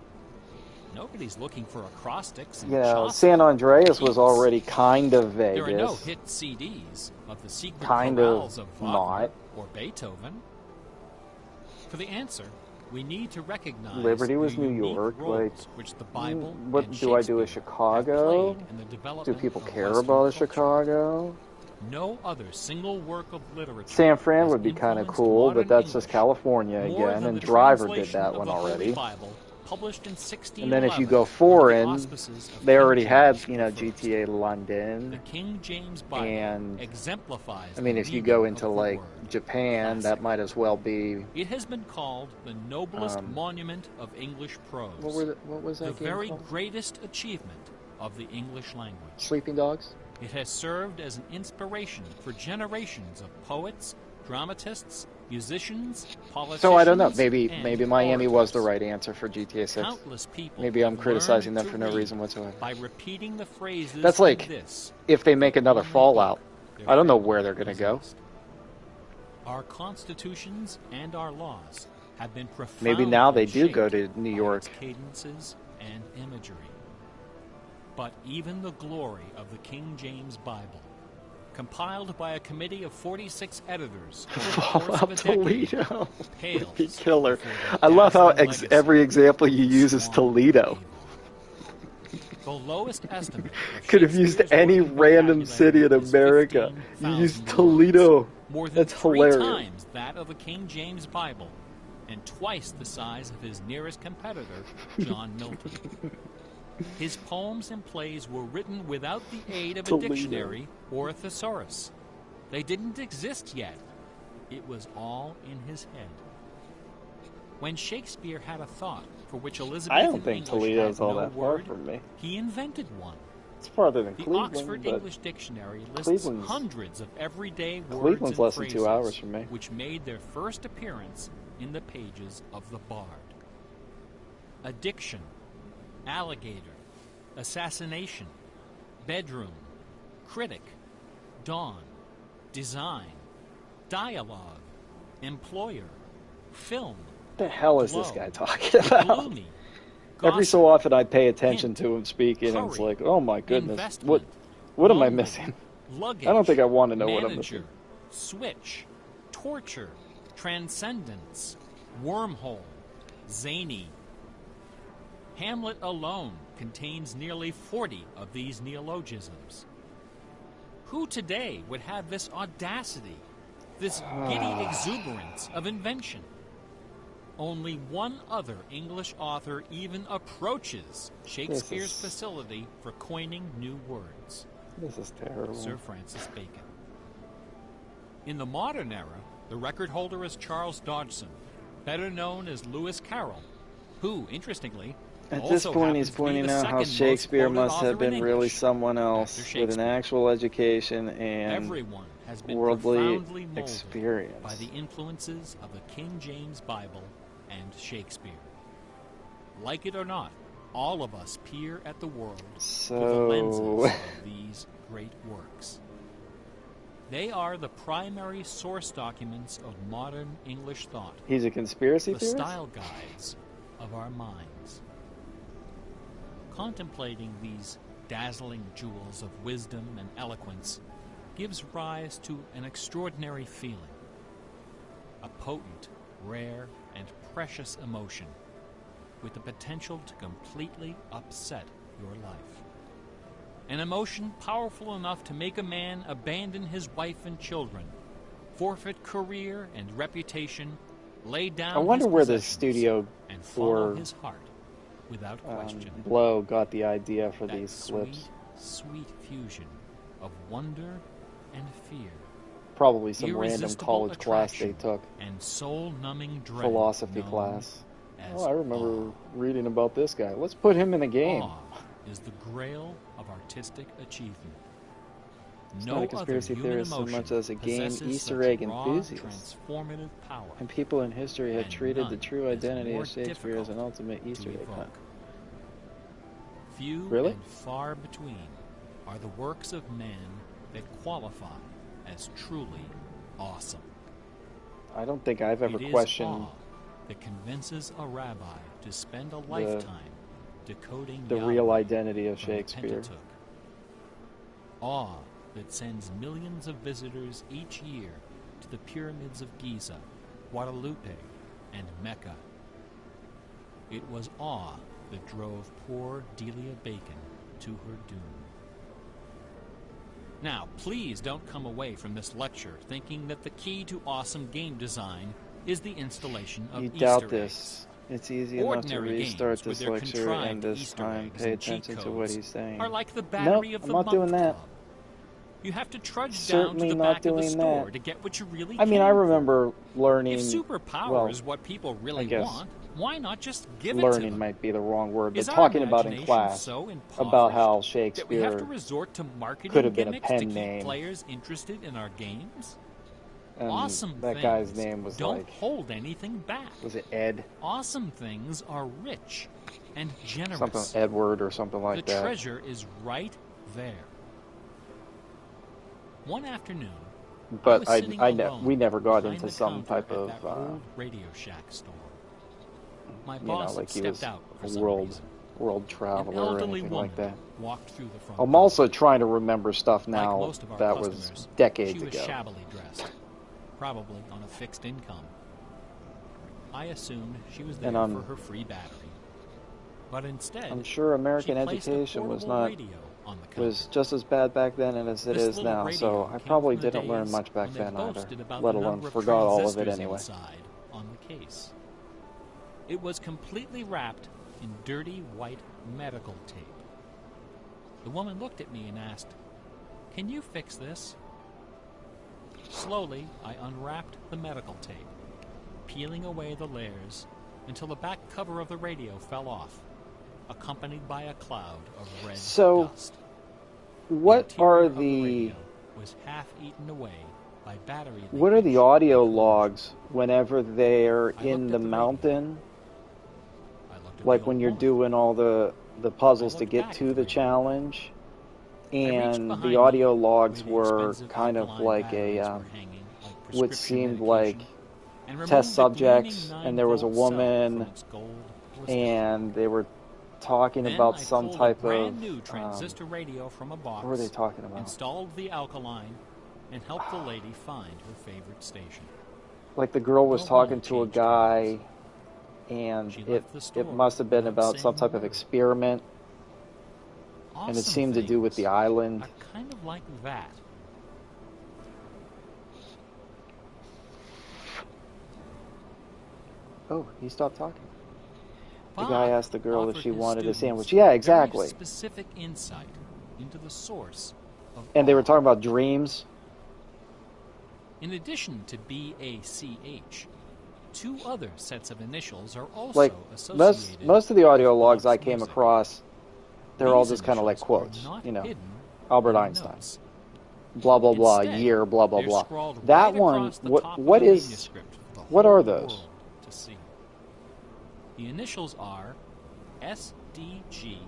[SPEAKER 2] Nobody's looking for acrostics and
[SPEAKER 1] You know,
[SPEAKER 2] Chaucer
[SPEAKER 1] San Andreas was
[SPEAKER 2] hits.
[SPEAKER 1] already kind of
[SPEAKER 2] There are no
[SPEAKER 1] Vegas.
[SPEAKER 2] hit CDs of the secret
[SPEAKER 1] Kind
[SPEAKER 2] chorales
[SPEAKER 1] of
[SPEAKER 2] of Wagner
[SPEAKER 1] not.
[SPEAKER 2] or Beethoven. For the answer, we need to recognize
[SPEAKER 1] Liberty was
[SPEAKER 2] the
[SPEAKER 1] New
[SPEAKER 2] unique
[SPEAKER 1] York,
[SPEAKER 2] roles
[SPEAKER 1] like,
[SPEAKER 2] which the Bible
[SPEAKER 1] what
[SPEAKER 2] and
[SPEAKER 1] do I do with
[SPEAKER 2] Shakespeare
[SPEAKER 1] Chicago?
[SPEAKER 2] have played in the
[SPEAKER 1] Do
[SPEAKER 2] development
[SPEAKER 1] people
[SPEAKER 2] of
[SPEAKER 1] care
[SPEAKER 2] Western
[SPEAKER 1] about
[SPEAKER 2] culture.
[SPEAKER 1] Chicago?
[SPEAKER 2] No other single work of literature.
[SPEAKER 1] San Fran
[SPEAKER 2] has
[SPEAKER 1] would be kind of
[SPEAKER 2] influenced
[SPEAKER 1] cool,
[SPEAKER 2] modern
[SPEAKER 1] but that's just
[SPEAKER 2] English
[SPEAKER 1] California
[SPEAKER 2] more
[SPEAKER 1] again,
[SPEAKER 2] than
[SPEAKER 1] and
[SPEAKER 2] the
[SPEAKER 1] Driver did
[SPEAKER 2] translation
[SPEAKER 1] that
[SPEAKER 2] of
[SPEAKER 1] one
[SPEAKER 2] the Holy
[SPEAKER 1] already.
[SPEAKER 2] Bible, published in 1611,
[SPEAKER 1] And then if you go
[SPEAKER 2] under the
[SPEAKER 1] foreign,
[SPEAKER 2] auspices of
[SPEAKER 1] they
[SPEAKER 2] King
[SPEAKER 1] already had,
[SPEAKER 2] James
[SPEAKER 1] you know,
[SPEAKER 2] I.
[SPEAKER 1] GTA
[SPEAKER 2] The
[SPEAKER 1] London.
[SPEAKER 2] King James Bible
[SPEAKER 1] And,
[SPEAKER 2] exemplifies
[SPEAKER 1] I mean,
[SPEAKER 2] the
[SPEAKER 1] if you
[SPEAKER 2] meaning
[SPEAKER 1] go
[SPEAKER 2] of
[SPEAKER 1] into,
[SPEAKER 2] the
[SPEAKER 1] like,
[SPEAKER 2] word
[SPEAKER 1] Japan,
[SPEAKER 2] classic.
[SPEAKER 1] that might as well be...
[SPEAKER 2] It has been called the noblest
[SPEAKER 1] Um,
[SPEAKER 2] monument of English prose,
[SPEAKER 1] What was
[SPEAKER 2] the
[SPEAKER 1] that game
[SPEAKER 2] very
[SPEAKER 1] called?
[SPEAKER 2] greatest achievement of the English language.
[SPEAKER 1] Sleeping Dogs?
[SPEAKER 2] It has served as an inspiration for generations of poets, dramatists, musicians, politicians,
[SPEAKER 1] So I don't know. Maybe
[SPEAKER 2] and
[SPEAKER 1] Miami was the
[SPEAKER 2] orators.
[SPEAKER 1] right answer for GTA 6.
[SPEAKER 2] Countless people
[SPEAKER 1] Maybe I'm
[SPEAKER 2] have
[SPEAKER 1] criticizing
[SPEAKER 2] learned
[SPEAKER 1] them for
[SPEAKER 2] to
[SPEAKER 1] no
[SPEAKER 2] read
[SPEAKER 1] reason whatsoever.
[SPEAKER 2] by repeating the phrases
[SPEAKER 1] That's like
[SPEAKER 2] in this,
[SPEAKER 1] if they make
[SPEAKER 2] the
[SPEAKER 1] another
[SPEAKER 2] only
[SPEAKER 1] Fallout.
[SPEAKER 2] book their
[SPEAKER 1] I don't know
[SPEAKER 2] family
[SPEAKER 1] where they're going to go.
[SPEAKER 2] possessed. Our constitutions and our laws have been profoundly
[SPEAKER 1] Maybe now they do go
[SPEAKER 2] shaped
[SPEAKER 1] to New
[SPEAKER 2] by
[SPEAKER 1] York.
[SPEAKER 2] its cadences and imagery. But even the glory of the King James Bible, compiled by a committee of 46 editors over the course of a
[SPEAKER 1] Fallout
[SPEAKER 2] decade,
[SPEAKER 1] Toledo.
[SPEAKER 2] pales
[SPEAKER 1] Would be killer.
[SPEAKER 2] before the
[SPEAKER 1] I love how
[SPEAKER 2] dazzling legacy
[SPEAKER 1] every example you
[SPEAKER 2] of
[SPEAKER 1] use is
[SPEAKER 2] Swan
[SPEAKER 1] Toledo.
[SPEAKER 2] Avon. The lowest estimate of
[SPEAKER 1] Could have used
[SPEAKER 2] Shakespeare's
[SPEAKER 1] any
[SPEAKER 2] working
[SPEAKER 1] random
[SPEAKER 2] vocabulary
[SPEAKER 1] city in
[SPEAKER 2] is
[SPEAKER 1] America. You
[SPEAKER 2] 15,000
[SPEAKER 1] used
[SPEAKER 2] words,
[SPEAKER 1] Toledo.
[SPEAKER 2] more than
[SPEAKER 1] That's
[SPEAKER 2] 3
[SPEAKER 1] hilarious.
[SPEAKER 2] times that of the King James Bible, and twice the size of his nearest competitor, John Milton. His poems and plays were written without the aid of a
[SPEAKER 1] Toledo.
[SPEAKER 2] dictionary or a thesaurus. They didn't exist yet. It was all in his head. When Shakespeare had a thought for which Elizabethan
[SPEAKER 1] I don't think
[SPEAKER 2] English
[SPEAKER 1] Toledo's
[SPEAKER 2] had
[SPEAKER 1] all
[SPEAKER 2] no
[SPEAKER 1] that far
[SPEAKER 2] word,
[SPEAKER 1] from me.
[SPEAKER 2] he invented one.
[SPEAKER 1] It's farther than
[SPEAKER 2] The
[SPEAKER 1] Cleveland,
[SPEAKER 2] Oxford
[SPEAKER 1] but
[SPEAKER 2] English Dictionary lists
[SPEAKER 1] Cleveland's-
[SPEAKER 2] hundreds of everyday words
[SPEAKER 1] Cleveland's
[SPEAKER 2] and
[SPEAKER 1] less than 2
[SPEAKER 2] phrases
[SPEAKER 1] hours from me.
[SPEAKER 2] which made their first appearance in the pages of the Bard. Addiction, alligator, assassination, bedroom, critic, dawn, design, dialogue, employer, film,
[SPEAKER 1] what the hell is this
[SPEAKER 2] glow,
[SPEAKER 1] guy talking about?
[SPEAKER 2] gloomy,
[SPEAKER 1] Every so
[SPEAKER 2] gossip,
[SPEAKER 1] often I pay attention
[SPEAKER 2] hint,
[SPEAKER 1] to him speaking, and it's
[SPEAKER 2] hurry,
[SPEAKER 1] like, oh my goodness,
[SPEAKER 2] investment,
[SPEAKER 1] what am I
[SPEAKER 2] lonely,
[SPEAKER 1] missing?
[SPEAKER 2] luggage,
[SPEAKER 1] I don't think I want to know what I'm
[SPEAKER 2] manager,
[SPEAKER 1] missing.
[SPEAKER 2] switch, torture, transcendence, wormhole, zany, Hamlet alone, contains nearly 40 of these neologisms. Who today would have this audacity, this giddy exuberance of invention? Only one other English author even approaches Shakespeare's facility for coining new words.
[SPEAKER 1] This is terrible.
[SPEAKER 2] Sir Francis Bacon. In the modern era, the record holder is Charles Dodgson, better known as Lewis Carroll, who, interestingly,
[SPEAKER 1] at this point he's pointing out how Shakespeare must have been really someone else with an actual education and worldly experience.
[SPEAKER 2] By the influences of the King James Bible and Shakespeare. Like it or not, all of us peer at the world through the lenses of these great works. They are the primary source documents of modern English thought.
[SPEAKER 1] He's a conspiracy
[SPEAKER 2] theorist? The style guides of our minds. Contemplating these dazzling jewels of wisdom and eloquence gives rise to an extraordinary feeling. A potent, rare, and precious emotion with the potential to completely upset your life. An emotion powerful enough to make a man abandon his wife and children, forfeit career and reputation, lay down
[SPEAKER 1] I wonder
[SPEAKER 2] his
[SPEAKER 1] where the studio
[SPEAKER 2] and follow his heart without question.
[SPEAKER 1] Blow got the idea for
[SPEAKER 2] that
[SPEAKER 1] these clips.
[SPEAKER 2] Sweet fusion of wonder and fear.
[SPEAKER 1] Probably some random college class they took.
[SPEAKER 2] And soul-numbing dread.
[SPEAKER 1] Philosophy class. Oh, I remember reading about this guy. Let's put him in the game.
[SPEAKER 2] Awe is the grail of artistic achievement.
[SPEAKER 1] It's not a conspiracy theorist so much as a game Easter egg enthusiast.
[SPEAKER 2] Transformative power,
[SPEAKER 1] and people in history had treated the true identity of Shakespeare as an ultimate Easter egg hunt.
[SPEAKER 2] Few and far between are the works of man that qualify as truly awesome.
[SPEAKER 1] I don't think I've ever questioned
[SPEAKER 2] awe that convinces a rabbi to spend a lifetime decoding
[SPEAKER 1] the real identity of Shakespeare.
[SPEAKER 2] Awe that sends millions of visitors each year to the pyramids of Giza, Guadalupe, and Mecca. It was awe that drove poor Delia Bacon to her doom. Now, please don't come away from this lecture thinking that the key to awesome game design is the installation of Easter eggs.
[SPEAKER 1] You doubt this. It's easy enough to restart this lecture and this time pay attention to what he's saying.
[SPEAKER 2] Are like the battery of the
[SPEAKER 1] I'm not doing that.
[SPEAKER 2] Club. You have to trudge
[SPEAKER 1] down
[SPEAKER 2] to the back of the store to get what you really
[SPEAKER 1] I mean, I remember learning...
[SPEAKER 2] If superpower is what people really want, why not just give it to them?
[SPEAKER 1] Learning might be the wrong word, but talking about in class about how Shakespeare could have been a pen name.
[SPEAKER 2] Players interested in our games?
[SPEAKER 1] And
[SPEAKER 2] awesome
[SPEAKER 1] that guy's name was
[SPEAKER 2] don't hold anything back.
[SPEAKER 1] Was it Ed?
[SPEAKER 2] Awesome things are rich and generous.
[SPEAKER 1] Something Edward or something like that.
[SPEAKER 2] The treasure is right there. One afternoon,
[SPEAKER 1] but we never got into some type of
[SPEAKER 2] Radio Shack store. My
[SPEAKER 1] boss like he was
[SPEAKER 2] out
[SPEAKER 1] a world traveler or anything like that.
[SPEAKER 2] Walked through the front
[SPEAKER 1] I'm also trying to remember stuff now that was decades ago.
[SPEAKER 2] She was shabbily dressed, probably on a fixed income. I assumed she was there for her free battery, but instead,
[SPEAKER 1] I'm sure American education was just as bad back then as it is now, so I probably didn't learn much back then either, let alone forgot all of it anyway.
[SPEAKER 2] On the case. It was completely wrapped in dirty white medical tape. The woman looked at me and asked, "Can you fix this?" Slowly, I unwrapped the medical tape, peeling away the layers until the back cover of the radio fell off, accompanied by a cloud of red dust.
[SPEAKER 1] What are the
[SPEAKER 2] was half eaten away by battery.
[SPEAKER 1] What are the audio logs whenever they're in the mountain? Like when you're doing all the puzzles to get to the challenge, and the audio logs were kind of like a what seemed like test subjects, and there was a woman, and they were talking about some type of
[SPEAKER 2] transistor radio from a box.
[SPEAKER 1] What were they talking about?
[SPEAKER 2] Installed the alkaline and helped the lady find her favorite station.
[SPEAKER 1] Like the girl was talking to a guy, and it must have been about some type of experiment
[SPEAKER 2] awesome
[SPEAKER 1] And it seemed to do with the island.
[SPEAKER 2] are kind of like that.
[SPEAKER 1] Oh, he stopped talking. The
[SPEAKER 2] Bach
[SPEAKER 1] guy asked the girl if
[SPEAKER 2] offered
[SPEAKER 1] she
[SPEAKER 2] his
[SPEAKER 1] wanted a
[SPEAKER 2] students
[SPEAKER 1] sandwich. Yeah, exactly.
[SPEAKER 2] Very specific insight into the source of
[SPEAKER 1] And they were
[SPEAKER 2] awe.
[SPEAKER 1] talking about dreams.
[SPEAKER 2] In addition to BACH, 2 other sets of initials are also
[SPEAKER 1] Like,
[SPEAKER 2] associated
[SPEAKER 1] most of the audio
[SPEAKER 2] with
[SPEAKER 1] logs I
[SPEAKER 2] Bach's
[SPEAKER 1] came
[SPEAKER 2] music.
[SPEAKER 1] across, they're all
[SPEAKER 2] These
[SPEAKER 1] just kind of like
[SPEAKER 2] initials are
[SPEAKER 1] quotes.
[SPEAKER 2] not
[SPEAKER 1] You know,
[SPEAKER 2] hidden
[SPEAKER 1] Albert
[SPEAKER 2] in the
[SPEAKER 1] Einstein.
[SPEAKER 2] notes.
[SPEAKER 1] Blah, blah, blah,
[SPEAKER 2] Instead,
[SPEAKER 1] year, blah, blah,
[SPEAKER 2] they're
[SPEAKER 1] blah.
[SPEAKER 2] scrawled
[SPEAKER 1] That
[SPEAKER 2] right
[SPEAKER 1] one,
[SPEAKER 2] across the top of
[SPEAKER 1] what
[SPEAKER 2] the
[SPEAKER 1] is,
[SPEAKER 2] manuscript for the
[SPEAKER 1] what
[SPEAKER 2] whole
[SPEAKER 1] are those?
[SPEAKER 2] world to see. The initials are SDG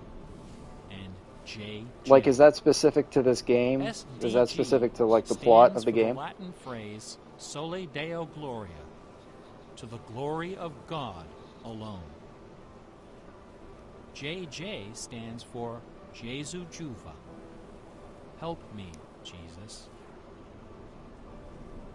[SPEAKER 2] and JJ.
[SPEAKER 1] Like, is that specific to this game?
[SPEAKER 2] SDG
[SPEAKER 1] Is that specific to, like, the plot of the
[SPEAKER 2] stands for
[SPEAKER 1] game?
[SPEAKER 2] The Latin phrase Sole Deo Gloria, to the glory of God alone. JJ stands for Jesu Juva. Help me, Jesus.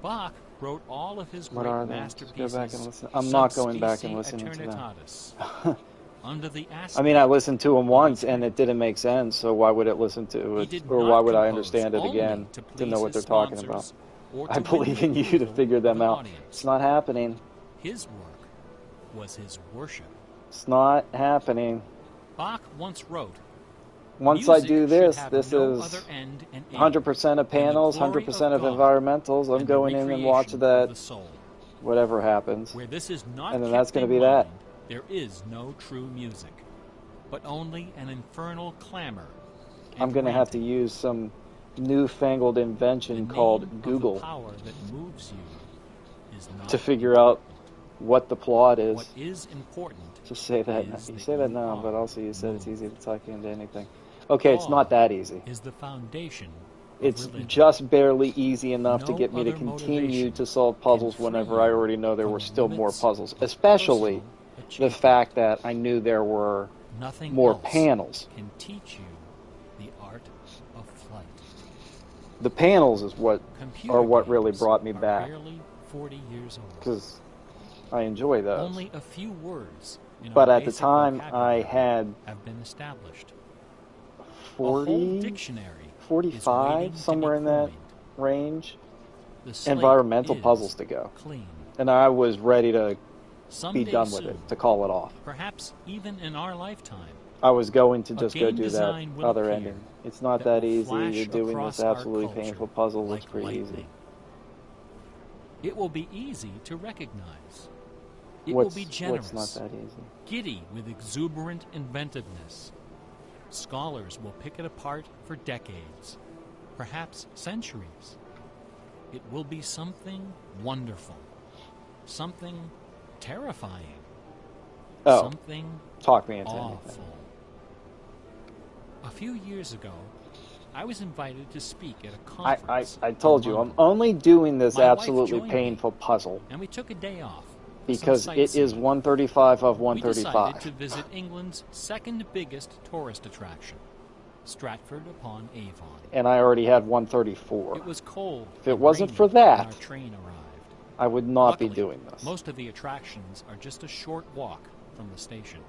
[SPEAKER 2] Bach wrote all of his
[SPEAKER 1] What
[SPEAKER 2] great
[SPEAKER 1] are they?
[SPEAKER 2] masterpieces.
[SPEAKER 1] Go back and listen. I'm not going back
[SPEAKER 2] Sub
[SPEAKER 1] and listening to them.
[SPEAKER 2] Eternitatis, under the
[SPEAKER 1] I mean, I
[SPEAKER 2] aspect
[SPEAKER 1] listened to them
[SPEAKER 2] of
[SPEAKER 1] once,
[SPEAKER 2] a
[SPEAKER 1] and it didn't make sense, so why would it listen to
[SPEAKER 2] He
[SPEAKER 1] it?
[SPEAKER 2] did
[SPEAKER 1] Or
[SPEAKER 2] not
[SPEAKER 1] why would I
[SPEAKER 2] compose
[SPEAKER 1] understand it
[SPEAKER 2] only
[SPEAKER 1] again
[SPEAKER 2] to
[SPEAKER 1] to
[SPEAKER 2] please
[SPEAKER 1] know what
[SPEAKER 2] his
[SPEAKER 1] they're talking about?
[SPEAKER 2] sponsors or
[SPEAKER 1] I
[SPEAKER 2] to win
[SPEAKER 1] believe
[SPEAKER 2] the
[SPEAKER 1] in you to
[SPEAKER 2] approval
[SPEAKER 1] figure
[SPEAKER 2] of
[SPEAKER 1] them
[SPEAKER 2] an
[SPEAKER 1] out.
[SPEAKER 2] audience.
[SPEAKER 1] It's not happening.
[SPEAKER 2] His work was his worship.
[SPEAKER 1] It's not happening.
[SPEAKER 2] Bach once wrote,
[SPEAKER 1] Once I
[SPEAKER 2] "Music
[SPEAKER 1] do
[SPEAKER 2] should
[SPEAKER 1] this,
[SPEAKER 2] have
[SPEAKER 1] this
[SPEAKER 2] no
[SPEAKER 1] is
[SPEAKER 2] other end and aim
[SPEAKER 1] 100% of
[SPEAKER 2] than the
[SPEAKER 1] panels,
[SPEAKER 2] glory
[SPEAKER 1] 100% of
[SPEAKER 2] God
[SPEAKER 1] environmentals. I'm
[SPEAKER 2] and the
[SPEAKER 1] going in and watch
[SPEAKER 2] recreation
[SPEAKER 1] that,
[SPEAKER 2] of the soul.
[SPEAKER 1] whatever happens.
[SPEAKER 2] Where this is not
[SPEAKER 1] And then
[SPEAKER 2] kept
[SPEAKER 1] that's going to
[SPEAKER 2] in
[SPEAKER 1] be that.
[SPEAKER 2] mind, there is no true music, but only an infernal clamor.
[SPEAKER 1] I'm going to have to
[SPEAKER 2] ranting.
[SPEAKER 1] use some newfangled invention
[SPEAKER 2] The
[SPEAKER 1] called
[SPEAKER 2] name
[SPEAKER 1] Google
[SPEAKER 2] of the power that moves you is not
[SPEAKER 1] to figure out what the plot is.
[SPEAKER 2] What is important
[SPEAKER 1] Just say that.
[SPEAKER 2] is
[SPEAKER 1] You
[SPEAKER 2] that
[SPEAKER 1] say that
[SPEAKER 2] you
[SPEAKER 1] now,
[SPEAKER 2] are
[SPEAKER 1] but also you said it's
[SPEAKER 2] moved.
[SPEAKER 1] easy to tuck into anything. Okay, it's not that easy.
[SPEAKER 2] Is the foundation of
[SPEAKER 1] It's
[SPEAKER 2] religion.
[SPEAKER 1] just barely easy enough to
[SPEAKER 2] No
[SPEAKER 1] get me to
[SPEAKER 2] other
[SPEAKER 1] continue
[SPEAKER 2] motivation
[SPEAKER 1] to solve puzzles
[SPEAKER 2] can free
[SPEAKER 1] whenever I
[SPEAKER 2] you
[SPEAKER 1] already know there
[SPEAKER 2] from
[SPEAKER 1] were
[SPEAKER 2] the
[SPEAKER 1] still more
[SPEAKER 2] limits
[SPEAKER 1] puzzles.
[SPEAKER 2] of
[SPEAKER 1] Especially
[SPEAKER 2] personal
[SPEAKER 1] the
[SPEAKER 2] achievement.
[SPEAKER 1] fact that I knew there were
[SPEAKER 2] Nothing
[SPEAKER 1] more
[SPEAKER 2] else
[SPEAKER 1] panels.
[SPEAKER 2] can teach you the art of flight.
[SPEAKER 1] The panels is what
[SPEAKER 2] Computer
[SPEAKER 1] are what really
[SPEAKER 2] games
[SPEAKER 1] brought me
[SPEAKER 2] are
[SPEAKER 1] back,
[SPEAKER 2] barely 40 years old.
[SPEAKER 1] because I enjoy those.
[SPEAKER 2] Only a few words in
[SPEAKER 1] But
[SPEAKER 2] our
[SPEAKER 1] at the
[SPEAKER 2] basic
[SPEAKER 1] time, I
[SPEAKER 2] vocabulary
[SPEAKER 1] had
[SPEAKER 2] have been established. A
[SPEAKER 1] 40,
[SPEAKER 2] whole dictionary is
[SPEAKER 1] 45,
[SPEAKER 2] waiting
[SPEAKER 1] somewhere
[SPEAKER 2] to
[SPEAKER 1] in
[SPEAKER 2] be
[SPEAKER 1] that
[SPEAKER 2] coined.
[SPEAKER 1] range,
[SPEAKER 2] The slate
[SPEAKER 1] environmental
[SPEAKER 2] is
[SPEAKER 1] puzzles to go.
[SPEAKER 2] clean.
[SPEAKER 1] And I was ready to be
[SPEAKER 2] Someday
[SPEAKER 1] done with
[SPEAKER 2] soon,
[SPEAKER 1] it, to call it off.
[SPEAKER 2] perhaps even in our lifetime,
[SPEAKER 1] I was going to
[SPEAKER 2] a
[SPEAKER 1] just go
[SPEAKER 2] game
[SPEAKER 1] do that
[SPEAKER 2] design will
[SPEAKER 1] other
[SPEAKER 2] appear
[SPEAKER 1] ending. It's not
[SPEAKER 2] that
[SPEAKER 1] that
[SPEAKER 2] will
[SPEAKER 1] easy.
[SPEAKER 2] flash
[SPEAKER 1] You're doing
[SPEAKER 2] across
[SPEAKER 1] this
[SPEAKER 2] our
[SPEAKER 1] absolutely
[SPEAKER 2] culture
[SPEAKER 1] painful puzzle.
[SPEAKER 2] like
[SPEAKER 1] It's pretty easy.
[SPEAKER 2] lightning. It will be easy to recognize. It
[SPEAKER 1] What's
[SPEAKER 2] will be generous,
[SPEAKER 1] not that easy?
[SPEAKER 2] giddy with exuberant inventiveness. Scholars will pick it apart for decades, perhaps centuries. It will be something wonderful, something terrifying,
[SPEAKER 1] Oh,
[SPEAKER 2] something
[SPEAKER 1] talk me into
[SPEAKER 2] awful.
[SPEAKER 1] anything.
[SPEAKER 2] A few years ago, I was invited to speak at a conference.
[SPEAKER 1] I told
[SPEAKER 2] in
[SPEAKER 1] you, I'm
[SPEAKER 2] London,
[SPEAKER 1] only doing this
[SPEAKER 2] My wife
[SPEAKER 1] absolutely
[SPEAKER 2] joined me.
[SPEAKER 1] painful puzzle
[SPEAKER 2] and we took a day off. for
[SPEAKER 1] because
[SPEAKER 2] some
[SPEAKER 1] it is
[SPEAKER 2] sightseeing.
[SPEAKER 1] 135 of
[SPEAKER 2] We decided
[SPEAKER 1] 135.
[SPEAKER 2] to visit England's second biggest tourist attraction, Stratford upon Avon.
[SPEAKER 1] And I already had 134.
[SPEAKER 2] It was cold.
[SPEAKER 1] If it
[SPEAKER 2] and
[SPEAKER 1] wasn't
[SPEAKER 2] rainy
[SPEAKER 1] for
[SPEAKER 2] when
[SPEAKER 1] that,
[SPEAKER 2] our train arrived.
[SPEAKER 1] I would not
[SPEAKER 2] Luckily,
[SPEAKER 1] be doing this.
[SPEAKER 2] Most of the attractions are just a short walk from the station.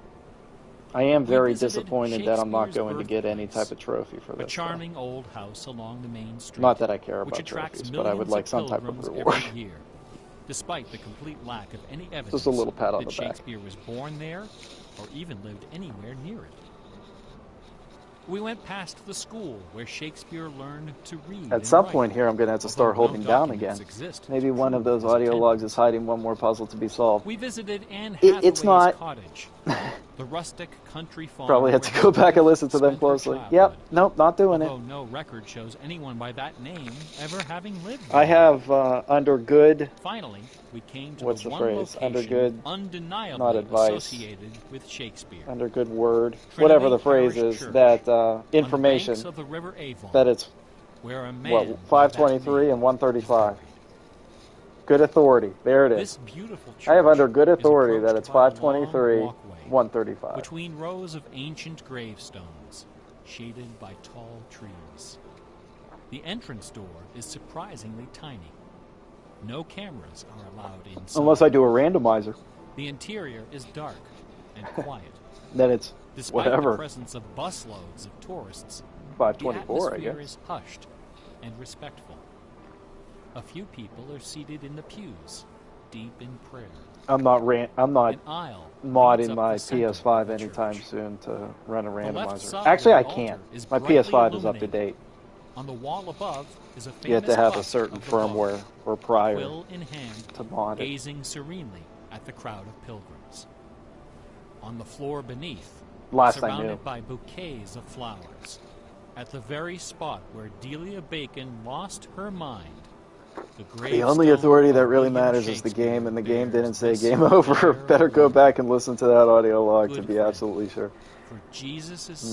[SPEAKER 1] I am
[SPEAKER 2] We
[SPEAKER 1] very
[SPEAKER 2] visited
[SPEAKER 1] disappointed that I'm not
[SPEAKER 2] Shakespeare's
[SPEAKER 1] going to get any
[SPEAKER 2] birthplace,
[SPEAKER 1] type of trophy for
[SPEAKER 2] A
[SPEAKER 1] this.
[SPEAKER 2] charming old house along the main street.
[SPEAKER 1] Not that I care
[SPEAKER 2] which
[SPEAKER 1] about
[SPEAKER 2] attracts
[SPEAKER 1] trophies, but I would
[SPEAKER 2] millions
[SPEAKER 1] like
[SPEAKER 2] of
[SPEAKER 1] some type of
[SPEAKER 2] pilgrims
[SPEAKER 1] reward.
[SPEAKER 2] every year, despite the complete lack of any evidence
[SPEAKER 1] Just a little pat on
[SPEAKER 2] that
[SPEAKER 1] the back.
[SPEAKER 2] Shakespeare was born there or even lived anywhere near it. We went past the school where Shakespeare learned to read.
[SPEAKER 1] At
[SPEAKER 2] and
[SPEAKER 1] some
[SPEAKER 2] write,
[SPEAKER 1] point here, I'm going to have to start
[SPEAKER 2] although
[SPEAKER 1] holding
[SPEAKER 2] no
[SPEAKER 1] down
[SPEAKER 2] documents
[SPEAKER 1] again.
[SPEAKER 2] exist
[SPEAKER 1] Maybe
[SPEAKER 2] to
[SPEAKER 1] one of
[SPEAKER 2] prove
[SPEAKER 1] those
[SPEAKER 2] his
[SPEAKER 1] audio logs
[SPEAKER 2] attendance.
[SPEAKER 1] is hiding one more puzzle to be solved.
[SPEAKER 2] We visited Anne
[SPEAKER 1] It's
[SPEAKER 2] Hathaway's
[SPEAKER 1] not.
[SPEAKER 2] cottage, the rustic country farm.
[SPEAKER 1] Probably have
[SPEAKER 2] where
[SPEAKER 1] to go
[SPEAKER 2] his
[SPEAKER 1] back and
[SPEAKER 2] wife
[SPEAKER 1] listen to them
[SPEAKER 2] spent her
[SPEAKER 1] closely.
[SPEAKER 2] childhood.
[SPEAKER 1] Yep, nope, not doing it.
[SPEAKER 2] Although no record shows anyone by that name ever having lived
[SPEAKER 1] I
[SPEAKER 2] there.
[SPEAKER 1] have under good.
[SPEAKER 2] Finally, we came to
[SPEAKER 1] What's
[SPEAKER 2] the
[SPEAKER 1] the
[SPEAKER 2] one
[SPEAKER 1] phrase?
[SPEAKER 2] location
[SPEAKER 1] Under good,
[SPEAKER 2] undeniably
[SPEAKER 1] not advice.
[SPEAKER 2] associated with Shakespeare.
[SPEAKER 1] Under good word,
[SPEAKER 2] Trinity
[SPEAKER 1] whatever the phrase
[SPEAKER 2] Parish
[SPEAKER 1] is,
[SPEAKER 2] Church,
[SPEAKER 1] that
[SPEAKER 2] on the
[SPEAKER 1] information
[SPEAKER 2] banks of the River Avon,
[SPEAKER 1] that it's
[SPEAKER 2] where a man
[SPEAKER 1] what
[SPEAKER 2] by that
[SPEAKER 1] 523
[SPEAKER 2] name
[SPEAKER 1] and 135.
[SPEAKER 2] is buried.
[SPEAKER 1] Good authority. There it
[SPEAKER 2] This
[SPEAKER 1] is.
[SPEAKER 2] beautiful church
[SPEAKER 1] I have under good
[SPEAKER 2] is
[SPEAKER 1] authority that
[SPEAKER 2] approached
[SPEAKER 1] it's
[SPEAKER 2] by a long
[SPEAKER 1] 523,
[SPEAKER 2] walkway
[SPEAKER 1] 135.
[SPEAKER 2] between rows of ancient gravestones, shaded by tall trees. The entrance door is surprisingly tiny. No cameras are allowed inside.
[SPEAKER 1] Unless I do a randomizer,
[SPEAKER 2] The interior is dark and quiet.
[SPEAKER 1] then it's
[SPEAKER 2] Despite the
[SPEAKER 1] Whatever.
[SPEAKER 2] presence of busloads of tourists, the
[SPEAKER 1] 524, I
[SPEAKER 2] atmosphere
[SPEAKER 1] guess.
[SPEAKER 2] is hushed and respectful. A few people are seated in the pews, deep in prayer.
[SPEAKER 1] I'm not
[SPEAKER 2] An aisle leads
[SPEAKER 1] modding
[SPEAKER 2] up
[SPEAKER 1] my
[SPEAKER 2] the center of
[SPEAKER 1] PS5
[SPEAKER 2] the
[SPEAKER 1] anytime
[SPEAKER 2] church.
[SPEAKER 1] soon to run a
[SPEAKER 2] The left
[SPEAKER 1] randomizer.
[SPEAKER 2] side
[SPEAKER 1] Actually,
[SPEAKER 2] of
[SPEAKER 1] I
[SPEAKER 2] the
[SPEAKER 1] can't.
[SPEAKER 2] altar is
[SPEAKER 1] My
[SPEAKER 2] brightly
[SPEAKER 1] PS5 is up to
[SPEAKER 2] illuminated.
[SPEAKER 1] date.
[SPEAKER 2] On the wall above is a famous
[SPEAKER 1] You have to have a
[SPEAKER 2] bust
[SPEAKER 1] certain
[SPEAKER 2] of the Pope,
[SPEAKER 1] firmware or prior
[SPEAKER 2] quill in hand,
[SPEAKER 1] to mod it.
[SPEAKER 2] gazing serenely at the crowd of pilgrims. On the floor beneath,
[SPEAKER 1] Last I
[SPEAKER 2] surrounded
[SPEAKER 1] knew.
[SPEAKER 2] by bouquets of flowers, at the very spot where Delia Bacon lost her mind,
[SPEAKER 1] The only authority that really matters is the game, and the game didn't say game over. Better go back and listen to that audio log to be absolutely sure.
[SPEAKER 2] For Jesus'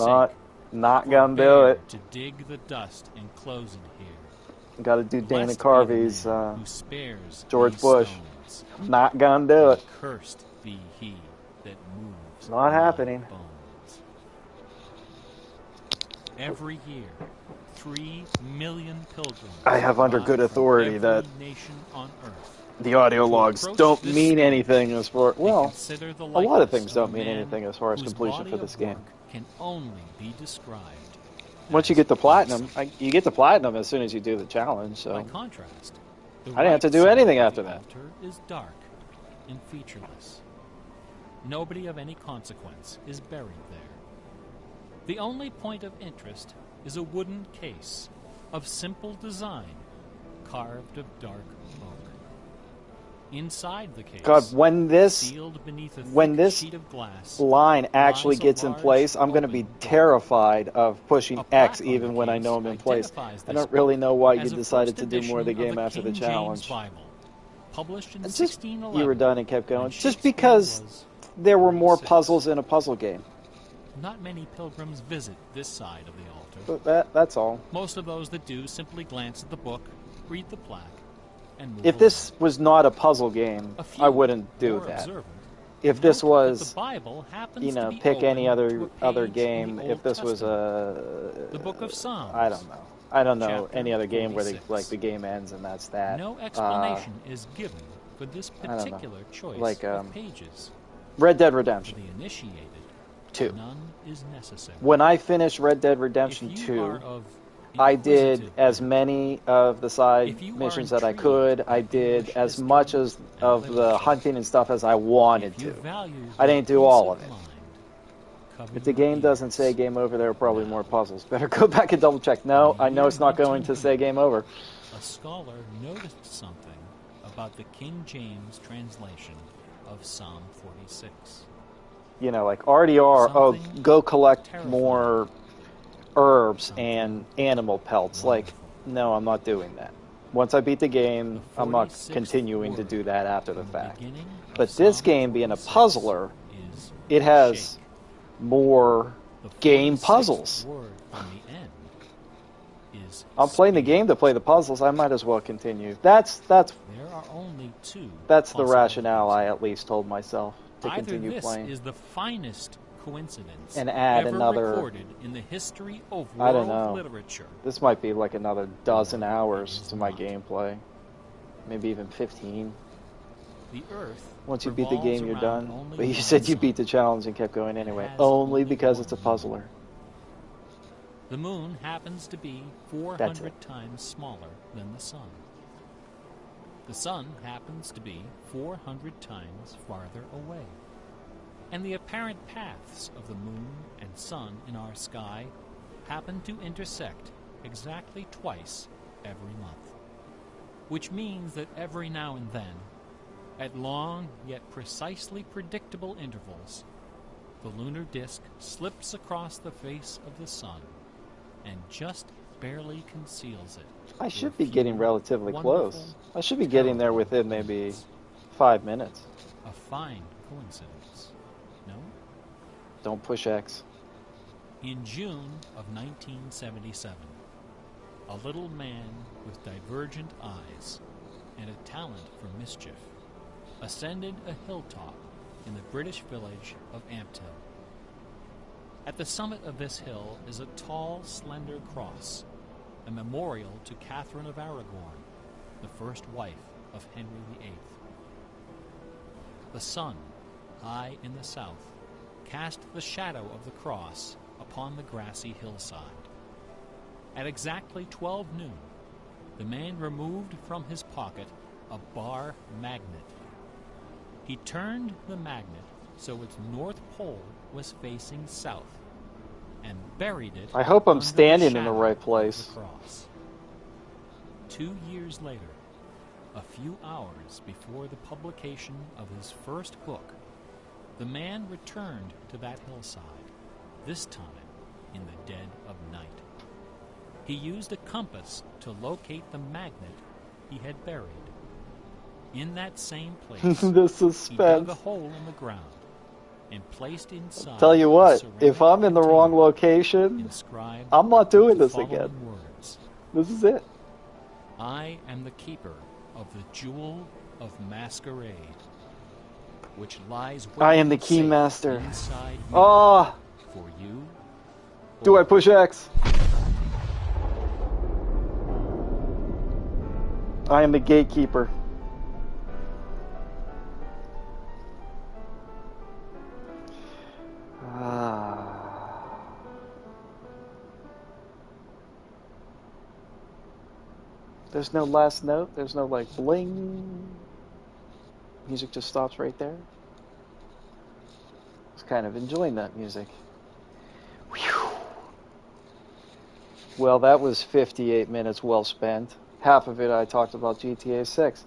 [SPEAKER 1] Not gonna do
[SPEAKER 2] forbear
[SPEAKER 1] it.
[SPEAKER 2] to dig the dust enclosing here.
[SPEAKER 1] Got to do Dana
[SPEAKER 2] Blessed be the
[SPEAKER 1] Carvey's
[SPEAKER 2] man who spares
[SPEAKER 1] George
[SPEAKER 2] these
[SPEAKER 1] Bush.
[SPEAKER 2] stones,
[SPEAKER 1] Not gonna do
[SPEAKER 2] and
[SPEAKER 1] it.
[SPEAKER 2] cursed be he that moves
[SPEAKER 1] Not
[SPEAKER 2] my
[SPEAKER 1] happening.
[SPEAKER 2] bones. Every year, 3 million pilgrims
[SPEAKER 1] I have under
[SPEAKER 2] arrive
[SPEAKER 1] good
[SPEAKER 2] from
[SPEAKER 1] authority
[SPEAKER 2] every
[SPEAKER 1] that
[SPEAKER 2] nation on earth
[SPEAKER 1] the audio
[SPEAKER 2] to
[SPEAKER 1] logs
[SPEAKER 2] approach
[SPEAKER 1] don't
[SPEAKER 2] this
[SPEAKER 1] mean
[SPEAKER 2] stone
[SPEAKER 1] anything as far...
[SPEAKER 2] and
[SPEAKER 1] Well,
[SPEAKER 2] consider the
[SPEAKER 1] a lot of
[SPEAKER 2] likeness
[SPEAKER 1] things don't
[SPEAKER 2] a
[SPEAKER 1] mean
[SPEAKER 2] man
[SPEAKER 1] anything as far as
[SPEAKER 2] whose
[SPEAKER 1] completion
[SPEAKER 2] body
[SPEAKER 1] for
[SPEAKER 2] of
[SPEAKER 1] this game.
[SPEAKER 2] work can only be described
[SPEAKER 1] Once you
[SPEAKER 2] as
[SPEAKER 1] get the platinum,
[SPEAKER 2] awesome.
[SPEAKER 1] you get the platinum as soon as you do the challenge, so...
[SPEAKER 2] By contrast, the
[SPEAKER 1] I didn't have to
[SPEAKER 2] right
[SPEAKER 1] do
[SPEAKER 2] side
[SPEAKER 1] anything
[SPEAKER 2] of
[SPEAKER 1] after
[SPEAKER 2] the
[SPEAKER 1] that.
[SPEAKER 2] altar is dark and featureless. Nobody of any consequence is buried there. The only point of interest is a wooden case of simple design carved of dark oak. Inside the case,
[SPEAKER 1] God, when this
[SPEAKER 2] sealed beneath a thick sheet of glass,
[SPEAKER 1] line actually
[SPEAKER 2] lies a
[SPEAKER 1] gets in
[SPEAKER 2] large
[SPEAKER 1] place, I'm going to be
[SPEAKER 2] open door.
[SPEAKER 1] terrified of pushing
[SPEAKER 2] A plaque
[SPEAKER 1] X
[SPEAKER 2] on
[SPEAKER 1] even
[SPEAKER 2] the
[SPEAKER 1] when I
[SPEAKER 2] case
[SPEAKER 1] know I'm in place.
[SPEAKER 2] identifies
[SPEAKER 1] I
[SPEAKER 2] this
[SPEAKER 1] don't really know why
[SPEAKER 2] book
[SPEAKER 1] you
[SPEAKER 2] as a
[SPEAKER 1] decided
[SPEAKER 2] first
[SPEAKER 1] to do more of the
[SPEAKER 2] edition
[SPEAKER 1] game after the
[SPEAKER 2] King
[SPEAKER 1] challenge.
[SPEAKER 2] James Bible, published in
[SPEAKER 1] It's just
[SPEAKER 2] 1611.
[SPEAKER 1] you were done and kept
[SPEAKER 2] when
[SPEAKER 1] going. Just
[SPEAKER 2] Shakespeare
[SPEAKER 1] because
[SPEAKER 2] was
[SPEAKER 1] there were more
[SPEAKER 2] 46.
[SPEAKER 1] puzzles in a puzzle game.
[SPEAKER 2] Not many pilgrims visit this side of the altar.
[SPEAKER 1] But that's all.
[SPEAKER 2] Most of those that do simply glance at the book, read the plaque, and move
[SPEAKER 1] If this was not a puzzle game,
[SPEAKER 2] a few
[SPEAKER 1] I wouldn't do
[SPEAKER 2] more
[SPEAKER 1] that.
[SPEAKER 2] observant
[SPEAKER 1] If this
[SPEAKER 2] note
[SPEAKER 1] was,
[SPEAKER 2] that the Bible happens
[SPEAKER 1] you
[SPEAKER 2] to
[SPEAKER 1] know,
[SPEAKER 2] be
[SPEAKER 1] pick any
[SPEAKER 2] open to a
[SPEAKER 1] other
[SPEAKER 2] page
[SPEAKER 1] game,
[SPEAKER 2] in the
[SPEAKER 1] if
[SPEAKER 2] Old
[SPEAKER 1] this was
[SPEAKER 2] Testament,
[SPEAKER 1] a...
[SPEAKER 2] the book of Psalms.
[SPEAKER 1] I don't know. I don't know
[SPEAKER 2] Chapter
[SPEAKER 1] any other game where
[SPEAKER 2] 46.
[SPEAKER 1] like the game ends and that's that.
[SPEAKER 2] No explanation is given for this
[SPEAKER 1] I don't know.
[SPEAKER 2] particular choice
[SPEAKER 1] Like,
[SPEAKER 2] of pages.
[SPEAKER 1] Red Dead
[SPEAKER 2] For
[SPEAKER 1] Redemption
[SPEAKER 2] the initiated,
[SPEAKER 1] 2.
[SPEAKER 2] none is necessary.
[SPEAKER 1] When I finished Red Dead
[SPEAKER 2] If
[SPEAKER 1] Redemption
[SPEAKER 2] you
[SPEAKER 1] 2,
[SPEAKER 2] are of
[SPEAKER 1] I did
[SPEAKER 2] inquisitive
[SPEAKER 1] as
[SPEAKER 2] bent,
[SPEAKER 1] many of the side
[SPEAKER 2] if you are
[SPEAKER 1] missions that I
[SPEAKER 2] intrigued
[SPEAKER 1] could.
[SPEAKER 2] by
[SPEAKER 1] I did
[SPEAKER 2] English
[SPEAKER 1] as
[SPEAKER 2] history
[SPEAKER 1] much as
[SPEAKER 2] and
[SPEAKER 1] of the
[SPEAKER 2] literature,
[SPEAKER 1] hunting and stuff as I wanted
[SPEAKER 2] if you
[SPEAKER 1] to.
[SPEAKER 2] value
[SPEAKER 1] I
[SPEAKER 2] the
[SPEAKER 1] didn't do
[SPEAKER 2] peace
[SPEAKER 1] all of it.
[SPEAKER 2] mind, cover
[SPEAKER 1] If the
[SPEAKER 2] your
[SPEAKER 1] game doesn't
[SPEAKER 2] ears.
[SPEAKER 1] say game over, there are probably
[SPEAKER 2] Now,
[SPEAKER 1] more puzzles. Better go back and double check. No,
[SPEAKER 2] in the
[SPEAKER 1] I know
[SPEAKER 2] year
[SPEAKER 1] it's not going to say
[SPEAKER 2] 1900,
[SPEAKER 1] game over.
[SPEAKER 2] a scholar noticed something about the King James translation of Psalm 46.
[SPEAKER 1] You know, like RDR, oh,
[SPEAKER 2] Something
[SPEAKER 1] go collect
[SPEAKER 2] terrifying.
[SPEAKER 1] more herbs
[SPEAKER 2] Something
[SPEAKER 1] and animal pelts. Like,
[SPEAKER 2] wonderful.
[SPEAKER 1] no, I'm not doing that. Once I beat the game,
[SPEAKER 2] The
[SPEAKER 1] I'm not
[SPEAKER 2] 46th
[SPEAKER 1] continuing to
[SPEAKER 2] word
[SPEAKER 1] do that after the
[SPEAKER 2] from
[SPEAKER 1] fact.
[SPEAKER 2] beginning of
[SPEAKER 1] But this
[SPEAKER 2] Psalm
[SPEAKER 1] game being a
[SPEAKER 2] 46
[SPEAKER 1] puzzler,
[SPEAKER 2] is
[SPEAKER 1] it has
[SPEAKER 2] shake.
[SPEAKER 1] more
[SPEAKER 2] The
[SPEAKER 1] game
[SPEAKER 2] 46th
[SPEAKER 1] puzzles.
[SPEAKER 2] word from the end is
[SPEAKER 1] I'm playing the
[SPEAKER 2] speed.
[SPEAKER 1] game to play the puzzles. I might as well continue. That's
[SPEAKER 2] There are only two
[SPEAKER 1] the
[SPEAKER 2] possibilities.
[SPEAKER 1] rationale I at least told myself to
[SPEAKER 2] Either
[SPEAKER 1] continue
[SPEAKER 2] this
[SPEAKER 1] playing.
[SPEAKER 2] is the finest coincidence
[SPEAKER 1] And add
[SPEAKER 2] ever
[SPEAKER 1] another-
[SPEAKER 2] recorded in the history of
[SPEAKER 1] I don't
[SPEAKER 2] world
[SPEAKER 1] know.
[SPEAKER 2] literature.
[SPEAKER 1] This might be like another dozen hours to my gameplay. Maybe even 15.
[SPEAKER 2] The Earth
[SPEAKER 1] Once you beat the
[SPEAKER 2] revolves
[SPEAKER 1] game, you're
[SPEAKER 2] around
[SPEAKER 1] done.
[SPEAKER 2] only
[SPEAKER 1] But you
[SPEAKER 2] one
[SPEAKER 1] said you
[SPEAKER 2] sun.
[SPEAKER 1] beat the challenge and kept going anyway.
[SPEAKER 2] has
[SPEAKER 1] Only
[SPEAKER 2] only
[SPEAKER 1] because
[SPEAKER 2] one
[SPEAKER 1] it's a
[SPEAKER 2] moon.
[SPEAKER 1] puzzler.
[SPEAKER 2] The moon happens to be 400 times smaller than the sun. The sun happens to be 400 times farther away. And the apparent paths of the moon and sun in our sky happen to intersect exactly twice every month. Which means that every now and then, at long yet precisely predictable intervals, the lunar disk slips across the face of the sun and just barely conceals it.
[SPEAKER 1] I
[SPEAKER 2] for
[SPEAKER 1] should
[SPEAKER 2] a
[SPEAKER 1] be
[SPEAKER 2] few
[SPEAKER 1] getting relatively
[SPEAKER 2] wonderful,
[SPEAKER 1] close. I should be getting there
[SPEAKER 2] terrible
[SPEAKER 1] within maybe
[SPEAKER 2] moments.
[SPEAKER 1] 5 minutes.
[SPEAKER 2] A fine coincidence, no?
[SPEAKER 1] Don't push X.
[SPEAKER 2] In June of 1977, a little man with divergent eyes and a talent for mischief ascended a hilltop in the British village of Ampthill. At the summit of this hill is a tall, slender cross, a memorial to Catherine of Aragon, the first wife of Henry VIII. The sun, high in the south, cast the shadow of the cross upon the grassy hillside. At exactly 12 noon, the man removed from his pocket a bar magnet. He turned the magnet so its north pole was facing south and buried it.
[SPEAKER 1] I hope I'm
[SPEAKER 2] under
[SPEAKER 1] standing
[SPEAKER 2] the
[SPEAKER 1] in the
[SPEAKER 2] shadow
[SPEAKER 1] right
[SPEAKER 2] of
[SPEAKER 1] place.
[SPEAKER 2] the cross. 2 years later, a few hours before the publication of his first book, the man returned to that hillside, this time in the dead of night. He used a compass to locate the magnet he had buried. In that same place,
[SPEAKER 1] The suspense.
[SPEAKER 2] he dug a hole in the ground and placed inside.
[SPEAKER 1] Tell you
[SPEAKER 2] a
[SPEAKER 1] what,
[SPEAKER 2] ceramic
[SPEAKER 1] if I'm in the wrong
[SPEAKER 2] container
[SPEAKER 1] location,
[SPEAKER 2] inscribed
[SPEAKER 1] I'm not doing
[SPEAKER 2] with the
[SPEAKER 1] this again.
[SPEAKER 2] following words:
[SPEAKER 1] This is it.
[SPEAKER 2] I am the keeper of the jewel of masquerade, which lies
[SPEAKER 1] I am the
[SPEAKER 2] waiting
[SPEAKER 1] key
[SPEAKER 2] safe
[SPEAKER 1] master.
[SPEAKER 2] inside you,
[SPEAKER 1] Ah,
[SPEAKER 2] for you.
[SPEAKER 1] do I
[SPEAKER 2] or
[SPEAKER 1] push X? I am the gatekeeper. There's no last note. There's no like bling. Music just stops right there. I was kind of enjoying that music. Whew. Well, that was 58 minutes well spent. Half of it I talked about GTA 6.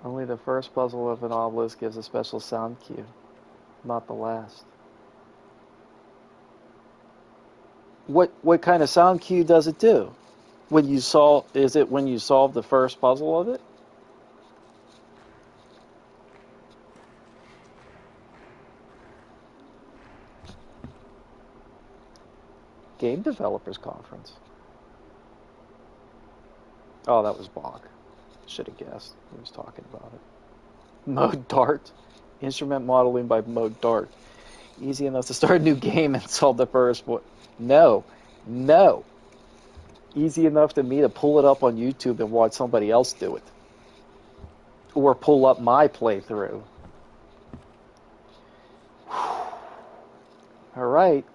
[SPEAKER 1] Only the first puzzle of an obelisk gives a special sound cue, not the last. What kind of sound cue does it do? Is it when you solve the first puzzle of it? Game Developers Conference. Oh, that was Bach. Should have guessed. He was talking about it. Mode Dart. Instrument modeling by Mode Dart. Easy enough to start a new game and solve the first one. No. No. Easy enough to me to pull it up on YouTube and watch somebody else do it. Or pull up my playthrough. Alright.